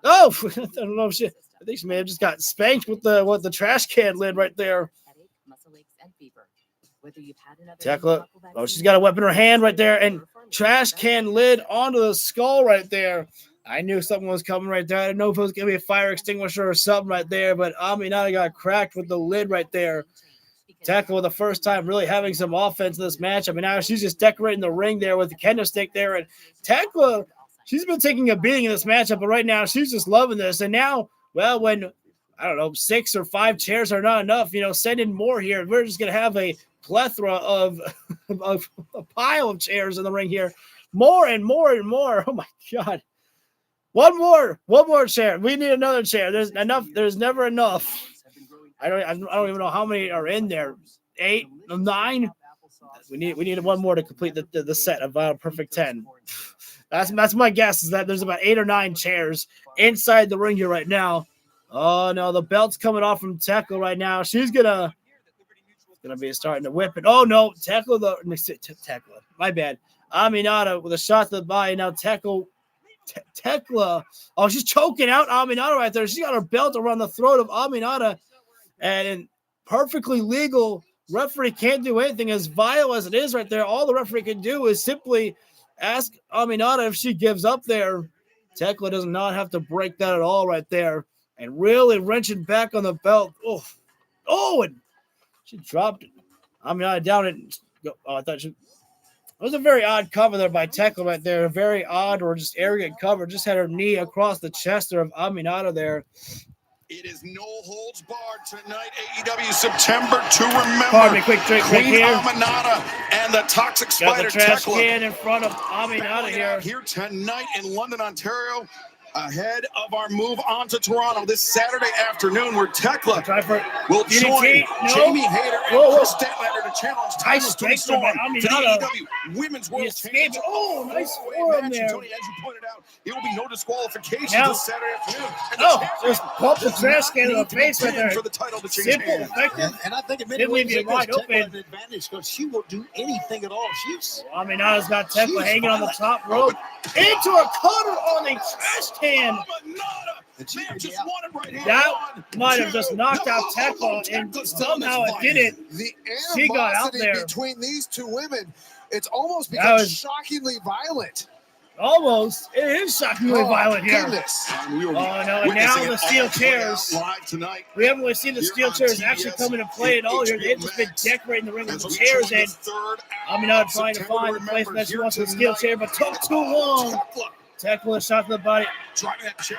Oh, I don't know if I think she may have just got spanked with the trash can lid right there. Tekla, she's got a weapon in her hand right there, and trash can lid onto the skull right there. I knew something was coming right there. I didn't know if it was going to be a fire extinguisher or something right there, but Aminata got cracked with the lid right there. Tekla, the first time really having some offense in this match. I mean, now she's just decorating the ring there with the kendo stick there, and Tekla, she's been taking a beating in this matchup, but right now she's just loving this. And now, well, when, I don't know, 6 or 5 chairs are not enough, send in more here. We're just going to have a plethora of a pile of chairs in the ring here. More and more and more. Oh, my God. One more chair. We need another chair. There's enough. There's never enough. I don't even know how many are in there. 8, 9. We need one more to complete the set of perfect 10. That's my guess, is that there's about 8 or 9 chairs inside the ring here right now. Oh no, the belt's coming off from Tekla right now. She's gonna be starting to whip it. Oh no, Tekla, my bad. Aminata with a shot to the body. Now Tekla. Oh, she's choking out Aminata right there. She got her belt around the throat of Aminata, and perfectly legal. Referee can't do anything. As vile as it is right there, all the referee can do is simply ask Aminata if she gives up there. Tekla does not have to break that at all right there. And really wrenching back on the belt. Oh, and she dropped it. Aminata down and I thought it was a very odd cover there by Tekla right there. A very odd or just arrogant cover. Just had her knee across the chest there of Aminata there. It is no holds barred tonight. AEW September to remember. Pardon me, quick drink right Queen here. Aminata and the Toxic Got Spider the trash Tekla can in front of Aminata here. Here tonight in London, Ontario, ahead of our move on to Toronto this Saturday afternoon, where Tekla will join Jamie Hayter and Chris Statlander to challenge Timeless to the Storm for the AEW Women's World Championship. Oh, nice forearm there. Tony, as you pointed out, there will be no disqualification Now- this Saturday afternoon. And Just pump the trash can in the face right there. for the title to change Simple, hands. effective. And I think it Didn't leave you wide open. an advantage because she will do anything at all. She's Aminata's got Tekla She's hanging on the violent. top rope. Into a cutter on the trash can. That might have just knocked out Tekla, and somehow it didn't. The She got out animosity there. between these two women, it's almost That become was- shockingly violent. Almost. It is shockingly violent here. Goodness. Oh, no, and now the steel chairs. Live tonight. We haven't really seen the steel chairs actually come into play at all here. They've just been decorating the ring with the chairs, and Aminata trying to find the place that she wants for the steel chair, but took too long. Tekla shot to the body.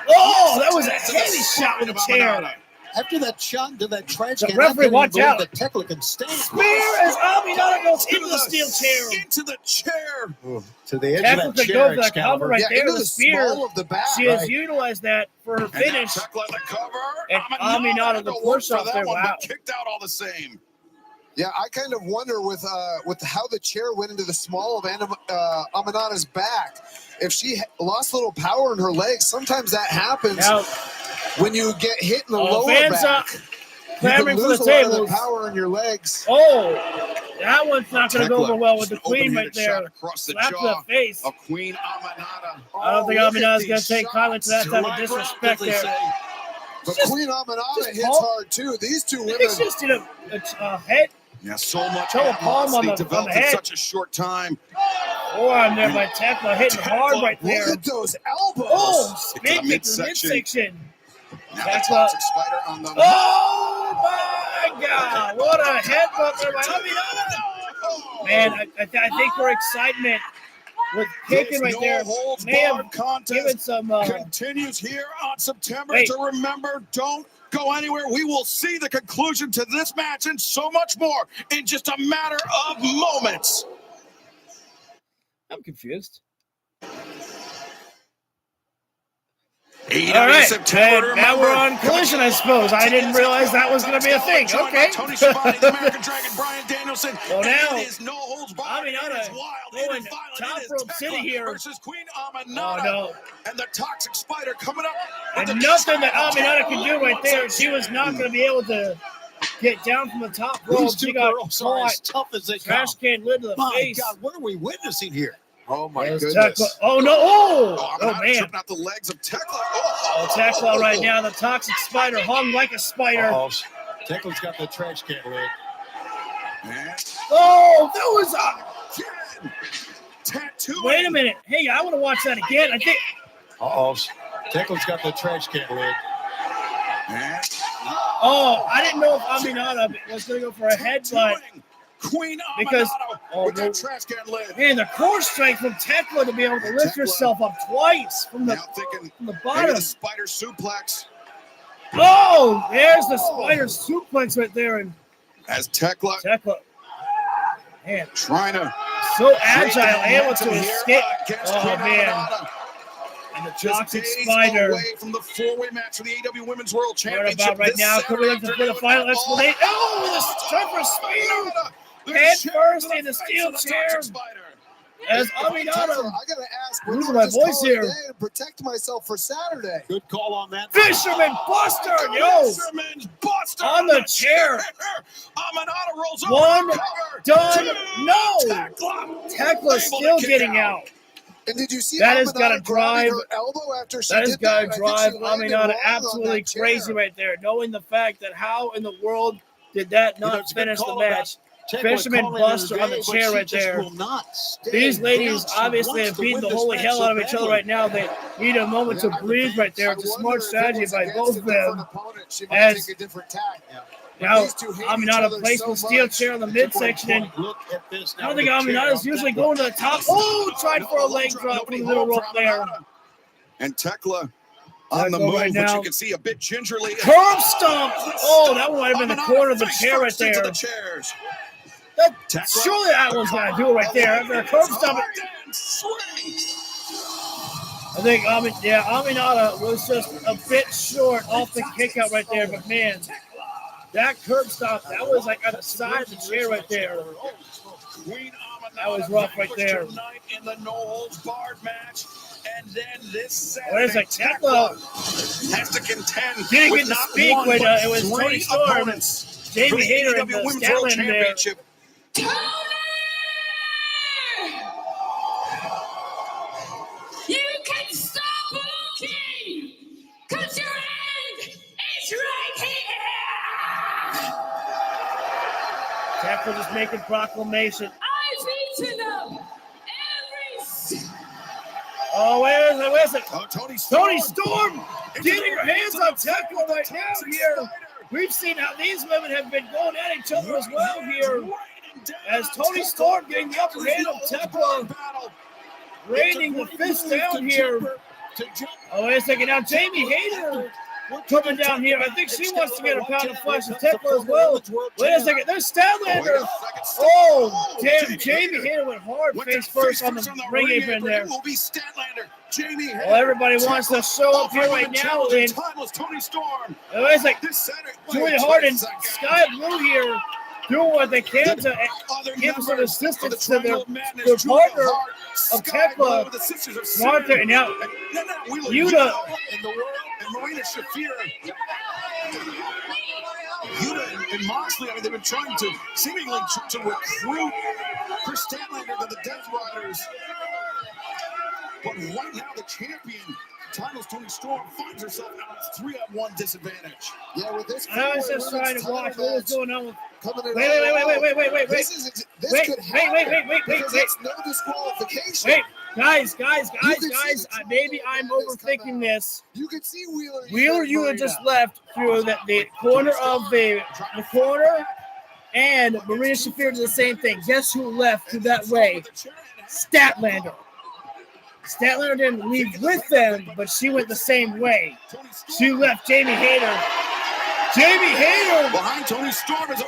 Oh, that was a heavy shot with a chair. after that shot into that trash The can. referee, watch out. That Tekla can stand. Spear as Aminata goes into the steel chair. Into the chair. To the edge Tekla of that could chair, go for that cover Excalibur. right there. into The the spear. small of the back, She has right. utilized that for her And now finish. Tekla the cover. And Aminata the no push work up for there. that one, Wow. but kicked out all the same. Yeah, I kind of wonder with how the chair went into the small of Aminata's back. If she lost a little power in her legs, sometimes that happens Now, when you get hit in the lower fans back. You can clamoring for lose the a lot of the tables. power in your legs. Oh, that one's not going to go Tekla, over well with the just an queen open-handed right there. shot across the Slap to jaw the face. of Queen Aminata. I don't think look at Aminata's going these to take kindly to that type of Right disrespect round, as they there. say. But Just- Queen Aminata just hits palm- hard too. These two I women. think she just did a head Yeah, so much Throw a palm on animosity the developed in head. such a short time. forearm there by Tekla, hitting hard right Look there. at those elbows. Oh, Into the big kick to the midsection. midsection. Now the Tekla. Toxic Spider on the Oh my God! What a headbutt there by Aminata. Man, I think her excitement with kicking right no there holds may have barred contest given some. continues here on September Wait. to remember. Don't go anywhere. We will see the conclusion to this match and so much more in just a matter of moments. I'm confused. AEW All right, September, and now we're remember. on Collision, I suppose. I didn't realize that was going to be a thing. Joined by Okay. Tony Schiavone, the American Dragon, Brian Danielson. Well, now, it is no holds barred. Aminata It is wild. It going is violent. top It is rope Tekla city here. versus Queen Aminata. Oh, no. And the Toxic Spider coming up. with And the nothing that Toxic Aminata Spider. could do right there. She was not going to be able to get down from the top rope. These two She got girls are as caught. tough as they Trash come. can lid to the My face. God, what are we witnessing here? Oh my There's goodness. Tekla. Oh, no. Oh, Oh, oh Aminata man. tripping out the legs of Tekla. Oh, Tekla right now. The Toxic Spider hung like a spider. Tekla's got the trash can lid. And Oh, that was a... tattoo. Wait a minute. Hey, I want to watch that again. I think... Tekla's got the trash can lid. And Oh, I didn't know if Aminata was going to go for a headbutt. Queen Because- Aminata with that trash can lid. Man, the core strength from Tekla to be able to lift Tekla. herself up twice from the Now thinking from the maybe bottom. the spider suplex Oh, there's the spider suplex right there, and as Tekla Tekla, man, trying to so create agile, the able to momentum here escape. against Oh Queen man, Aminata. and the Just Toxic days Spider. away from the four-way match for the AEW Women's World Right Championship about right this now, could we Saturday look for the afternoon final at All explanation? Oh, the jumper spear, The head chip first to the in the face steel of the chair. Toxic Spider. As Tekla, Aminata, I gotta ask, when losing do I my just voice call it a here. day and protect myself for Saturday? Good call on that. Fisherman Buster, yo, Fisherman's Buster on the chair. Aminata rolls over. One, cover. done, Two. no. Tekla Tekla's able to still kick getting out. out. And did you see That has Aminata gotta grabbing drive- her elbow after she That has did got that? to I think drive she landed wrong Aminata on absolutely that chair. crazy right there, knowing the fact that how in the world did that not it's a good finish the call about match? Tekla Fisherman calling it a Buster on the day, but chair she right just there. will not stay These ladies down. She obviously wants have to beaten win the this holy match hell so out of each other badly. right now. They need a moment to breathe right there. It's a smart strategy by both of them. She might As take a different tack. now These two hate each Aminata other placed so the steel much. chair in the midsection, and Look at this I now. don't think the chair Aminata's on usually Tekla. going to the top. Oh, tried for a leg drop from the middle rope there. And Tekla On the Go move, right but now. you can see a bit gingerly. Curb stomp! Oh, that might have been the corner of the chair right there. The chairs. Surely that one's gonna do it right there. After a curb stomp. I think Aminata was just a bit short off the kick out right there, but man, that curb stomp, that was like on the side of the chair right there. That was rough right there. In the no holds barred match, and then this Saturday, Where's the Tekla? Has to contend. Didn't with get to not speak one, when but it was three Tony Storm, opponents Jamie for the Hayter, and AEW the Women's World Statlander there. Championship. You can stop looking, cause your end is right here. Tekla just making proclamation. I've eaten up every. Oh, where is it? Oh, Tony Storm getting her hands on Tekla right now here. We've seen how these women have been going at each other as well here. As Tony Storm getting the upper hand of Tekla, raining the fist down here. Oh, wait a second. Now, Jamie Hayter coming down here. I think she wants to get a pound of flesh of Tekla as well. Wait a second. There's Statlander. Oh, damn. Jamie Hayter went hard face first on the ring apron there. Well, everybody wants to show up here right now. And wait a second. Julia Hart and Sky Blue here doing what they can to give some assistance to their partner of Tekla, Martha, and now Yuta. And Marina Shafir. Yuta and Moxley, I mean, they've been trying to seemingly to recruit Chris Statlander to the Death Riders. But right now, the champion, Titles Tony Storm, finds herself out of 3-on-1 disadvantage. Yeah, with this. I was just trying to watch what was going on with. Wait. This could happen because it's no disqualification. Wait, guys, maybe I'm overthinking this. You can see Wheeler Yuta just left through the corner of the corner, and Marina Shafir did the same thing. Guess who left through that way? Statlander. Statlander didn't leave with them, but she went the same way. She left Jamie Hayter. Jamie Hayter behind Tony Storm is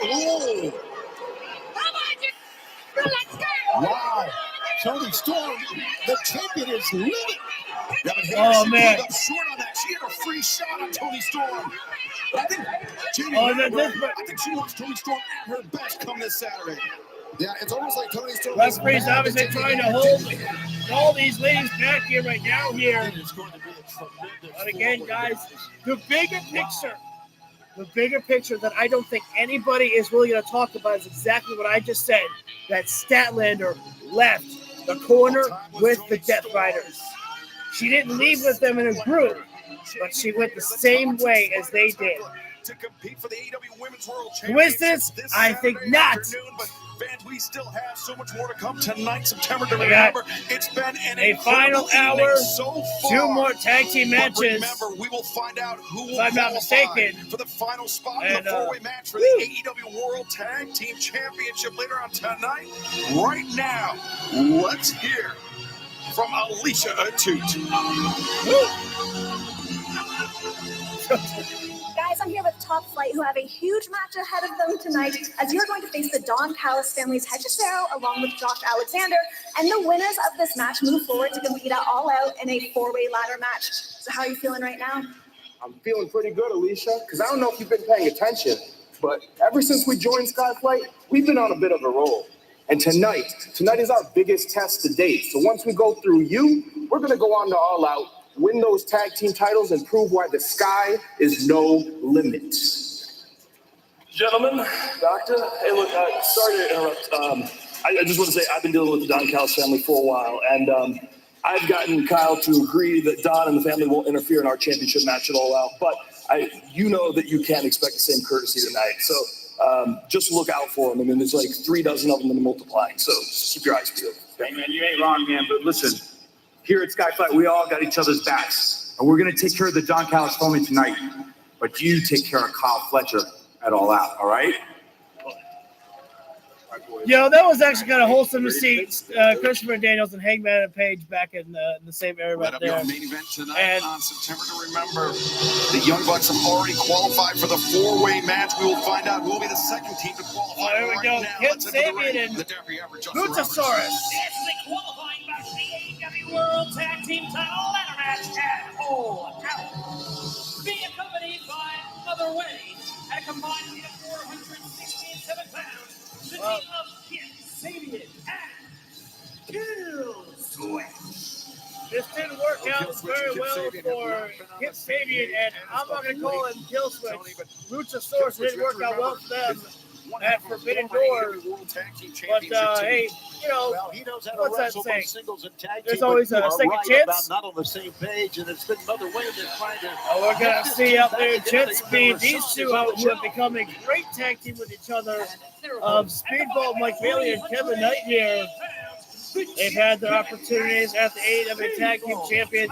wow. Tony Storm, the champion is living. Oh man! Up short on that. She had a free shot on Tony Storm. But I think Jamie I think she wants Tony Storm at her best come this Saturday. Yeah, it's almost like Tony Storm. Referee's obviously trying to hold all these ladies back here right now here. But again, guys, the bigger picture that I don't think anybody is really going to talk about is exactly what I just said, that Statlander left the corner with the Death Riders. She didn't leave with them in a group, but she went the same way as they did. To compete for the AEW Women's World Coincidence? I think not. Fans, we still have so much more to come tonight, September to remember. It's been a final hour, so far. 2 more tag team matches. But remember, we will find out who will if I'm not mistaken for the final spot in the 4-way match for the AEW World Tag Team Championship later on tonight. Right now, let's hear from Alicia Atut. Guys, I'm here with Top Flight, who have a huge match ahead of them tonight, as you're going to face the Don Callis family's Hechicero along with Josh Alexander, and the winners of this match move forward to compete at All Out in a 4-way ladder match. So how are you feeling right now? I'm feeling pretty good, Alicia, because I don't know if you've been paying attention, but ever since we joined Skyflight, we've been on a bit of a roll. And tonight is our biggest test to date. So once we go through you, we're going to go on to All Out, win those tag team titles, and prove why the sky is no limit. Gentlemen, Doctor, hey, look, sorry to interrupt. I just want to say I've been dealing with the Don Callis family for a while, and I've gotten Kyle to agree that Don and the family won't interfere in our championship match at All Out, but you know that you can't expect the same courtesy tonight. So just look out for them. I mean, there's like 3 dozen of them and multiplying, so just keep your eyes peeled. Hey, man, you ain't wrong, man, but listen, here at Skyflight, we all got each other's backs, and we're going to take care of the Don Callis family tonight, but you take care of Kyle Fletcher at All Out, all right? That was actually kind of wholesome to see Christopher Daniels and Hangman and Page back in the same area right there. Our main event tonight on September to remember. The Young Bucks have already qualified for the 4-way match. We will find out who will be the second team to qualify. There we go. Kip Sabian and Luchasaurus. It's the qualifying match for the AEW World Tag Team Title ladder match at All Out. Being accompanied by Mother Wayne at a combined weight of 467 pounds. The team of Kip Sabian and Kill Switch. This didn't work out very well for Kip Sabian, and I'm not going to call him Kill Switch. Luchasaurus didn't work out well for them at Forbidden Door. But, hey, he knows how to what's that wrestle saying? both singles and tag There's team, always but you a are second right chance. about not on the same page, and it's been Mother Wayne that's trying to. We're going to see out there Jet Speed, these two who have become a great tag team with each other. Speedball, Mike Bailey, and Kevin Knight here. They've had their opportunities at the AEW Tag Team Champions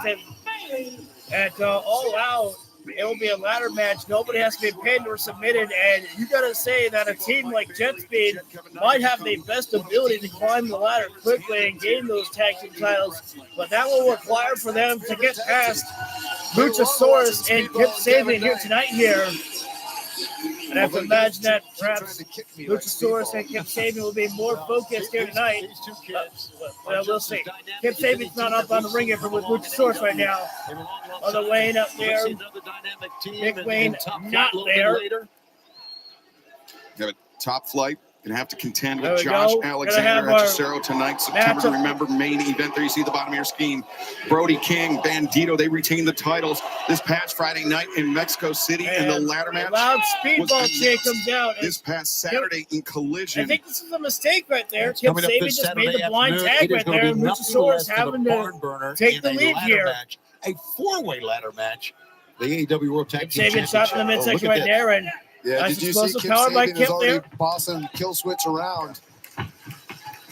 at All Out. It will be a ladder match. Nobody has to be pinned or submitted, and you got to say that a team like Jet Speed might have the best ability to climb the ladder quickly and gain those tag team titles, but that will require for them to get past Luchasaurus and Kip Sabian here tonight here. And I have to imagine that perhaps Luchasaurus and Kip Sabian will be more focused here tonight. Well, we'll see. Kip Sabian's not up on the ring here with Luchasaurus right now. Mother Wayne up there. Big Wayne not there. You have a Top Flight. Going to have to contend There with we Josh go. Alexander Gonna at have Cesaro tonight. September to matchup. remember main event there. You see the bottom of your screen. Brody King, Bandito, they retained the titles this past Friday night in Mexico City in the ladder match. Loud was speedball chick comes out. this past Saturday in Collision. I think this is a mistake right there. Kip Coming up Sabian this just made Saturday the blind afternoon, tag it is right gonna there, be and nothing Luchasaurus less than a having barn to burner take in the a lead ladder here. match, a 4-way ladder match. The AEW World Tag Team Sabian shot in the Championship. midsection right there, and Yeah, nice did you see explosive Kip power by Sabian is Kip already there. bossing Kill Switch around?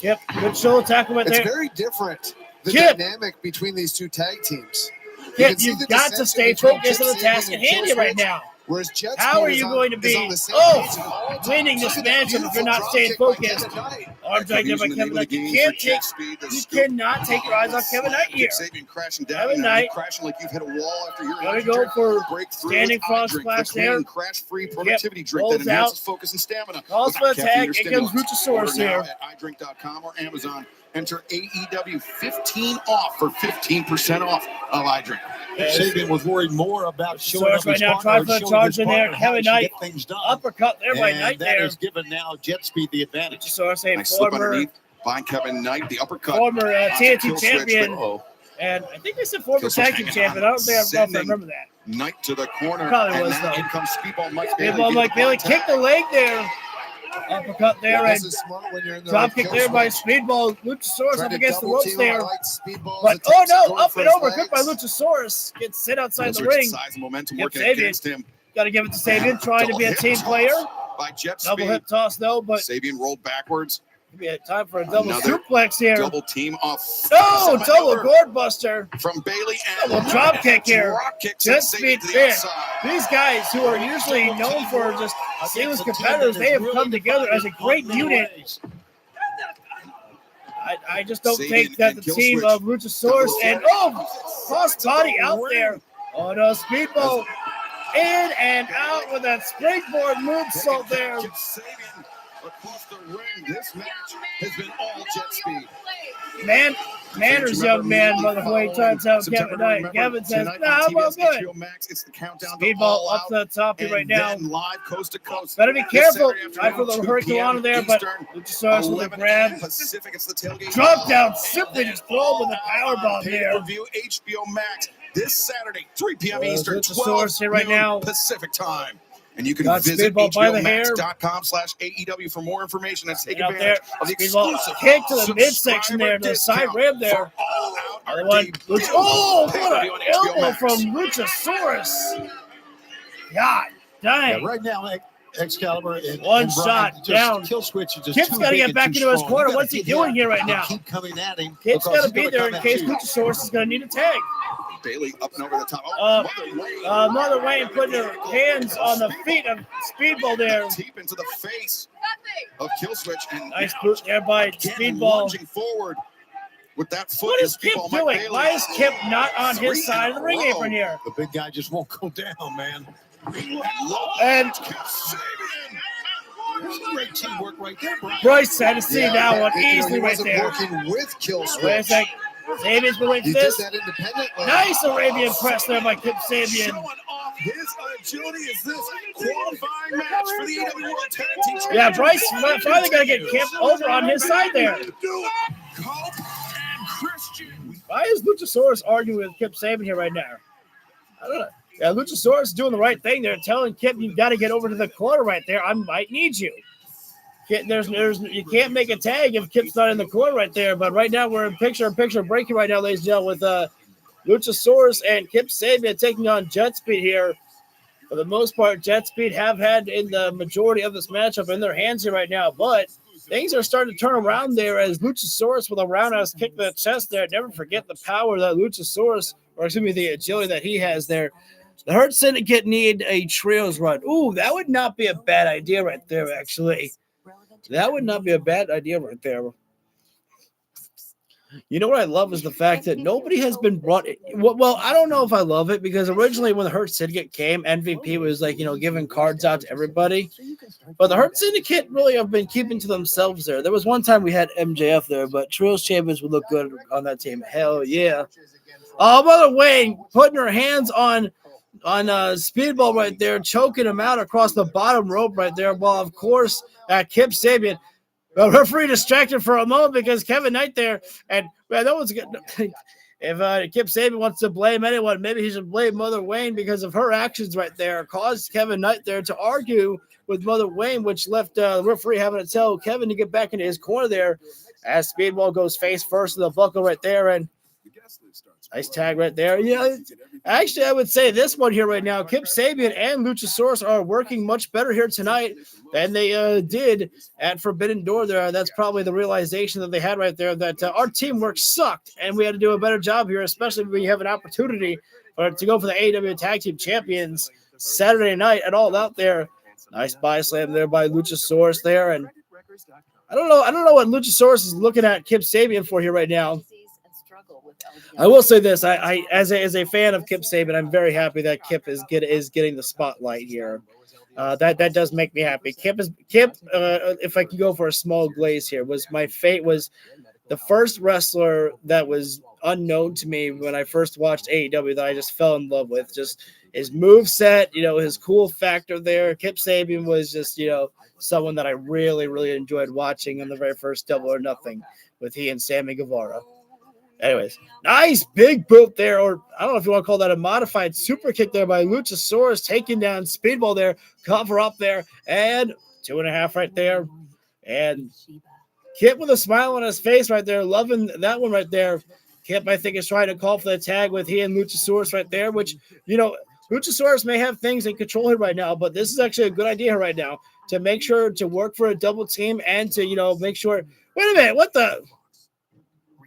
Yep, good shoulder tackle right It's there. very different, the Kip. dynamic between these two tag teams. Kip, you've got to stay focused on the task at hand here right now. Whereas Jet How are Speed you is going to is be on the same page at all times. winning this Look at that matchup if you're beautiful not drop staying kick by focused? Kevin Knight. Arm drag there by Using the Kevin name of Knight. the You game can't for Jet take, Speed, the you scoop. cannot take your eyes off Kevin Knight here. Kip Sabian crashing down. Kevin Knight. Crashing like you've hit a wall after your There we energy go drink. for Breakthrough standing with cross iDrink, splash the there. clean, crash-free productivity drink rolls that enhances out. focus and stamina. Calls for without the caffeine or tag. Here comes stimulants. Luchasaurus Order now here. at iDrink.com or Amazon. Enter AEW 15 off for 15% off of iDrink. Sabian was worried more about showing up Source right his now, partner try and for the showing charge his in there. partner how he Kevin should Knight, get things done. uppercut there by And Knight that there. has given now Jet Speed the advantage. Luchasaurus, a Nice slip former underneath by Kevin Knight. The uppercut. former onto TNT Kill Switch, champion. but, oh, And I think they said former Kill Switch tag team hanging champion. on. I don't think I Sending remember that. Knight to the corner. Probably and was, now though. in comes Speedball Mike Bailey. Speedball Mike Bailey kicked the leg there. Uppercut there, This and is smart when you're in the drop kick Kill there by Switch. Speedball. Luchasaurus Trying up to against the double ropes team there. out, like Speedball's But attempts oh at no, going up for and his over. Good by legs. Luchasaurus. Gets sit outside the Killswitch ring. size and momentum Kip working Sabian. against him. Got to give it to Sabian, trying to be a Double team hip player. toss by Jet Double Speed. hip toss though, but Sabian rolled backwards. maybe a time for a double Another suplex here. Double team off. Oh, Some double maneuver gourd buster. from Bailey and Double drop kick here. Drop kick Jet sends Speed Sabian to the fit. outside. These guys who are usually known for just seamless competitors, they have come together as a great unit. I just don't Sabian think that and the Kill team Switch. of Luchasaurus and cross body out there. Oh no, Speedball in and out with that springboard moonsault there. Kip Sabian across the ring. This match has been all Jet Speed. Manners, young man, Mother Wayne tries out Kevin Knight. Kevin says, nah, I'm all good. It's the countdown Speedball up to the top here right now. Live coast to coast. Better be This careful. Saturday Try for the afternoon, 2 Hurricane p.m. on there, but Eastern, Luchasaurus with a 11 grab. a.m. Pacific. It's the tailgate. Drop down, simply just throw with a powerbomb there. Pay-per-view HBO Max this Saturday, 3 p.m. Well, Eastern, Luchasaurus 12 here right noon now. Pacific time. And you can Got visit Speedball by the hair. HBOmax.com/AEW for more information and take Out there, advantage of the Speedball exclusive kick to the midsection there, the side rib there. Other one. Oh, what an elbow from Luchasaurus. God dang. Yeah, right now, Excalibur and One and Brian, shot just down. Kill Switch is just Kip's too got to big get and back too into his strong. corner. You gotta What's he hit doing him here right and now? Keep coming at him. Kip's because got to he's be gonna there come in at case you. Luchasaurus is going to need a tag. Bailey up and over the top. Mother Wayne putting her hands on the feet of Speedball there. Deep into the face of Kill Switch. And nice boot there by Speedball. Lunging forward with that foot. What is Kip doing? Why is Kip not on his side of the ring apron here? The big guy just won't go down, man. And great teamwork right there, Brian. Bryce had to see that one easily right there. Working with Kill Switch. Wait a sec. Sabian's been waiting for this. Independently. Nice Arabian press there by Kip Sabian. Showing off his agility is this qualifying match for the AEW World Tag Team Championship. Yeah, Bryce finally got to get Kip over on his side there. Why is Luchasaurus arguing with Kip Sabian here right now? I don't know. Yeah, Luchasaurus is doing the right thing. They're telling Kip, you've got to get over to the corner right there. I might need you. You can't make a tag if Kip's not in the corner right there. But right now we're in picture breaking right now, ladies and gentlemen, with Luchasaurus and Kip Sabian taking on Jet Speed here. For the most part, Jet Speed have had in the majority of this matchup in their hands here right now. But things are starting to turn around there as Luchasaurus with a roundhouse kick to the chest there. Never forget the power that Luchasaurus, or excuse me, the agility that he has there. The Hurt Syndicate need a trios run. Ooh, that would not be a bad idea right there, actually. That would not be a bad idea right there. You know what I love is the fact that nobody has been brought in. Well, I don't know if I love it because originally when the Hurt Syndicate came, MVP was like, giving cards out to everybody. But the Hurt Syndicate really have been keeping to themselves there. There was one time we had MJF there, but Trios Champions would look good on that team. Hell yeah. Oh, Mother Wayne putting her hands on Speedball right there, choking him out across the bottom rope right there. While, of course, Kip Sabian, the referee distracted for a moment because Kevin Knight there, and man, that was good. If Kip Sabian wants to blame anyone, maybe he should blame Mother Wayne because of her actions right there. Caused Kevin Knight there to argue with Mother Wayne, which left the referee having to tell Kevin to get back into his corner there as Speedball goes face first in the buckle right there. And nice tag right there. Yeah, actually, I would say this one here right now, Kip Sabian and Luchasaurus are working much better here tonight than they did at Forbidden Door there. That's probably the realization that they had right there, that our teamwork sucked, and we had to do a better job here, especially when you have an opportunity to go for the AEW Tag Team Champions Saturday night at All Out there. Nice body slam there by Luchasaurus there, and I don't know what Luchasaurus is looking at Kip Sabian for here right now. I will say this: I as a fan of Kip Sabian, I'm very happy that Kip is getting the spotlight here. That does make me happy. Kip. If I can go for a small glaze here, was the first wrestler that was unknown to me when I first watched AEW that I just fell in love with. Just his moveset, his cool factor there. Kip Sabian was just someone that I really really enjoyed watching on the very first Double or Nothing with he and Sammy Guevara. Anyways, nice big boot there, or I don't know if you want to call that a modified super kick there by Luchasaurus, taking down Speedball there, cover up there, and 2.5 right there. And Kip with a smile on his face right there, loving that one right there. Kip, I think, is trying to call for the tag with he and Luchasaurus right there, which, Luchasaurus may have things in control here right now, but this is actually a good idea right now to make sure to work for a double team and to, make sure. Wait a minute, what the?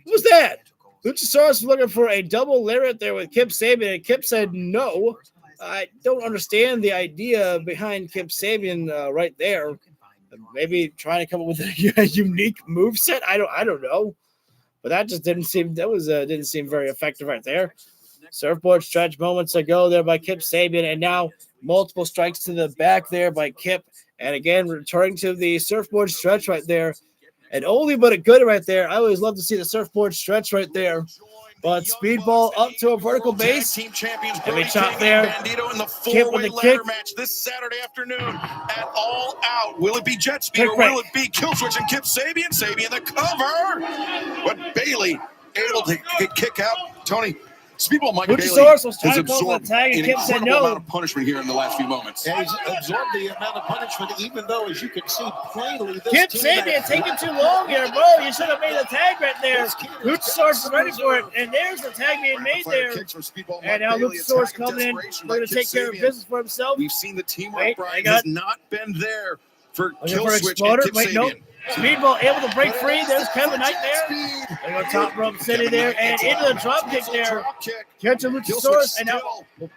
What was that? Luchasaurus was looking for a double lariat there with Kip Sabian, and Kip said no. I don't understand the idea behind Kip Sabian right there. Maybe trying to come up with a unique moveset. I don't know, but that just didn't seem very effective right there. Surfboard stretch moments ago there by Kip Sabian, and now multiple strikes to the back there by Kip, and again returning to the surfboard stretch right there. And only but a good right there. I always love to see the surfboard stretch right there. But Speedball up to a vertical base. And we chop there. In the four-way ladder match this Saturday afternoon at All Out. Will it be Jet Speed or will it be Killswitch and Kip Sabian? Sabian the cover. But Bailey able to kick out Tony. Speedball Mike Bailey has absorbed an incredible amount of punishment here in the last few moments. Yeah, he's absorbed the amount of punishment, even though, as you can see plainly, this Kip Sabian taking too long here, bro. You should have made the tag right there. Luchasaurus is ready for it, and there's the tag being made there. And now Luchasaurus coming in, going to take care of business for himself. We've seen the teamwork, Brian, has not been there for Killswitch and Kip Sabian. Speedball able to break free. There's Kevin Knight there. They go top rope city there and into the drop kick there. Catch a Luchasaurus and now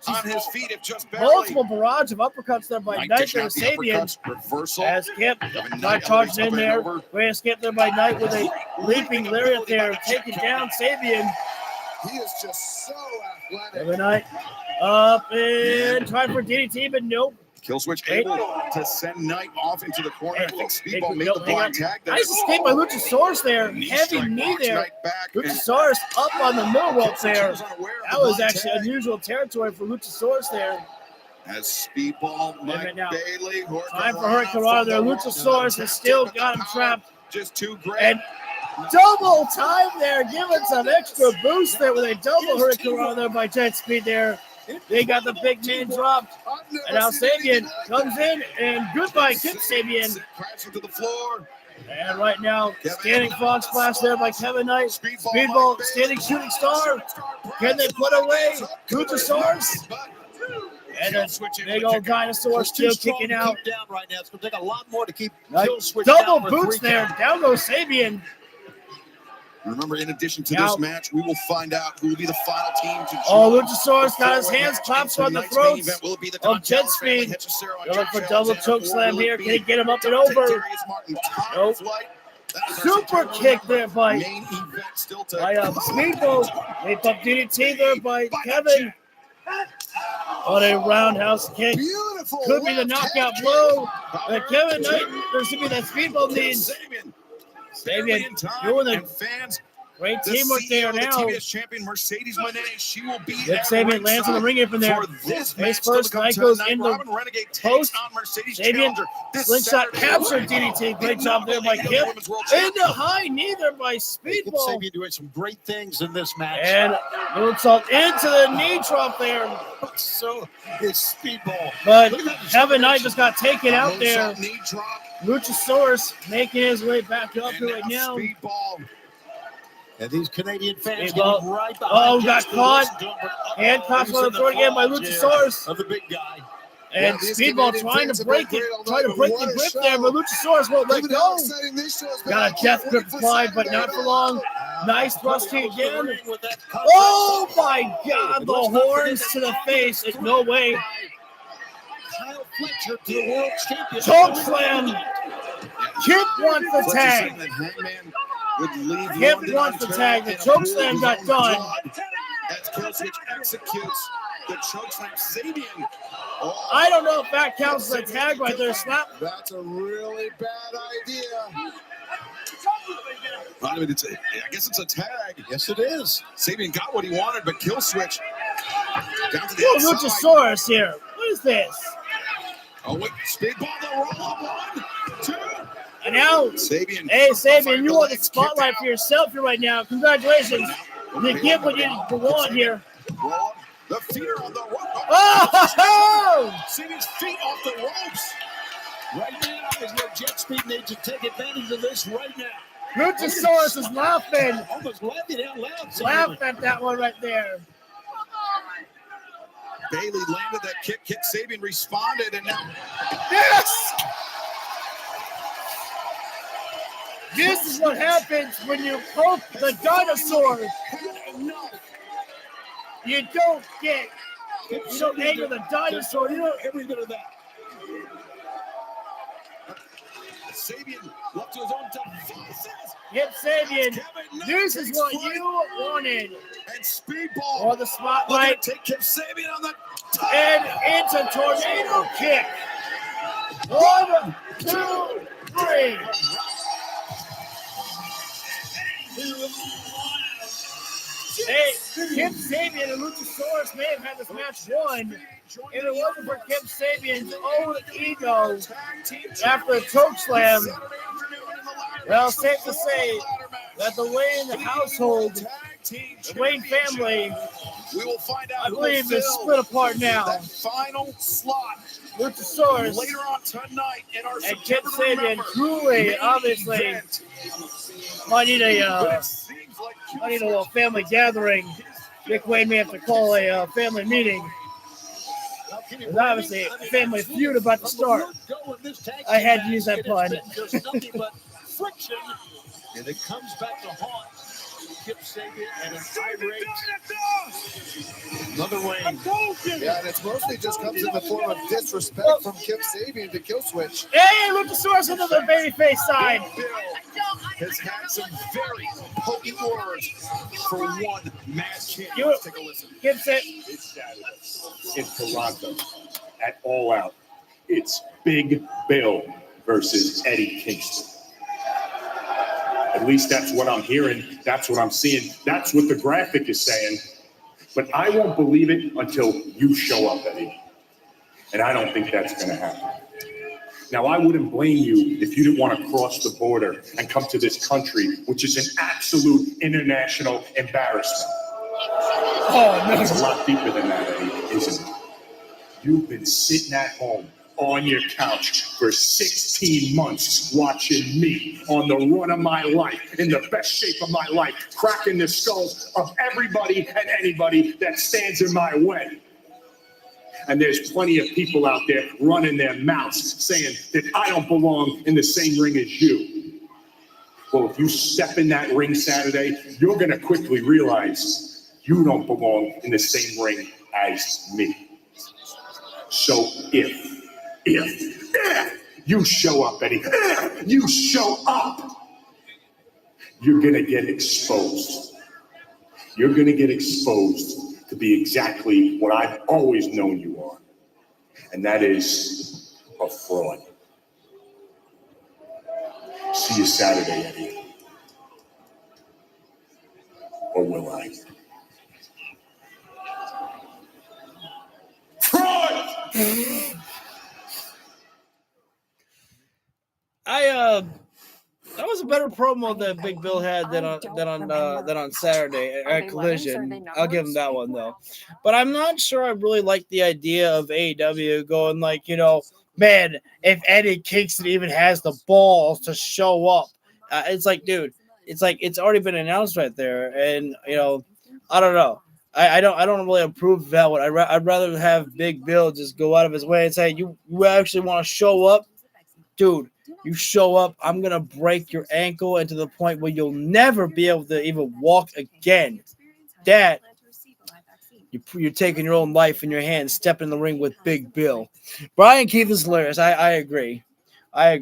on his feet, if just barely. Multiple barrage of uppercuts there by Knight there. Sabian as Skip got charged in there. Way to skip there by Knight with a leaping lariat there, taking down Sabian. He is just so athletic. Kevin Knight up and trying for DDT, but nope. Killswitch able to send Knight off into the corner. I think Speedball made the blind tag there. Nice escape by Luchasaurus there. Heavy knee there. Luchasaurus up on the middle rope there. That was actually unusual territory for Luchasaurus there. As Speedball, Mike Bailey. Time for Hurricane there. Luchasaurus has still got him trapped. Just too great. And double time there, giving some extra boost there with a double Hurricane there by Jet Speed there. They got the big man dropped. And now Sabian comes in and goodbye Kip Sabian. Crashing to the floor. And right now, standing frog splash there by Kevin Knight. Speedball, standing shooting star. Can they put away Luchasaurus? And then big old dinosaur still kicking out. Down right now. It's going to take a lot more to keep double boots there. Down goes Sabian. Remember, in addition to this match, we will find out who will be the final team to Luchasaurus got his hands clapped on the throats of Jet Speed. They're looking for double choke slam here. Can he get him up and over? Nope. Super kick there by Speedball. They pump DDT there by Kevin. On a roundhouse kick. Could be the knockout blow that Kevin Knight, there should be that Speedball needs. Sabian doing the fans. Great teamwork there now. TBS champion Mercedes Moné, she will be Nick Sabian lands on the ring apron there. Face first, Knight goes in the post. Sabian slingshot captured DDT. Great job there by Kip. Into high knee there by Speedball. Sabian doing some great things in this match. And moonsault into the knee drop there. So is Speedball. But Kevin Knight just got taken out there. Luchasaurus making his way back up here right now. And these Canadian fans getting right behind. Got caught. Handcuffs on the throat again by Luchasaurus. Of the big guy. And Speedball trying to break it, the grip there, but Luchasaurus won't let go. Got a death grip applied, but not for long. Nice thrusting again. Oh my God, the horns to the face. No way. Kyle Fletcher to the world champion. Choke slam. Kip wants the tag. Kip wants the tag. The choke slam got done. As Killswitch executes the choke slam. Sabian. I don't know if that counts as a tag right there. Slap. That's a really bad idea. I guess it's a tag. Yes, it is. Sabian got what he wanted, but Killswitch down to the outside. Luchasaurus here. What is this? Oh, wait. Speedball, the roll-up. 1, 2. And now, Sabian. Hey, Sabian, you want the spotlight for yourself here right now. Congratulations. You get what you want here. Roll-up. The feeder on the rope. Oh! Sabian's feet off the ropes. Right now is where Jet Speed needs to take advantage of this right now. Luchasaurus is laughing. Almost laughing out loud. Laughed at that one right there. Bailey landed that kick. Kip Sabian responded, and now. Yes! This is what happens when you poke the dinosaur. You don't anger the dinosaur. You don't every bit of that. Sabian left to his own devices. Kip Sabian, this is what you wanted. And Speedball. Or the spotlight. Take Kip Sabian on the top. And it's a tornado kick. 1, 2, 3. Hey, Kip Sabian and Luchasaurus may have had this match won if it wasn't for Kip Sabian's own ego after a choke slam. Well, safe to say that the Wayne household, the Wayne family, we will find out I believe is split apart now. That final slot. Luchasaurus later on tonight in our and Kip Sabian truly, obviously, might need a little family gathering. Dick Wayne may have to call a family meeting. There's obviously a family feud about to start. I had to use that pun. friction, and it comes back to haunt Kip Sabian and an irate Mother Wayne. Yeah, and it's mostly just comes in the form of disrespect from Kip Sabian to Killswitch. Hey, Luchasaurus into the babyface side. Bill has had some very potent words for one mad champion. Let's take a listen. Gives it. This Saturday in Toronto at All Out, it's Big Bill versus Eddie Kingston. At least that's what I'm hearing. That's what I'm seeing. That's what the graphic is saying. But I won't believe it until you show up, Eddie. And I don't think that's going to happen. Now, I wouldn't blame you if you didn't want to cross the border and come to this country, which is an absolute international embarrassment. Oh, no. It's a lot deeper than that, Eddie, isn't it? You've been sitting at home on your couch for 16 months watching me on the run of my life, in the best shape of my life, cracking the skulls of everybody and anybody that stands in my way. And there's plenty of people out there running their mouths saying that I don't belong in the same ring as you. Well, if you step in that ring Saturday, you're going to quickly realize you don't belong in the same ring as me. So if you show up, Eddie, you show up, you're going to get exposed. You're going to get exposed to be exactly what I've always known you are. And that is a fraud. See you Saturday, Eddie. Or will I? Fraud! That was a better promo that Big Bill had than on Saturday at Collision. I'll give him that one though. But I'm not sure I really like the idea of AEW going like, man, if Eddie Kingston even has the balls to show up, it's like, dude, it's like it's already been announced right there, and I don't know. I don't really approve of that one. I'd rather have Big Bill just go out of his way and say, you actually want to show up, dude. You show up, I'm going to break your ankle and to the point where you'll never be able to even walk again. That, you're taking your own life in your hands, step in the ring with Big Bill. Brian Keith is hilarious. I agree. I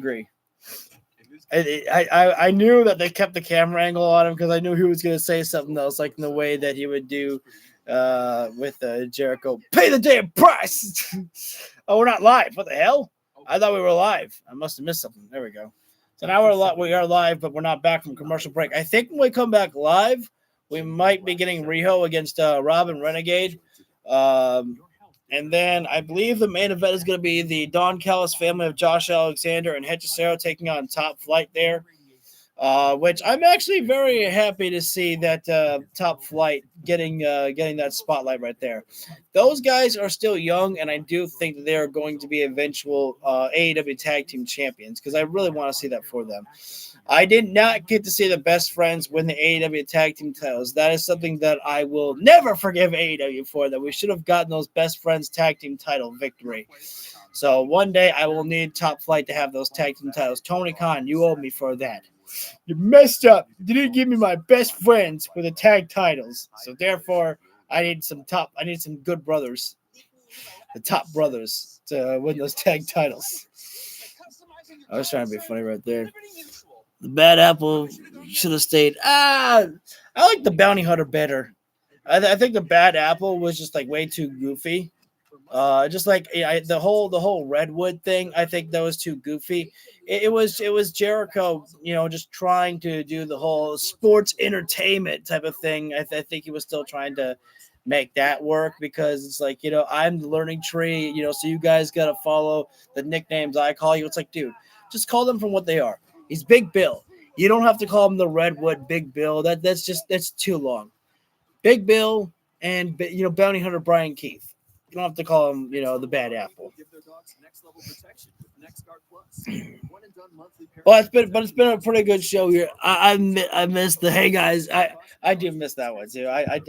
knew that they kept the camera angle on him because I knew he was going to say something else, like in the way that he would do with Jericho. Pay the damn price! Oh, we're not live. What the hell? I thought we were live. I must have missed something. There we go. So now we are live, but we're not back from commercial break. I think when we come back live, we might be getting Riho against Robin Renegade. And then I believe the main event is going to be the Don Callis family of Josh Alexander and Hechicero taking on Top Flight there. Which I'm actually very happy to see that Top Flight getting that spotlight right there. Those guys are still young, and I do think that they are going to be eventual AEW Tag Team Champions because I really want to see that for them. I did not get to see the Best Friends win the AEW Tag Team titles. That is something that I will never forgive AEW for, that we should have gotten those Best Friends Tag Team title victory. So one day I will need Top Flight to have those Tag Team titles. Tony Khan, you owe me for that. You messed up. You didn't give me my best friends for the tag titles. So therefore, I need some good brothers, the top brothers, to win those tag titles. I was trying to be funny right there. The Bad Apple should have stayed. I like the Bounty Hunter better. I think the Bad Apple was just like way too goofy. Just like the whole Redwood thing, I think that was too goofy. It was Jericho, just trying to do the whole sports entertainment type of thing. I think he was still trying to make that work because it's like, I'm the learning tree, so you guys got to follow the nicknames I call you. It's like, dude, just call them from what they are. He's Big Bill. You don't have to call him the Redwood Big Bill. That's too long. Big Bill and Bounty Hunter Brian Keith. You don't have to call him, the Bad Apple. Well, it's been a pretty good show here. I missed the hey guys. I do miss that one too. I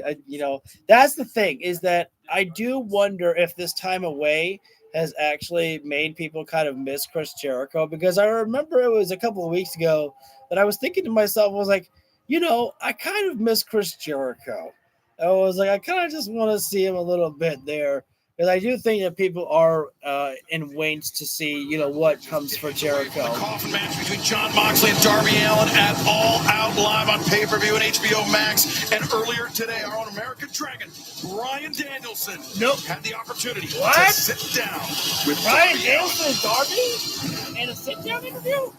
that's the thing, is that I do wonder if this time away has actually made people kind of miss Chris Jericho, because I remember it was a couple of weeks ago that I was thinking to myself, I was like, I kind of miss Chris Jericho. I was like, I kind of just want to see him a little bit there. Because I do think that people are in waits to see, what comes for Jericho. Coffin match between Jon Moxley and Darby Allin at All Out live on pay-per-view and HBO Max. And earlier today, our own American Dragon, Bryan Danielson, had the opportunity to sit down with Bryan Danielson and Darby in a sit-down interview?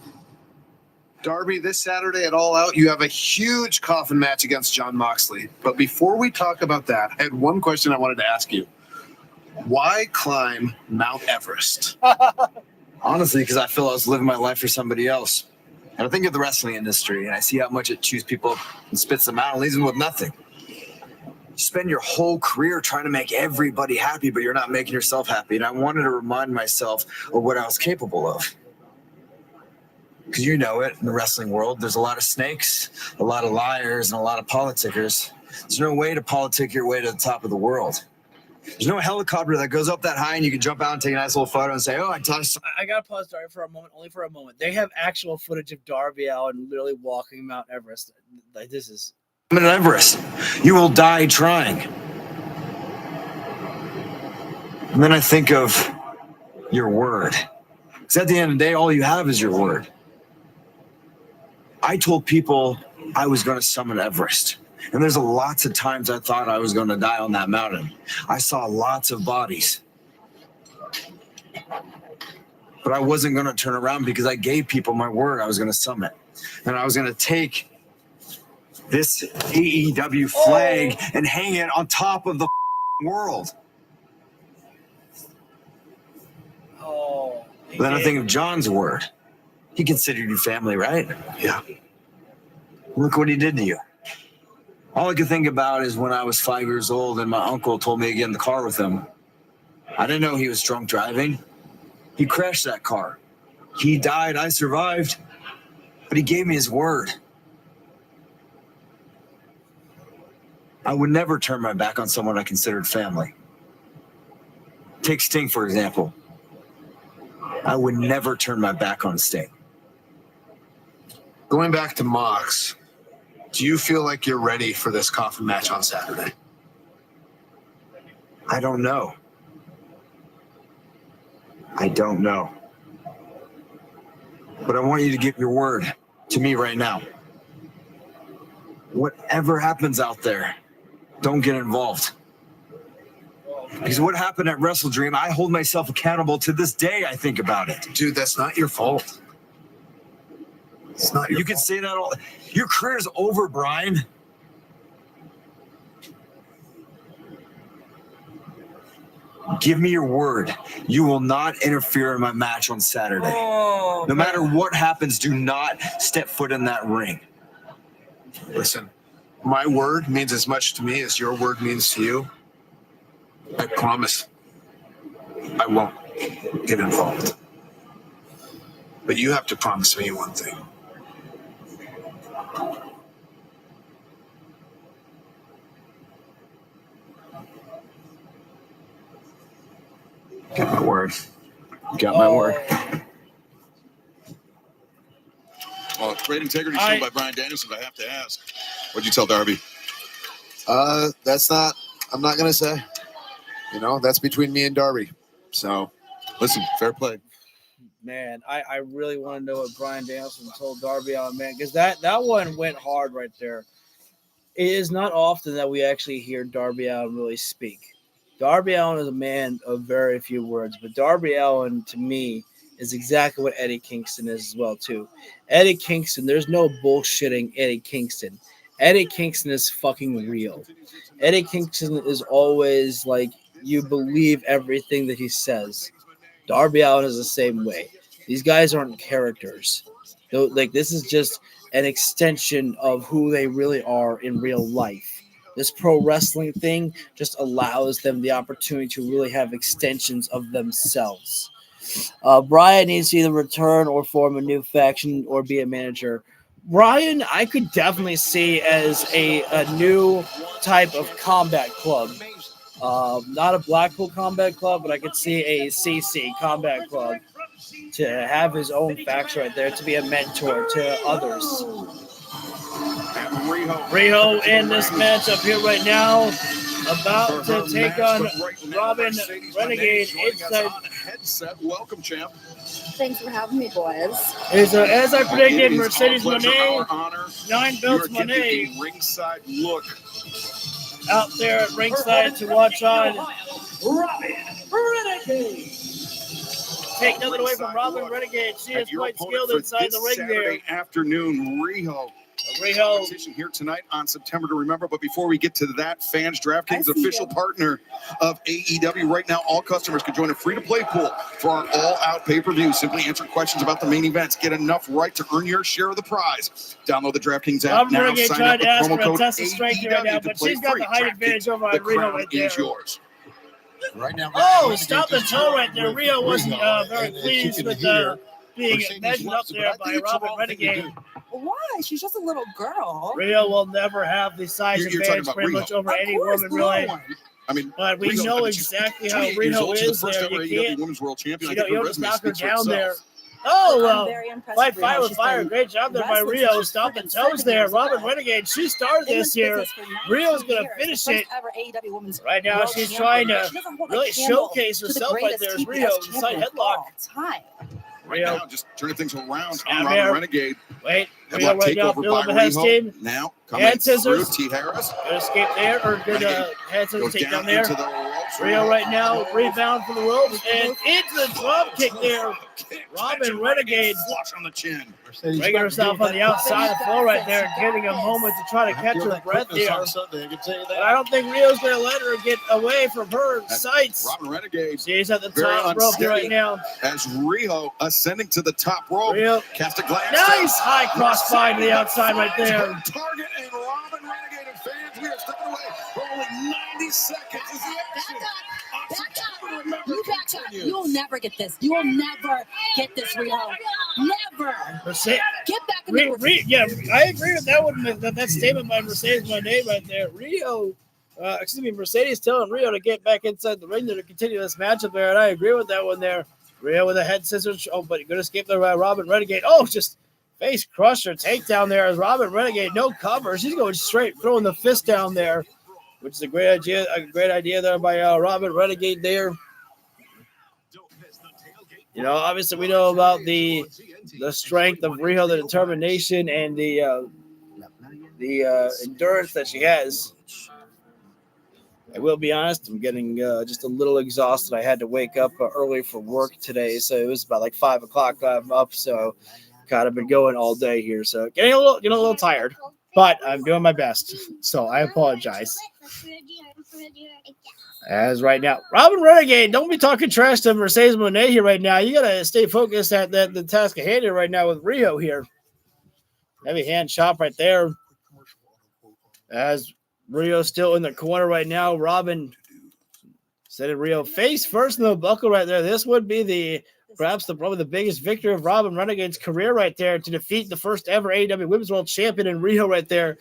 Darby, this Saturday at All Out, you have a huge coffin match against Jon Moxley. But before we talk about that, I had one question I wanted to ask you. Why climb Mount Everest? Honestly, because I feel I was living my life for somebody else. And I think of the wrestling industry, and I see how much it chews people up and spits them out and leaves them with nothing. You spend your whole career trying to make everybody happy, but you're not making yourself happy. And I wanted to remind myself of what I was capable of. Because you know it, in the wrestling world, there's a lot of snakes, a lot of liars, and a lot of politicers. There's no way to politic your way to the top of the world. There's no helicopter that goes up that high and you can jump out and take a nice little photo and say, oh, I touched. I got to pause Darby for a moment, only for a moment. They have actual footage of Darby Allin literally walking Mount Everest. Like, this is... I'm at Everest. You will die trying. And then I think of your word. Because at the end of the day, all you have is your word. I told people I was going to summit Everest. And there's lots of times I thought I was going to die on that mountain. I saw lots of bodies. But I wasn't going to turn around because I gave people my word I was going to summit. And I was going to take this AEW flag and hang it on top of the world. But then I think of John's word. He considered you family, right? Yeah. Look what he did to you. All I could think about is when I was 5 years old and my uncle told me to get in the car with him. I didn't know he was drunk driving. He crashed that car. He died. I survived. But he gave me his word. I would never turn my back on someone I considered family. Take Sting, for example. I would never turn my back on Sting. Going back to Mox, do you feel like you're ready for this coffin match on Saturday? I don't know. I don't know. But I want you to give your word to me right now. Whatever happens out there, don't get involved. Because what happened at Wrestle Dream, I hold myself accountable to this day. I think about it. Dude, that's not your fault. It's not your fault. You can say that all. Your career's over, Brian. Give me your word. You will not interfere in my match on Saturday. No matter what happens, do not step foot in that ring. Listen, my word means as much to me as your word means to you. I promise I won't get involved. But you have to promise me one thing. Got my word. Got my word. Well, great integrity shown by Bryan Danielson, I have to ask. What'd you tell Darby? I'm not going to say. You know, that's between me and Darby. So, listen, fair play. Man, I really want to know what Bryan Danielson told Darby Allin, man, because that one went hard right there. It is not often that we actually hear Darby Allin really speak. Darby Allin is a man of very few words, but Darby Allin, to me, is exactly what Eddie Kingston is as well, too. Eddie Kingston, there's no bullshitting Eddie Kingston. Eddie Kingston is fucking real. Eddie Kingston is always like, you believe everything that he says. Darby Allin is the same way. These guys aren't characters. Like, this is just an extension of who they really are in real life. This pro wrestling thing just allows them the opportunity to really have extensions of themselves. Bryan needs to either return or form a new faction or be a manager. Bryan, I could definitely see as a new type of combat club. Not a Blackpool Combat Club, but I could see a CC Combat Club to have his own faction right there, to be a mentor to others. Riho in this matchup here right now, about to take on Robin Renegade inside. Headset. Welcome, champ. Thanks for having me, boys. As I predicted, Mercedes Monet, 9 belts Monet, ringside look out there at ringside to watch on. Robin Renegade. Take nothing away from Robin Renegade. She is quite skilled inside the ring there. Saturday afternoon, Riho. Competition here tonight on September to remember. But before we get to that, fans, DraftKings official partner of AEW. Right now, all customers can join a free-to-play pool for our all-out pay-per-view. Simply answer questions about the main events. Get enough right to earn your share of the prize. Download the DraftKings app now. Renegade Sign tried up to with ask promo for a code test of strength right now, but she's got the height advantage over Riho right there. Is yours. Right now. Oh, stop the toe right there. Riho wasn't very pleased with being measured up there by Robin Renegade. Why? She's just a little girl. Riho will never have the size advantage pretty much over any woman, really. I mean, but we know exactly how Riho is there. You can't. Women's World Champion. You don't just knock her down there. Oh, well, fight fire with fire. Great job there by Riho. Stop the toes there. Robin Renegade, she started this here. Rio's going to finish it. Right now, she's trying to really showcase herself right there as Riho. Side headlock. Right now, just turning things around on Robin Renegade. Wait, Riho right now, building the head steam. Now, head scissors. T. Harris. Good escape there, or good head scissors take down there. Riho right now, rebound for the ropes, and into the drop kick there. Robin Renegade. Flush on the chin. Bringing herself on the outside of the floor right there, getting a moment to try to catch her breath here. But I don't think Rio's going to let her get away from her sights. Robin Renegade. She's at the top rope here right now. As Riho ascending to the top rope. Riho. Cast a glance. Nice high cross body to the outside right there. Target and Robin Renegade and fans, we are stepping away for only 90 seconds. Is the action. You back up. You'll never get this. You will never get this, Riho. Never. Get back in the ring. Yeah, I agree with that one. That statement by Mercedes Monet right there. Mercedes telling Riho to get back inside the ring there to continue this matchup there, and I agree with that one there. Riho with a head scissors. Oh, but good escape there by Robin Renegade. Oh, just face crusher takedown there as Robin Renegade. No cover. She's going straight, throwing the fist down there, which is a great idea. A great idea there by Robin Renegade there. You know, obviously we know about the strength of Riho, the determination, and the endurance that she has. I will be honest, I'm getting just a little exhausted. I had to wake up early for work today, so it was about like 5 o'clock. I'm up, so kind of been going all day here, so getting a little tired. But I'm doing my best, so I apologize. As right now, Robin Renegade, don't be talking trash to Mercedes Monet here right now. You got to stay focused at the task at hand here right now with Riho here. Heavy hand chop right there. As Riho still in the corner right now. Robin sending Riho face first in the buckle right there. This would be probably the biggest victory of Robin Renegade's career right there, to defeat the first ever AEW Women's World Champion in Riho right there.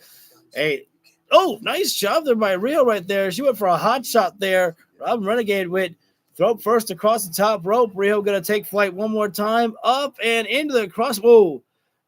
Nice job there by Riho right there. She went for a hot shot there. Robin Renegade went throat first across the top rope. Riho going to take flight one more time. Up and into the cross. Whoa.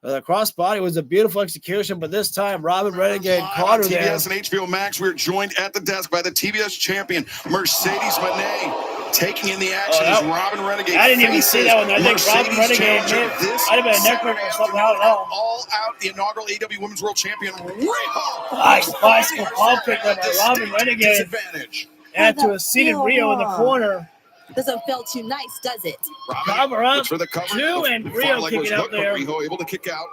The crossbody was a beautiful execution, but this time Robin Renegade caught her there. TBS and HBO Max, we're joined at the desk by the TBS champion, Mercedes Monet. Taking in the action is Robin Renegade. I didn't even see that one. I think Robin Renegade might have been a neck breaker or something. I don't know. All out, the inaugural AEW Women's World Champion, Riho. Nice bicycle pump kick by Robin Renegade. Add to a seated Riho in the corner. Doesn't feel too nice, does it? Cover up. For the cover. Two, and Riho kicking out there. Riho able to kick out.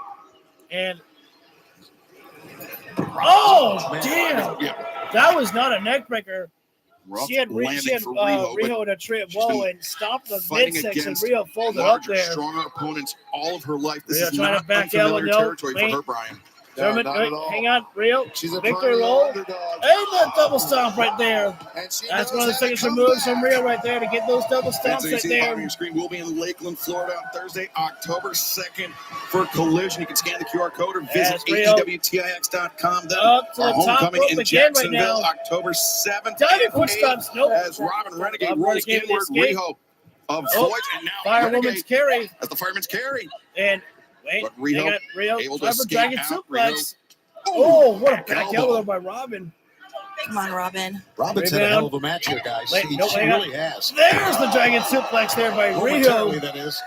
And damn! Yeah. That was not a neck breaker. Rough She had Riho in a tree of woe and stopped the midsection. Riho folded up there. Stronger opponents all of her life. This Riho is trying not to back unfamiliar elbow, territory for her, Brian. German, not at all. hang on, Rio. She's a Victory perennial roll. underdog. And that double stomp right there. That's one of the knows how to signature come moves from Rio right there to get those double And stomps so you right see the bottom of there. your screen. We'll be in Lakeland, Florida on Thursday, October 2nd for Collision. You can scan the QR code or visit AEWTIX.com. Then Up to our the top homecoming rope in again right Jacksonville, now. October 7th. Diving and foot 8th, stomps. Nope. As Robin Renegade Robin rolls Renegade inward, escape. Riho avoids, and now Firewoman's Renegade carry. as the fireman's carry. And wait, But Riho hang on, Rio. able to Try for escape dragon out. suplex. Riho. Oh, what a Back back elbow. elbow by Robin. Come on, Robin. Robin's had a hell of a match here, guys. Wait, She hang on. really has. There's the dragon suplex there by Momentarily, Rio. that is.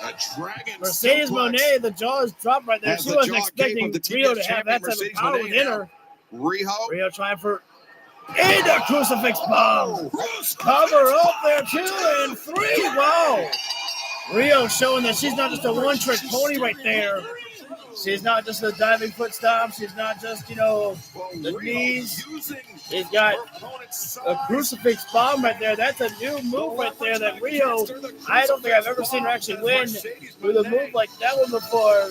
A dragon Mercedes suplex. Moné, the jaw is dropped right there. As She the wasn't jaw expecting gave of the Rio TBS to have that type of champion, power Mercedes within Moné her. Riho. Rio trying for and a crucifix bomb. Cover up there, 2 and 3. Wow. Rio showing that she's not just a one-trick pony right there. She's not just a diving foot stomp. She's not just, the knees. She's got a crucifix bomb right there. That's a new move right there that Rio, I don't think I've ever seen her actually win with a move like that one before.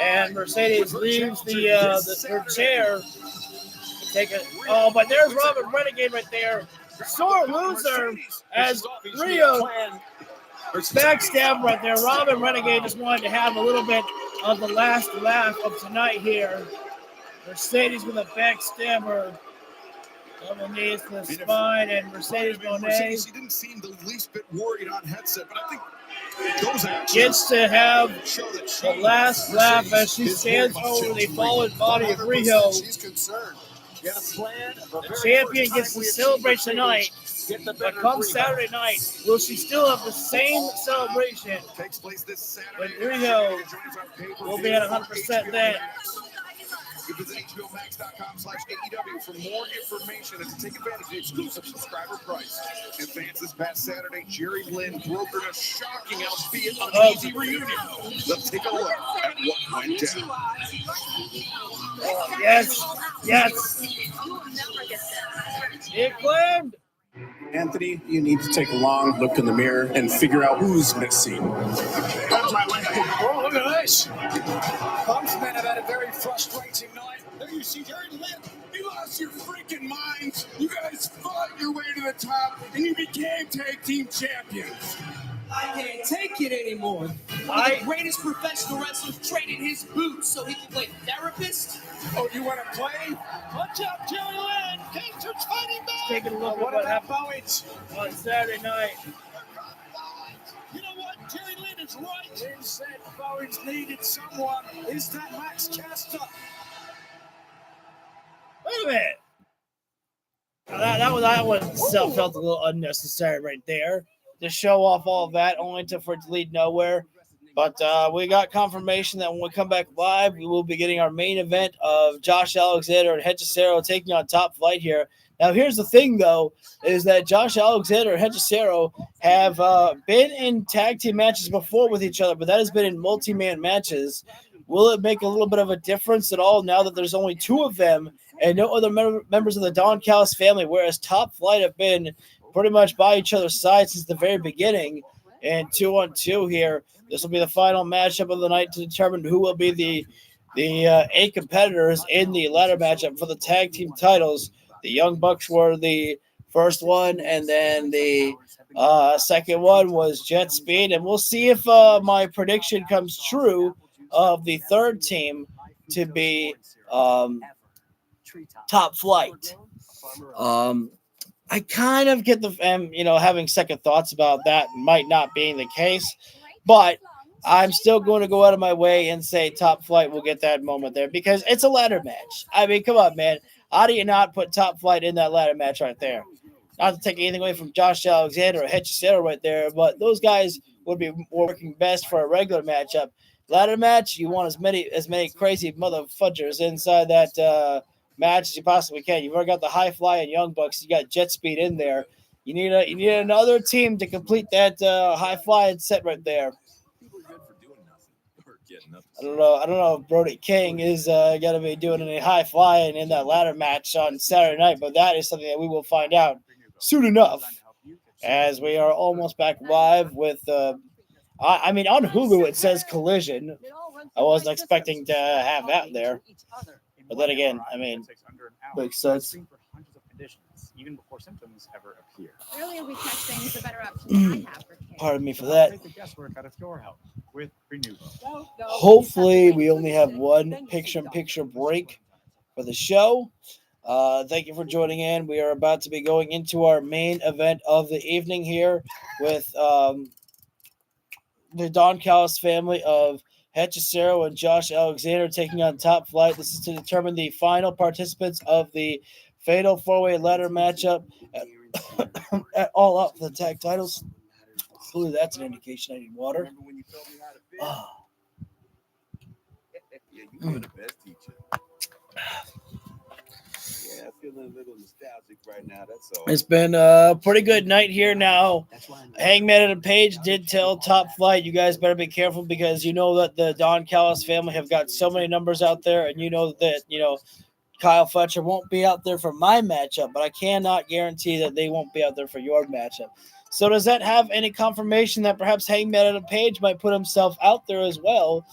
And Mercedes leaves her chair. But there's Robin Renegade right there. Sore loser as Rio backstab right there. Robin Renegade just wanted to have a little bit of the last laugh of tonight here. Mercedes with a backstabber. Double knees to the spine, and Mercedes Moné She didn't seem the least bit worried on headset, but I think those actions gets to have show that the last laugh as she stands over the fallen body of Rio. She's concerned. She had a plan. The champion gets to celebrate tonight, but come Saturday night, will she still have the same celebration? takes place this Saturday. But Rio will be at 100% then. Visit HBOMax.com/AEW for more information and to take advantage of the exclusive subscriber price. In fans this past Saturday, Jerry Lynn brokered a shocking, albeit uneasy reunion. Let's take a look at what went down. Yes. It claimed. Anthony, you need to take a long look in the mirror and figure out who's missing. Oh, look at this. Both men have had a very frustrating night. There you see Jerry Lynn. You lost your freaking minds. You guys fought your way to the top, and you became tag team champions. I can't take it anymore. One of the greatest professional wrestlers traded his boots so he could play therapist. Oh, you want to play? Watch out, Jerry Lynn. Gangster's fighting back. Taking a look at what happened on Saturday night. You know what? Jerry Lynn is right. He said Bowens needed someone. Is that Max Caster? Wait a minute. That one itself felt a little unnecessary right there to show off all of that, only for it to lead nowhere. But we got confirmation that when we come back live, we will be getting our main event of Josh Alexander and Hechicero taking on Top Flight here. Now, here's the thing, though, is that Josh Alexander and Hechicero have been in tag team matches before with each other, but that has been in multi-man matches. Will it make a little bit of a difference at all now that there's only 2 of them and no other members of the Don Callis family, whereas Top Flight have been pretty much by each other's side since the very beginning? And 2-on-2 here. This will be the final matchup of the night to determine who will be the 8 competitors in the ladder matchup for the tag team titles. The Young Bucks were the first one, and then the second one was Jet Speed. And we'll see if my prediction comes true of the third team to be Top Flight. I kind of get having second thoughts about that might not being the case, but I'm still going to go out of my way and say Top Flight will get that moment there because it's a ladder match. I mean, come on, man. How do you not put Top Flight in that ladder match right there? Not to take anything away from Josh Alexander or Hechicero right there, but those guys would be working best for a regular matchup. Ladder match, you want as many crazy mother fudgers inside that match as you possibly can. You've already got the High Fly and Young Bucks. You got Jet Speed in there. You need another team to complete that High Fly set right there. I don't know if Brody King is going to be doing any high flying in that ladder match on Saturday night, but that is something that we will find out soon enough as we are almost back live with I mean, on Hulu it says Collision. I wasn't expecting to have that there. But then again, I mean, makes sense. Even before symptoms ever appear. The earlier we catch things, the better options I have for care. Pardon me for that. Take the guesswork out of your health with Renuvo. Hopefully, we only have one picture-in-picture break for the show. Thank you for joining in. We are about to be going into our main event of the evening here with the Don Callis family of Hechicero and Josh Alexander taking on Top Flight. This is to determine the final participants of the Fatal 4-Way ladder matchup at All Out for the tag titles. Hopefully that's an indication I need water. Oh. You're the best teacher. Yeah, feeling a little nostalgic right now. That's all. It's been a pretty good night here now. Hangman and Page did tell Top Flight, you guys better be careful because you know that the Don Callis family have got so many numbers out there, and you know that, Kyle Fletcher won't be out there for my matchup, but I cannot guarantee that they won't be out there for your matchup. So does that have any confirmation that perhaps Hangman and Page might put himself out there as well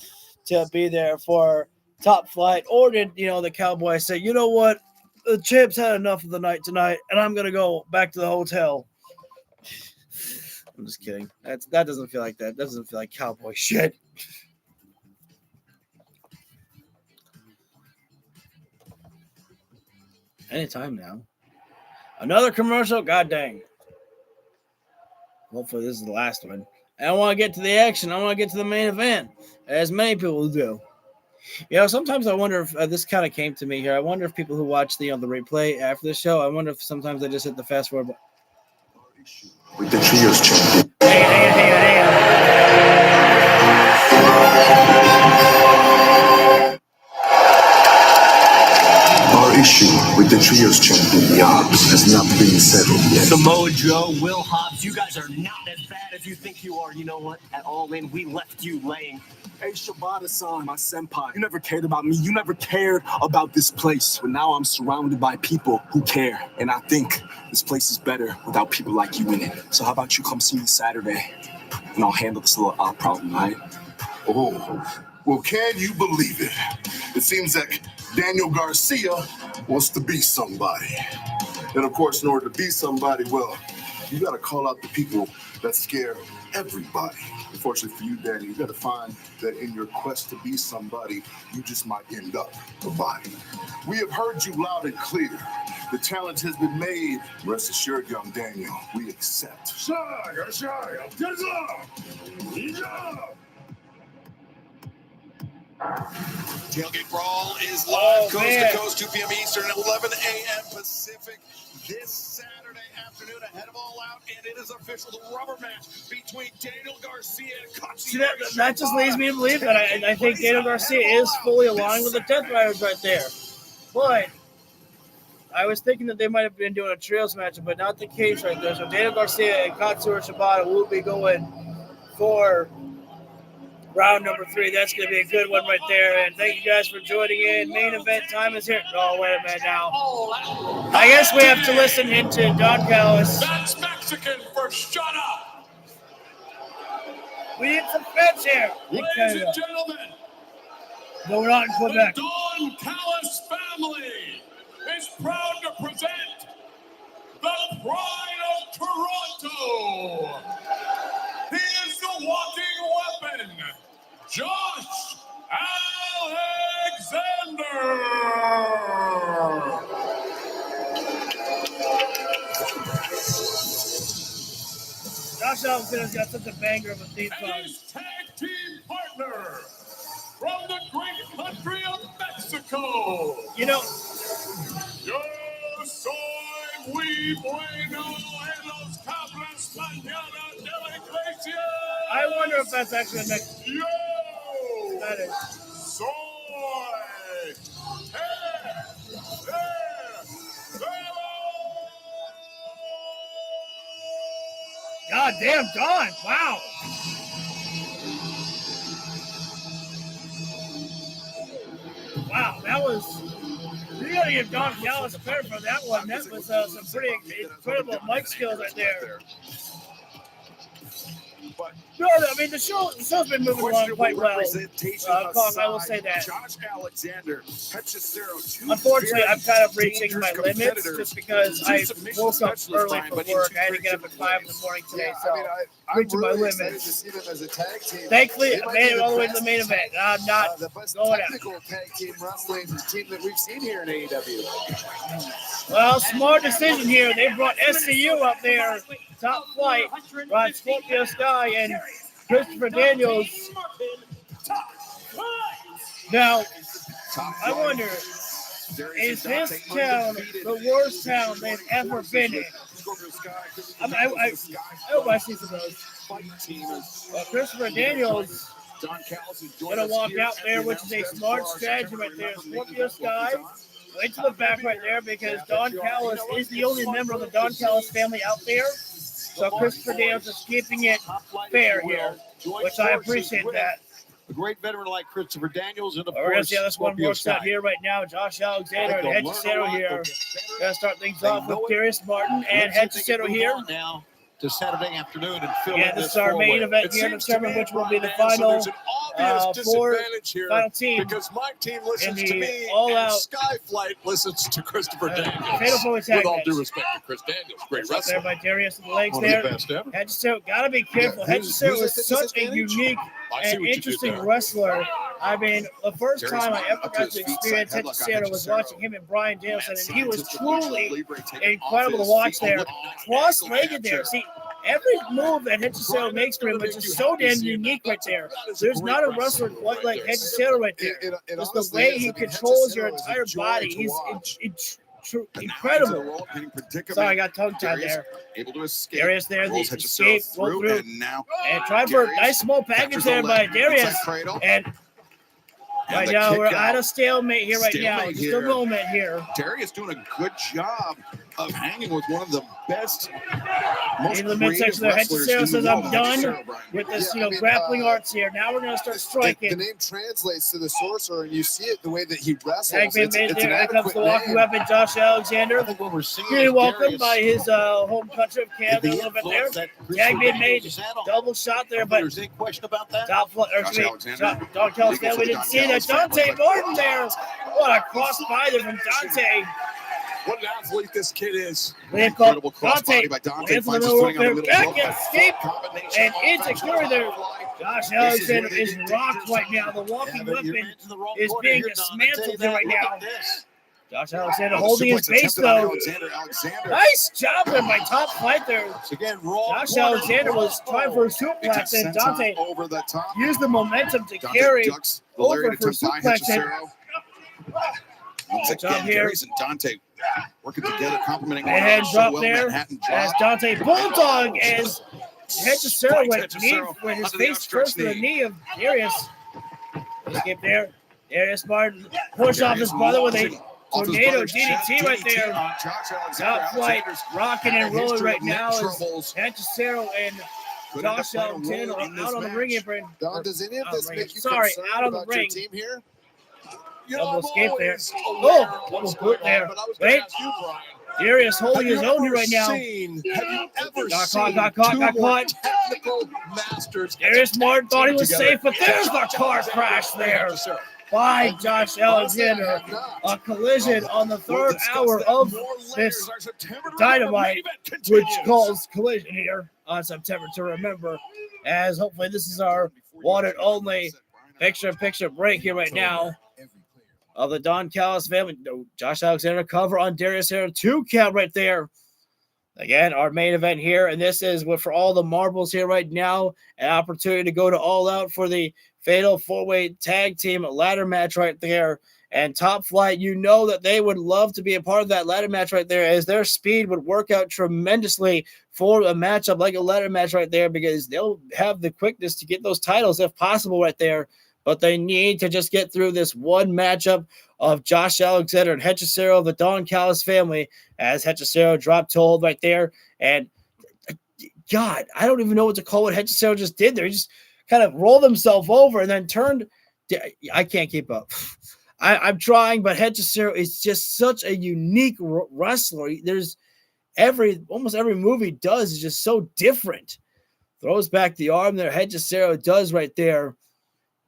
to be there for Top Flight? Or did, the Cowboy say, you know what? The champ's had enough of the night tonight, and I'm going to go back to the hotel. I'm just kidding. That doesn't feel like that. That doesn't feel like Cowboy shit. Anytime now. Another commercial? God dang. Hopefully this is the last one. I want to get to the action. I want to get to the main event, as many people do. Sometimes I wonder if this kind of came to me here. I wonder if people who watch the replay after the show, I wonder if sometimes they just hit the fast forward button. With the trios champion. Hang Our issue with the trios champion, the Ops, has not been settled yet. Samoa Joe, Will Hobbs, you guys are not as bad as you think you are. You know what? At All In, we left you laying. Hey, Shibata-san, my senpai, you never cared about me. You never cared about this place. But now I'm surrounded by people who care. And I think this place is better without people like you in it. So how about you come see me Saturday, and I'll handle this little problem, all right? Oh, well, can you believe it? It seems like Daniel Garcia wants to be somebody. And of course, in order to be somebody, well, you got to call out the people that scare everybody. Unfortunately for you, Danny, you got to find that in your quest to be somebody, you just might end up a body. We have heard you loud and clear. The challenge has been made. Rest assured, young Daniel, we accept. Tailgate Brawl is live coast to coast, 2 p.m. Eastern, 11 a.m. Pacific this Saturday afternoon ahead of All Out, and it is official, the rubber match between Daniel Garcia and Katsuya. See, that just leads me to believe that I think Daniel Garcia is fully aligned with the Death Riders right there. But I was thinking that they might have been doing a trios match, but not the case right there. So Daniel Garcia and Katsuya Shibata will be going for round number 3. That's going to be a good one right there. And thank you guys for joining in. Main event time is here. Oh, wait a minute now. I guess we have to listen into Don Callis. That's Mexican for shut up. We need some fans here. Ladies and gentlemen. No, we're not in Quebec. The Don Callis family is proud to present the Pride of Toronto. He is the walking weapon, Josh Alexander. Josh Alexander's got such a banger of a theme song. And his tag team partner from the great country of Mexico. You know, Yo soy muy bueno en los cables mañana de la iglesia. I wonder if that's actually a Mexican. Yo That is. soy. God damn, Don. Wow. Wow, that was. You gotta give Don Callis credit for that one. That was some pretty incredible mic skills right there. No, I mean the show's been moving along quite well. Coffin, I will say that. Josh Alexander, Unfortunately, I'm kind of reaching my limits just because I woke up early from work. I had to get up at 5 in the morning today, so I'm reaching my really excited limits. to see them as a tag team. Thankfully, They I might made be it all the way to the main event. I'm not the best going out. technical tag team wrestling team that we've seen here in AEW. Well, smart decision here. They brought SCU up there, Top Flight, brought Scorpio Sky and Christopher Daniels. Now, I wonder, is this town the worst town they've ever been in? I hope I see some of those. Christopher Daniels going to walk out there, which is a smart strategy right there. Scorpio Sky went to the back right there because Don Callis is the only member of the Don Callis family out there. So Christopher Daniels is keeping it fair here, which I appreciate that. A great veteran like Christopher Daniels and of We're going to course see how this one Scorpio works out Sky. here right now. Josh Alexander and Hechicero here. Going to start things off with Darius Martin and Hechicero here. Now to Saturday afternoon and fill Yeah, in this is our main event here to determine which will be the final final team because my team listens in to the me all-out and Skyflight listens to Christopher Daniels. Fatal Four Tag With all match. due respect to Chris Daniels, great Up there wrestler. by Darius in the legs One of there. the best ever. Hechicero, got to be careful. Yeah, who's Hechicero at is the such a disadvantage? unique I see and what you did interesting there. wrestler. I mean, the first Darius time I Martin ever up to got his to feet, experience side headlock on Hechicero was Hechicero. watching him and Brian Danielson, and he was truly taken incredible to off watch his there. feet. Cross-legged there. See, every move that Hechicero makes for him is just so damn unique right there. There's not a wrestler quite like Hechicero right there. Just the way he controls your entire body. He's incredible. Sorry, I got tongue-tied there. Able to escape. Darius there, the Rolls escape, Hechicero roll through. and now And try for a nice small package there by Darius. And right the now, kick we're out. at a stalemate here right now. Stalemate Just here. a moment here. Darius doing a good job of hanging with one of the best, most In the creative midsection there, wrestlers Hechicero in the says, world. I'm done Hechicero, Brian. with this, Yeah, I mean, grappling arts here. Now we're going to start striking. The name translates to the sorcerer, and you see it the way that he wrestles. Tag being made It's there. an Here comes the adequate walking name. weapon, Josh Alexander. I think what we're seeing Being is welcomed Darius by his home country of Canada a the little bit there. influence that Chris Tag being Daniels made, has had on. double shot there, but There's any question about that? top foot, or Josh excuse me, Alexander. Don Callis Legal for we the didn't Don see that. Callis Dante family. Martin there. What a cross by there from Dante. What an athlete this kid is. They call Incredible crossbody Dante. by Dante. Lands in the Finds his middle footing on the rope middle there. rope. Back escape. Combination And into offense. Curry there. Josh Alexander is rocked right now. The Yeah, walking but you're weapon into the wrong is corner being here, Don. I tell dismantled you there that. right Look now. at this. Josh Alexander Oh, the holding his suplex base attempted on though. Alexander. Nice job there by top flight there. Once again, wrong Josh corner. Alexander was trying for a suplex, and Dante over the top. used the momentum to Dante carry ducks the over lariat for attempt by suplex. And Hechicero. Once Good job again, here. Darius and Dante working together, complimenting one and another so drop well. there Manhattan as drop. Dante Bulldog as Hechicero went knee Hechicero with his under the face first to the outstretched knee of Darius. Escape there. Darius Martin push off his brother with a Off his tornado brother's DDT chest, right DDT there. on Josh Alexander. Top flight, Alexander's rocking had a and rolling history right of neck now as troubles. Hechicero and Could end up Josh playing a Alexander role in are this out on the match. ring apron. Don, does any of this make you Sorry, concerned out on the about your ring. team here? Double escape there. Oh, double boot there. Wait. Darius holding his own here right now. Have you ever Got seen caught, got two caught. more technical masters? Darius Martin thought he was together? safe, but there's the car crash there by Josh Alexander. A collision on the third hour of this Dynamite, which calls collision here on September to remember, as hopefully this is our one and only picture-in-picture break here right now of the Don Callis family. No, Josh Alexander cover on Darius here. 2 count right there. Again, our main event here, and this is what for all the marbles here right now, an opportunity to go to All Out for the Fatal 4-Way Tag Team ladder match right there. And Top Flight, you know that they would love to be a part of that ladder match right there, as their speed would work out tremendously for a matchup like a ladder match right there, because they'll have the quickness to get those titles if possible right there. But they need to just get through this one matchup of Josh Alexander and Hechicero of the Don Callis family, as Hechicero dropped to hold right there. And God, I don't even know what to call what Hechicero just did there. He just kind of rolled himself over and then turned. I can't keep up. I'm trying, but Hechicero is just such a unique wrestler. There's almost every move he does is just so different. Throws back the arm there. Hechicero does right there.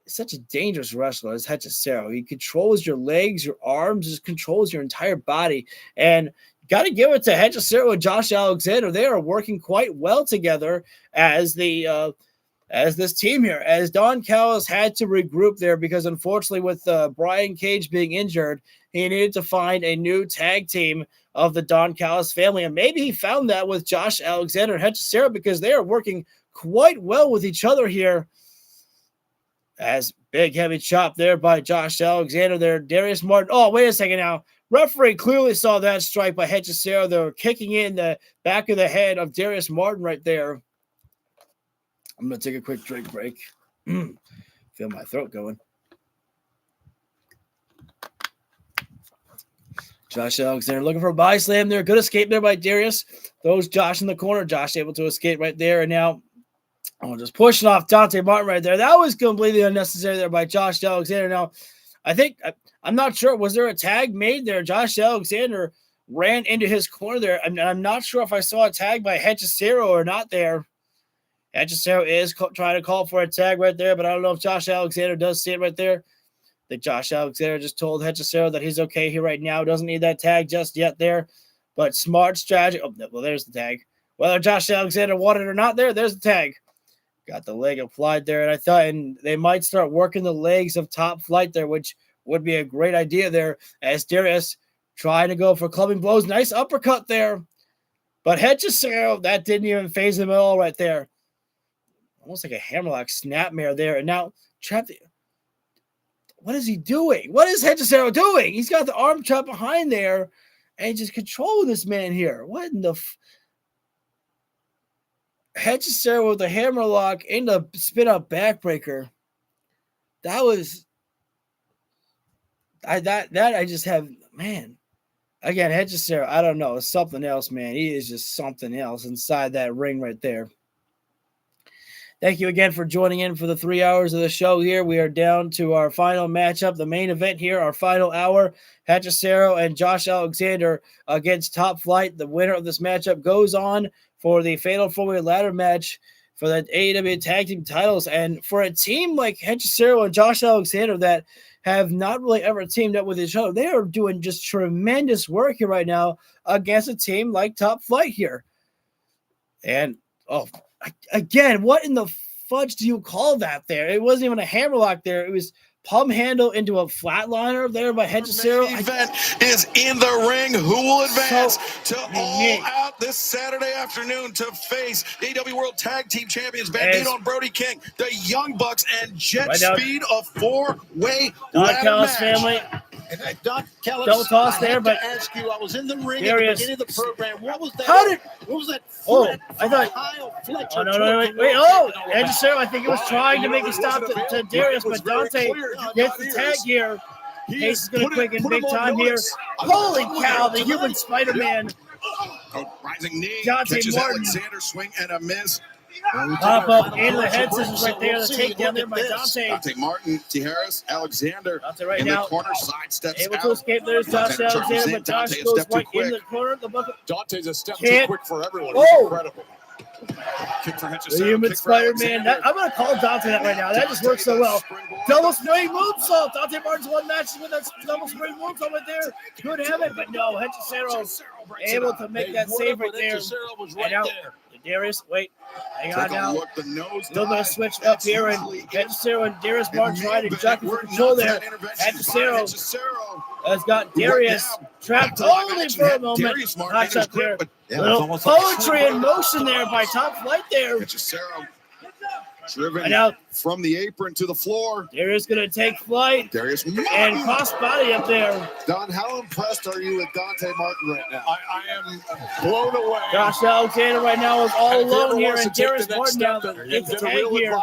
It's such a dangerous wrestler as Hechicero. He controls your legs, your arms, just controls your entire body. And got to give it to Hechicero and Josh Alexander. They are working quite well together as this team here. As Don Callis had to regroup there because unfortunately with Brian Cage being injured, he needed to find a new tag team of the Don Callis family. And maybe he found that with Josh Alexander and Hechicero because they are working quite well with each other here. As big heavy chop there by Josh Alexander there. Darius Martin. Oh, wait a second now. Referee clearly saw that strike by Hechicero. They were kicking in the back of the head of Darius Martin right there. I'm going to take a quick drink break. Feel my throat going. Josh Alexander looking for a body slam there. Good escape there by Darius. Throws Josh in the corner. Josh able to escape right there. And now just pushing off Dante Martin right there. That was completely unnecessary there by Josh Alexander. Now, I'm not sure. Was there a tag made there? Josh Alexander ran into his corner there. I'm not sure if I saw a tag by Hechicero or not there. Hechicero is trying to call for a tag right there, but I don't know if Josh Alexander does see it right there. That Josh Alexander just told Hechicero that he's okay here right now. Doesn't need that tag just yet there. But smart strategy. Oh, well, there's the tag. Whether Josh Alexander wanted it or not there's the tag. Got the leg applied there, and I thought they might start working the legs of Top Flight there, which would be a great idea there as Darius trying to go for clubbing blows. Nice uppercut there. But Hechicero, that didn't even phase him at all right there. Almost like a hammerlock snapmare there. And now, what is he doing? What is Hechicero doing? He's got the arm trap behind there and just controlling this man here. What in the Hechicero with the hammerlock in the spin-up backbreaker. That was I just have, man. Again, Hechicero, I don't know. It's something else, man. He is just something else inside that ring right there. Thank you again for joining in for the 3 hours of the show here. We are down to our final matchup, the main event here, our final hour. Hechicero and Josh Alexander against Top Flight. The winner of this matchup goes on for the Fatal 4-Way Ladder match for the AEW Tag Team titles. And for a team like Hechicero and Josh Alexander that have not really ever teamed up with each other, they are doing just tremendous work here right now against a team like Top Flight here. And, again, what in the fudge do you call that there? It wasn't even a hammerlock there. It was palm handle into a flatliner there by Hechicero. The event is in the ring. Who will advance to All Out this Saturday afternoon to face AEW World Tag Team Champions Bandito and Brody King, the Young Bucks, and Jet Speed, a 4-way ladder match. Family. And Don Callis, double toss there, but I ask you, I was in the ring Darius, at the beginning of the program. What was that? What was that? I thought. Oh, no, wait. Oh, Hechicero, I think he was trying to make a stop to Darius, but Dante gets the tag here. Case is going to quicken big time here. Holy cow, the human Spider-Man. Rising knee, Dante catches Martin. Alexander, swing and a miss. Pop up into the head scissors right there. The takedown there by Dante. Dante Martin, Tijeras, Alexander Dante right in now. the corner, side steps Able out. to escape. There's Josh Alexander, but Josh goes right into the corner. The bucket. Dante's a step too quick for everyone. Oh. It's incredible. Kick for Hechicero, The human kick for Spider-Man. I'm going to call Dante that right now. That just works so well. Double spring moonsault. Dante Martin's one match with that double spring moonsault right there. Could have it, but no. Hechicero able to make that save right there. And now, Darius, wait. Hang on now. The nose still going to switch up here, and Hechicero and Darius Martin trying to jockey for control there. Hechicero has got Darius trapped only for a moment. Hot shot there. Little poetry in motion there by Top Flight there. Hechicero driven now, from the apron to the floor. Darius going to take flight. Darius and cross body up there. Don, how impressed are you with Dante Martin right now? I am blown away. Josh Alexander right now is all alone here, and Darius Martin now gets the tag here.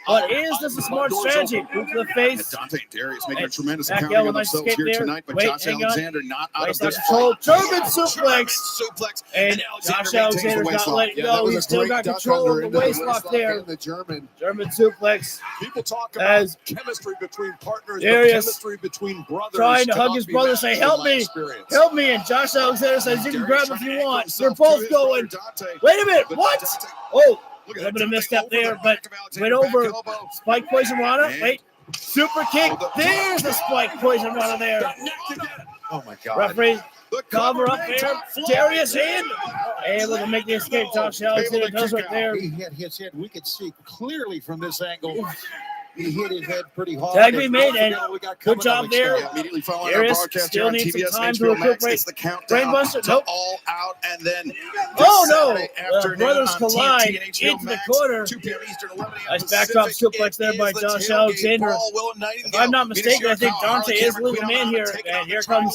But is this a smart strategy? Move to the face. Dante and Darius making a tremendous Back account of nice themselves here there. tonight, but Wait, Josh Alexander not out of this control. fight. German suplex. And Josh Alexander's not letting go. He's still got control of the waist lock there. The German suplex. People talk about chemistry between partners, Darius chemistry between brothers. trying to hug his brother, say, help me. Help me. And Josh Alexander says, you can grab if you want. They're both going. Wait a minute. What? Oh. A little bit of misstep there, but went over. Spike Poison Rana. Wait. Super kick. There's the Spike Poison Rana there. Oh, my God. Referee cover up there. Darius in. Able to make the escape. Josh Alexander does right there. He hit his head. We could see clearly from this angle. He hit his head pretty hard. Tag be made, and good job there. Immediately following Darius our broadcast still here on needs TBS some time and to HBO Max, recuperate. it's the countdown Brainbuster, to nope. All Out, and then Oh Saturday no! afternoon Brothers on collide TNT and HBO into the Max, corner. 2 p.m. Eastern, 11 a.m. Nice backdrop Pacific. suplex there by It is the Josh tailgate Alexander. brawl. Will If Nightingale, I'm not mistaken, I think Dante is the legal man here. And here comes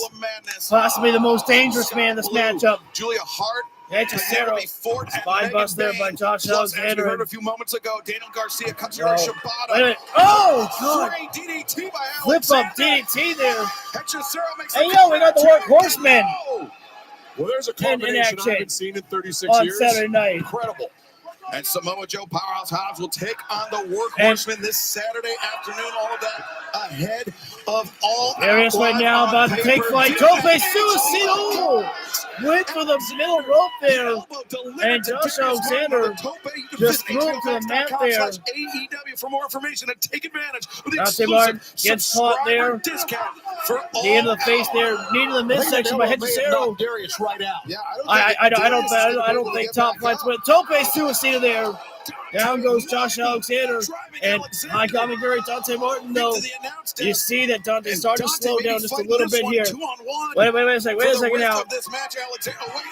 possibly the most dangerous man in this matchup. Julia Hart. Penelope Ford, spine bust there by Josh Plus, as we Alexander. heard a few moments ago, Daniel Garcia cuts her Shibata. Wait a minute. Oh, God. Great DDT by Flip Alexander. up DDT there. Hechicero makes Hey, the yo, we got the Workhorsemen Well, there's a in combination I action haven't seen in 36 on years. Saturday night. Incredible. And Samoa Joe Powerhouse Hobbs will take on the Workhorsemen this Saturday afternoon. All of that ahead of All There he is right now, about to take flight. Tope Suicide went for the middle rope there. And Josh Alexander just threw him to the mat there. AEW for more information and take advantage of the Dante Martin exclusive gets caught there. discount for The end of the face there, knee to the midsection by Hechicero. Darius right out. Yeah, I don't think top flights win. Tope Suicide there. Down goes Josh Alexander. And I got me very Dante Martin though. You see that Dante's starting to slow down just a little bit here. Wait a second now.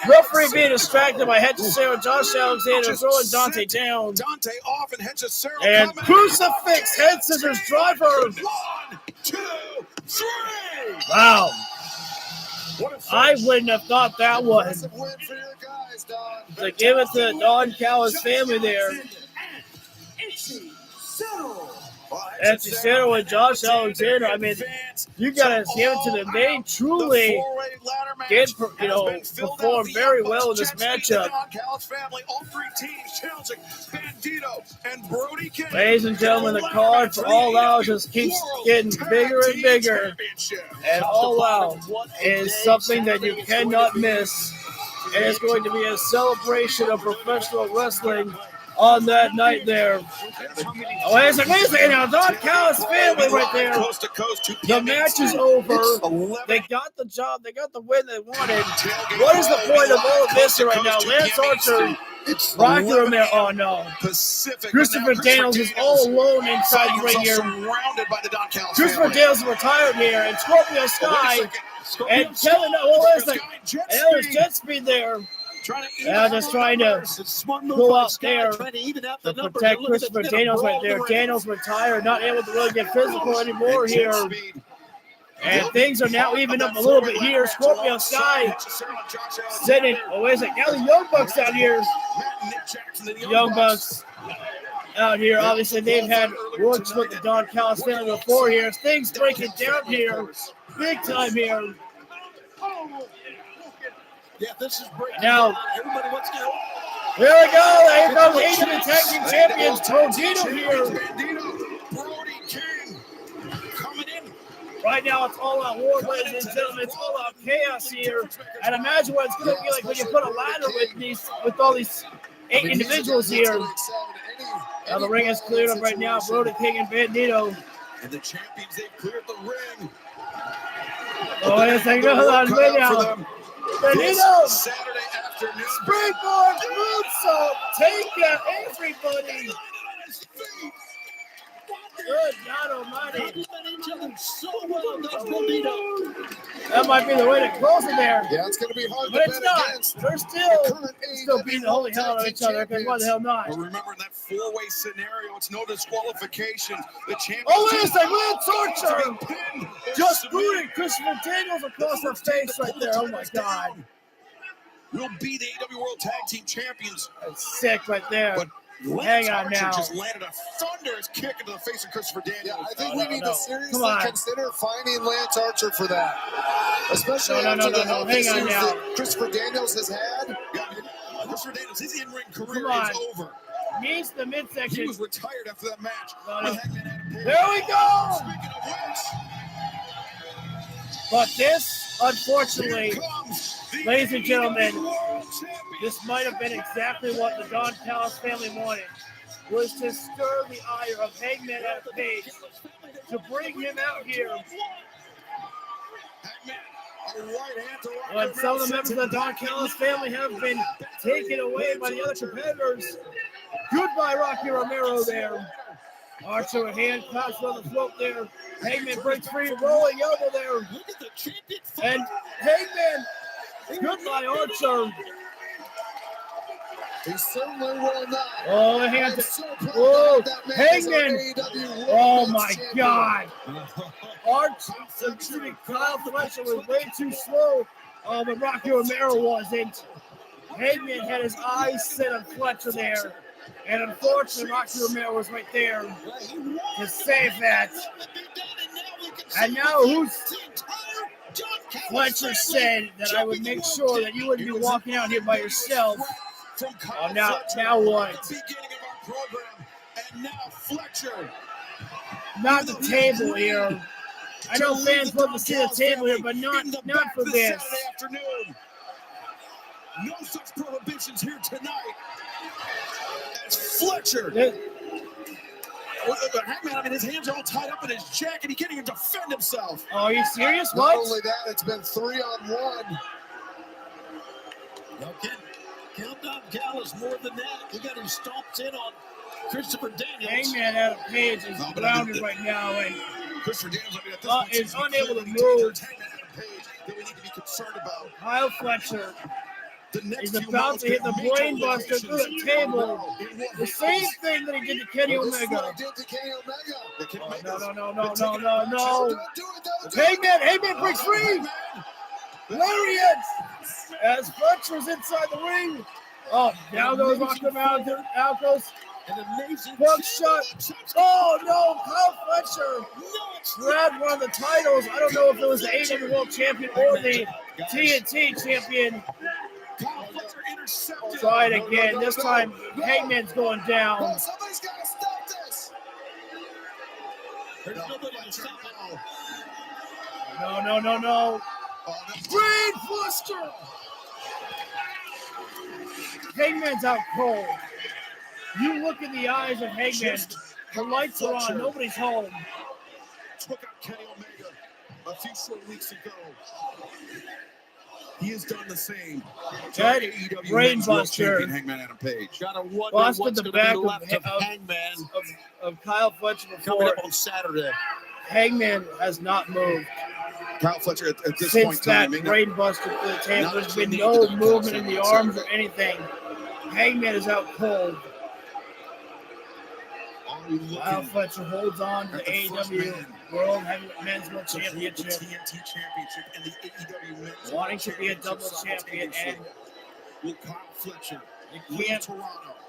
Referee being distracted by Hechicero. Josh Alexander throwing Dante down. Dante off and Hechicero And crucifix head scissors driver. 1, 2, 3. Wow. I wouldn't have thought that one. To give it to Don Callis' family there. Hechicero and Josh Alexander. I mean, you gotta give it to them. They truly did, perform very well in this matchup. Ladies and gentlemen, the card for All Out just keeps getting bigger and bigger. And All Out is something that you cannot miss. And it's going to be a celebration of professional wrestling on that night there. Oh, wait a second now. Don Callis' family right there. The match is over. They got the job. They got the win they wanted. What is the point of all of this here right now? Lance Archer rocking him there. Oh, no. Christopher Daniels is all alone inside the ring here. Christopher Daniels is retired here. And Scorpio Sky. And Kevin, and there's jet speed there. Just trying to go out there to protect Christopher Daniels right there. Daniels retired, not able to really get physical anymore here. And things are now even up a little bit here. Scorpio Sky sitting. Oh, wait a second. Now the Young Bucks out here. Young Bucks out here. Obviously, they've had works with the Don Callis family before here. Things breaking down here. Big time here. Yeah, this is great. Now, everybody wants to go. Here we go. Here comes AEW Tag Team Champions Trodino here. Right now, it's all out war, ladies and gentlemen. It's all out chaos here. And imagine what it's going to be like when you put a ladder with all these 8 individuals here. Now the ring is cleared up right now. Brody King and Bandito. And the champions, they've cleared the ring. Oh, wait a second. Hold on. Wait now. Bandito. Saturday afternoon. Springboard moonsault. Take out everybody. Good God Almighty. That might be the way to close it there. Yeah, it's going to be hard but to it's bet not. against. They're still beating the holy hell out of each other. Because why the hell not? But remember, in that 4-way scenario, it's no disqualification. The champion. Oh, wait a second. Lance Archer just booted Christopher Daniels across the face right there. Oh, my God. Will be the AEW World Tag Team Champions. That's sick right there. But hang on now. Just landed a thunderous kick into the face of Christopher Daniels. Yeah, I think we need to seriously consider finding Lance Archer for that. Especially after the health issues that Christopher Daniels has had. Yeah, Christopher Daniels, his in-ring career is over. Knees to the midsection. He was retired after that match. There we go. Speaking of which. But this, unfortunately, ladies and gentlemen, this might have been exactly what the Don Callis family wanted, was to stir the ire of Hangman Adam Page, to bring him out here. When some of the members of the Don Callis family have been taken away by the other competitors. Goodbye, Rocky Romero there. Archer with hand claps on the float there. Hangman breaks free, rolling elbow there. And Hangman, goodbye, Archer. He certainly will not. Oh, the hands. Whoa, Hangman. Oh, my God. Kyle Fletcher was way too slow, but Rocky Romero wasn't. Hangman had his eyes set on Fletcher there. And unfortunately, Rocky Romero was right there to save that. And now Fletcher said that I would make sure that you wouldn't be walking out here by yourself. Oh, now what? And now Fletcher. Not the table here. I know fans love to see the table here, but not for this. Saturday afternoon. No such prohibitions here tonight. As Fletcher. Hangman, I mean, his hands are all tied up in his jacket. He can't even defend himself. Oh, are you serious? Not What? only that, it's been 3-on-1. Count Don Callis more than that. Look at him stomped in on Christopher Daniels. Hangman Adam Page is grounded right now and Christopher Daniels, I mean, at this point, is unable to move. that we need to be concerned about. Kyle Fletcher is about to hit the brain buster through the table. The same thing that he did to Kenny Omega. No. Hangman breaks free. Lariat as Fletcher's inside the ring. Oh, down goes Rocky Mountain. Out goes hook shot. Oh no, Kyle Fletcher grabbed one of the titles. I don't know if it was the AEW World Champion or the TNT Champion. Try it again. This time, Hangman's going down. Somebody's got to stop this. There's nobody to stop it. No. Brain buster. Hangman's out cold. You look in the eyes of Hangman. The lights are on. Nobody's home. Took out Kenny Omega a few short weeks ago. He has done the same. That brain buster Hangman Adam Page. Gotta wonder busted what's the going to be back left of Hangman of Kyle Fletcher coming before. up on Saturday. Hangman has not moved. Kyle Fletcher at this Since point in time, that brain buster to the table, there's been no movement in the arms or anything. Hangman is out cold. Kyle Fletcher holds on to the AEW World Heavyweight Men's World Championship. TNT Championship and the AEW Men's Wanting to be a double champion, and will Kyle Fletcher you can't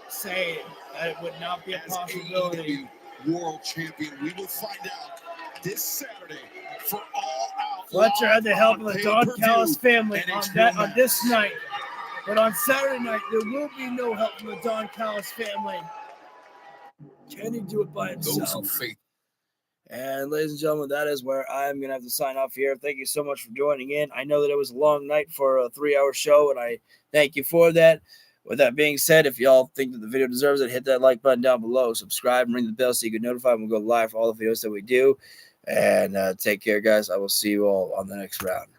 say that it would not be a possibility. AEW World Champion. We will find out this Saturday for All Out. Fletcher had the help of the Don Callis family on this night. But on Saturday night, there will be no help from the Don Callis family. Can he do it by himself? And ladies and gentlemen, that is where I'm going to have to sign off here. Thank you so much for joining in. I know that it was a long night for a 3-hour show, and I thank you for that. With that being said, if y'all think that the video deserves it, hit that like button down below, subscribe, and ring the bell so you get notified when we go live for all the videos that we do. And take care, guys. I will see you all on the next round.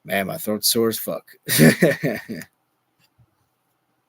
Man, my throat's sore as fuck.